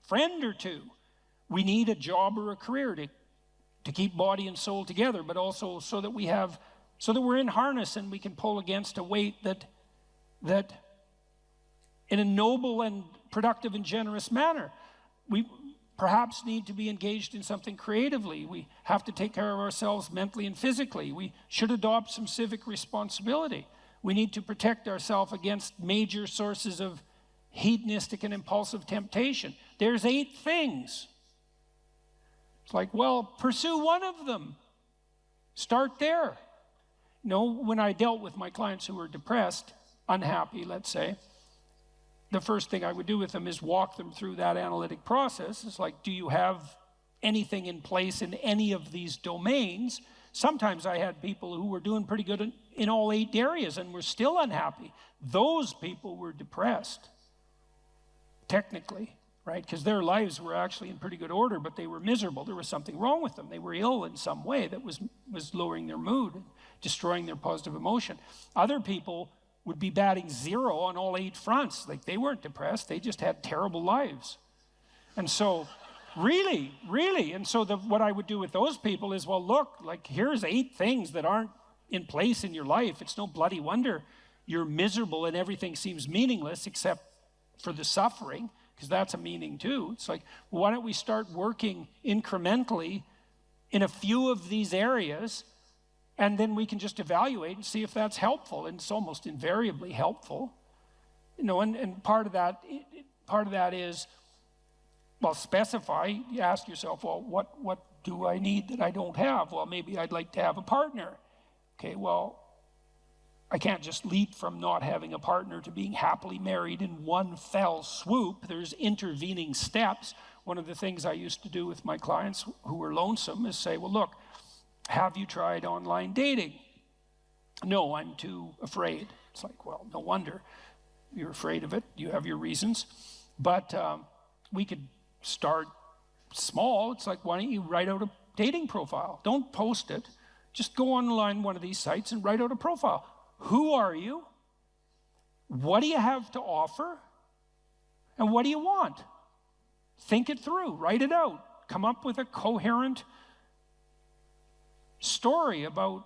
friend or two. We need a job or a career to keep body and soul together, but also so that we're in harness and we can pull against a weight that in a noble and productive and generous manner. We perhaps need to be engaged in something creatively. We have to take care of ourselves mentally and physically. We should adopt some civic responsibility. We need to protect ourselves against major sources of hedonistic and impulsive temptation. There's 8 things. It's like, well, pursue one of them. Start there. You know, when I dealt with my clients who were depressed, unhappy, let's say, the first thing I would do with them is walk them through that analytic process. It's like, do you have anything in place in any of these domains? Sometimes I had people who were doing pretty good in all 8 areas and were still unhappy. Those people were depressed, technically, right? Because their lives were actually in pretty good order, but they were miserable. There was something wrong with them. They were ill in some way that was lowering their mood, and destroying their positive emotion. Other people would be batting 0 on all 8 fronts. Like, they weren't depressed, they just had terrible lives. And so, really, and so what I would do with those people is, well, look, like, here's 8 things that aren't in place in your life. It's no bloody wonder you're miserable and everything seems meaningless except for the suffering, because that's a meaning too. It's like, well, why don't we start working incrementally in a few of these areas, and then we can just evaluate and see if that's helpful. And it's almost invariably helpful. You know, and part of that is, well, specify. You ask yourself, well, what do I need that I don't have? Well, maybe I'd like to have a partner. Okay, well, I can't just leap from not having a partner to being happily married in one fell swoop. There's intervening steps. One of the things I used to do with my clients who were lonesome is say, well, look, have you tried online dating? No, I'm too afraid. It's like, well, no wonder you're afraid of it. You have your reasons. But we could start small. It's like, why don't you write out a dating profile? Don't post it. Just go online one of these sites and write out a profile. Who are you? What do you have to offer? And what do you want? Think it through. Write it out. Come up with a coherent story about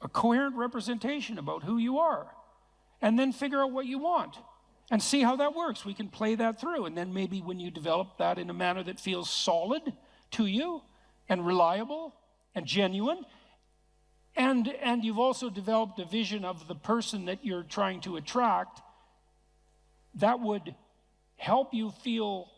a coherent representation about who you are. And then figure out what you want. And see how that works. We can play that through. And then maybe when you develop that in a manner that feels solid to you and reliable and genuine, and you've also developed a vision of the person that you're trying to attract, that would help you feel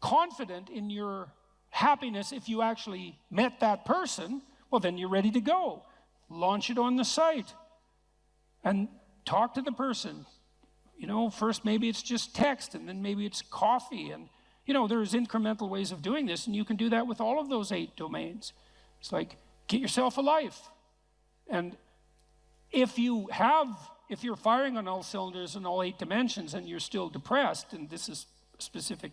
confident in your happiness if you actually met that person. Well, then you're ready to go. Launch it on the site and talk to the person. You know, first maybe it's just text, and then maybe it's coffee. And, you know, there's incremental ways of doing this, and you can do that with all of those 8 domains. It's like, get yourself a life. And if you're firing on all cylinders in all 8 dimensions and you're still depressed, and this is a specific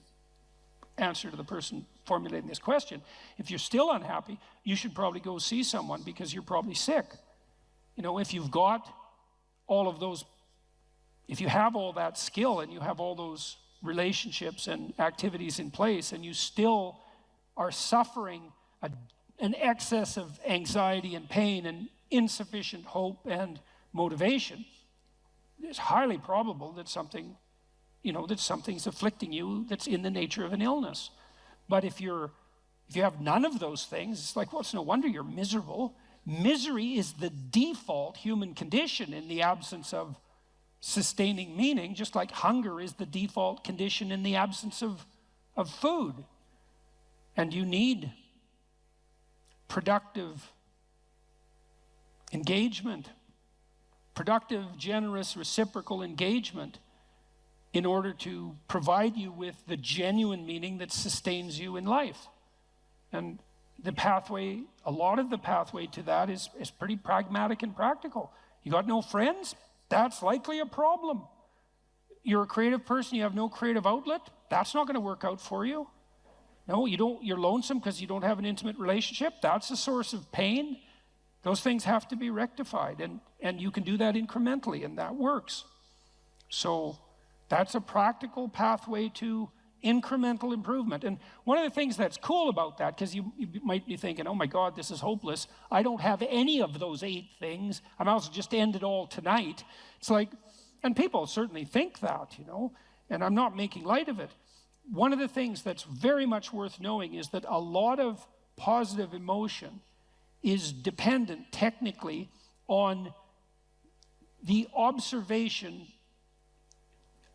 answer to the person formulating this question, if you're still unhappy, you should probably go see someone because you're probably sick. You know, if you've got all of those, if you have all that skill and you have all those relationships and activities in place and you still are suffering an excess of anxiety and pain and insufficient hope and motivation, it's highly probable that something, you know, that something's afflicting you that's in the nature of an illness. But if you have none of those things, it's like, well, it's no wonder you're miserable. Misery is the default human condition in the absence of sustaining meaning, just like hunger is the default condition in the absence of food. And you need productive engagement, productive, generous, reciprocal engagement in order to provide you with the genuine meaning that sustains you in life. And the pathway, a lot of the pathway to that is pretty pragmatic and practical. You got no friends? That's likely a problem. You're a creative person, you have no creative outlet? That's not going to work out for you. No, you're lonesome because you don't have an intimate relationship? That's a source of pain. Those things have to be rectified, and you can do that incrementally, and that works. So that's a practical pathway to incremental improvement. And one of the things that's cool about that, because you might be thinking, oh my God, this is hopeless. I don't have any of those 8 things. I might as well just end it all tonight. It's like, and people certainly think that, you know, and I'm not making light of it. One of the things that's very much worth knowing is that a lot of positive emotion is dependent technically on the observation,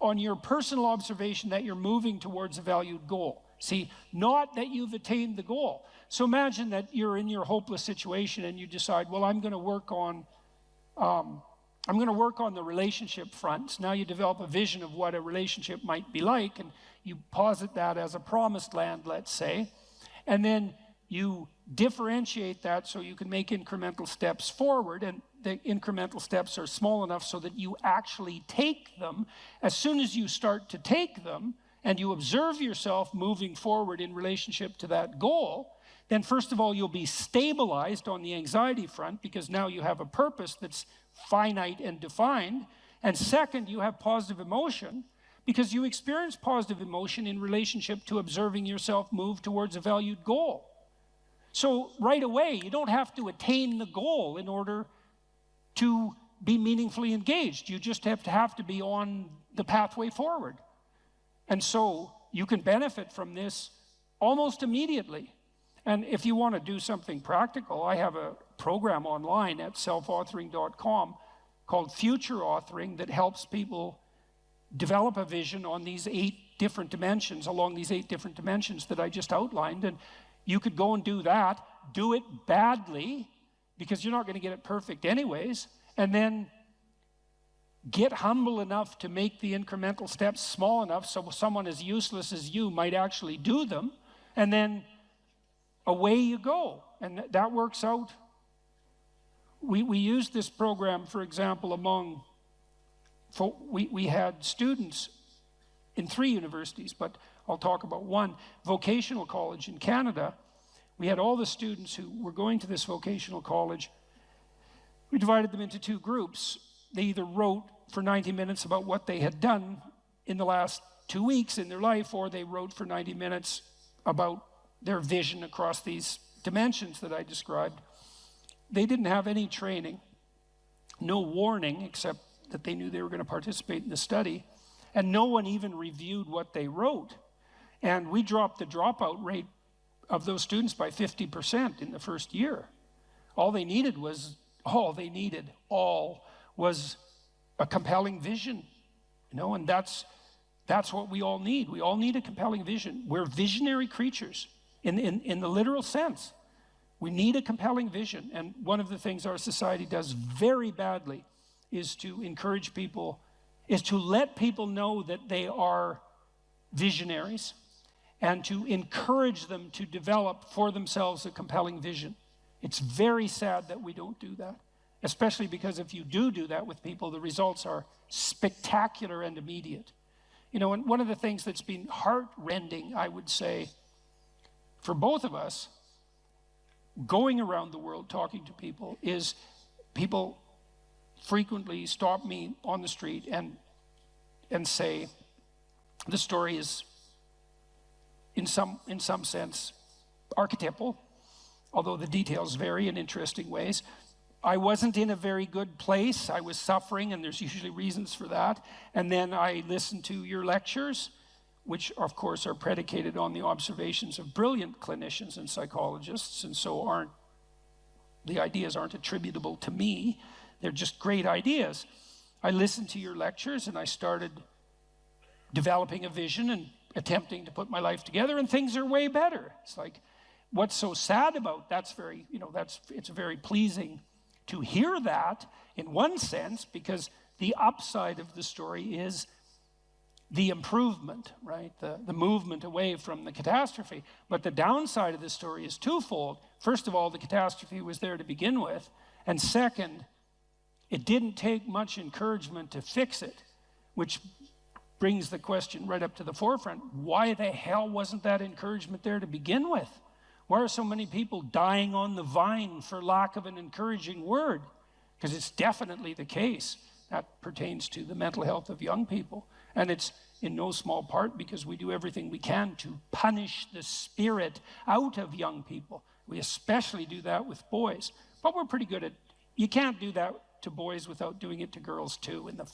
on your personal observation that you're moving towards a valued goal. See, not that you've attained the goal. So imagine that you're in your hopeless situation and you decide, well, I'm going to work on the relationship front. So now you develop a vision of what a relationship might be like, and you posit that as a promised land, let's say, and then you differentiate that so you can make incremental steps forward, and the incremental steps are small enough so that you actually take them. As soon as you start to take them and you observe yourself moving forward in relationship to that goal, then first of all, you'll be stabilized on the anxiety front because now you have a purpose that's finite and defined. And second, you have positive emotion because you experience positive emotion in relationship to observing yourself move towards a valued goal. So right away, you don't have to attain the goal in order to be meaningfully engaged. You just have to be on the pathway forward. And so you can benefit from this almost immediately. And if you want to do something practical, I have a program online at selfauthoring.com called Future Authoring that helps people develop a vision on these 8 different dimensions, along these 8 different dimensions that I just outlined. And you could go and do that, do it badly, because you're not going to get it perfect anyways, and then get humble enough to make the incremental steps small enough so someone as useless as you might actually do them, and then away you go. And that works out. We used this program, for example, we had students in 3 universities, but I'll talk about one. Vocational college in Canada, we had all the students who were going to this vocational college. We divided them into two groups. They either wrote for 90 minutes about what they had done in the last 2 weeks in their life, or they wrote for 90 minutes about their vision across these dimensions that I described. They didn't have any training, no warning, except that they knew they were going to participate in the study, and no one even reviewed what they wrote. And we dropped the dropout rate of those students by 50% in the first year. All they needed was a compelling vision, you know, and that's what we all need. We all need a compelling vision. We're visionary creatures in the literal sense. We need a compelling vision, and one of the things our society does very badly is to encourage people, is to let people know that they are visionaries and to encourage them to develop for themselves a compelling vision. It's very sad that we don't do that, especially because if you do that with people, the results are spectacular and immediate. You know, and one of the things that's been heart-rending, I would say, for both of us, going around the world talking to people, is people frequently stop me on the street and say, the story is in some sense archetypal, although the details vary in interesting ways. I wasn't in a very good place. I was suffering, and there's usually reasons for that. And then I listened to your lectures, which of course are predicated on the observations of brilliant clinicians and psychologists, and so the ideas aren't attributable to me. They're just great ideas. I listened to your lectures and I started developing a vision and attempting to put my life together, and things are way better. It's like, what's so sad about it's very pleasing to hear that in one sense, because the upside of the story is the improvement, right? The movement away from the catastrophe. But the downside of the story is twofold. First of all, the catastrophe was there to begin with. And second, it didn't take much encouragement to fix it, which brings the question right up to the forefront. Why the hell wasn't that encouragement there to begin with? Why are so many people dying on the vine for lack of an encouraging word? Because it's definitely the case. That pertains to the mental health of young people. And it's in no small part because we do everything we can to punish the spirit out of young people. We especially do that with boys. But we're pretty good at, you can't do that to boys without doing it to girls too in the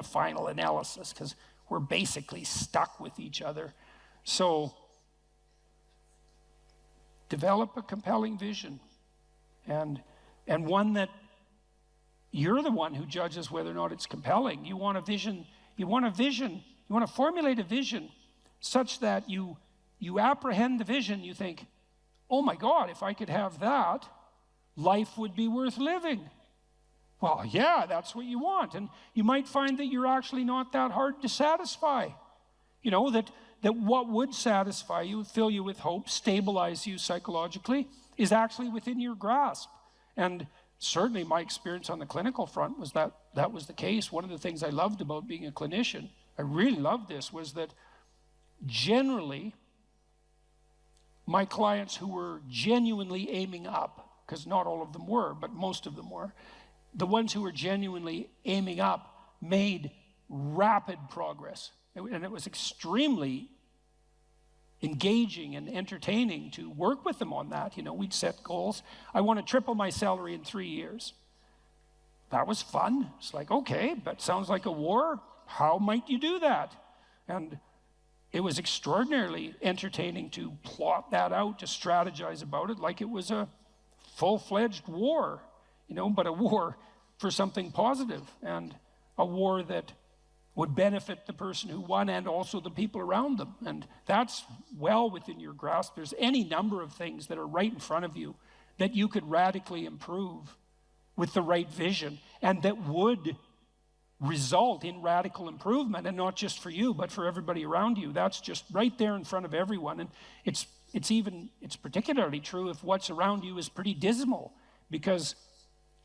final analysis, because we're basically stuck with each other. So develop a compelling vision, and one that you're the one who judges whether or not it's compelling. You want to formulate a vision such that you apprehend the vision, you think, oh my God, if I could have that, life would be worth living. Well, yeah, that's what you want. And you might find that you're actually not that hard to satisfy. You know, that what would satisfy you, fill you with hope, stabilize you psychologically, is actually within your grasp. And certainly my experience on the clinical front was that was the case. One of the things I loved about being a clinician, I really loved this, was that generally my clients who were genuinely aiming up, because not all of them were, but most of them were, the ones who were genuinely aiming up made rapid progress. And it was extremely engaging and entertaining to work with them on that. You know, we'd set goals. I want to triple my salary in 3 years. That was fun. It's like, okay, that sounds like a war. How might you do that? And it was extraordinarily entertaining to plot that out, to strategize about it like it was a full-fledged war, you know, but a war for something positive, and a war that would benefit the person who won and also the people around them. And that's well within your grasp. There's any number of things that are right in front of you that you could radically improve with the right vision, and that would result in radical improvement, and not just for you, but for everybody around you. That's just right there in front of everyone. And it's particularly true if what's around you is pretty dismal, because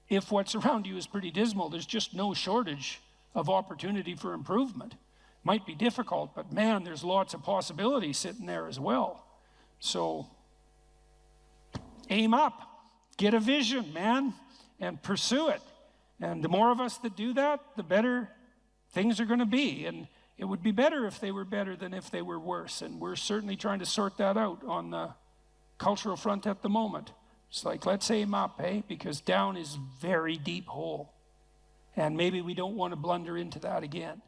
if what's around you is pretty dismal, there's just no shortage of opportunity for improvement. Might be difficult, but man, there's lots of possibilities sitting there as well. So aim up, get a vision, man, and pursue it. And the more of us that do that, the better things are going to be. And it would be better if they were better than if they were worse. And we're certainly trying to sort that out on the cultural front at the moment. It's like, let's aim up, eh? Because down is very deep hole. And maybe we don't want to blunder into that again.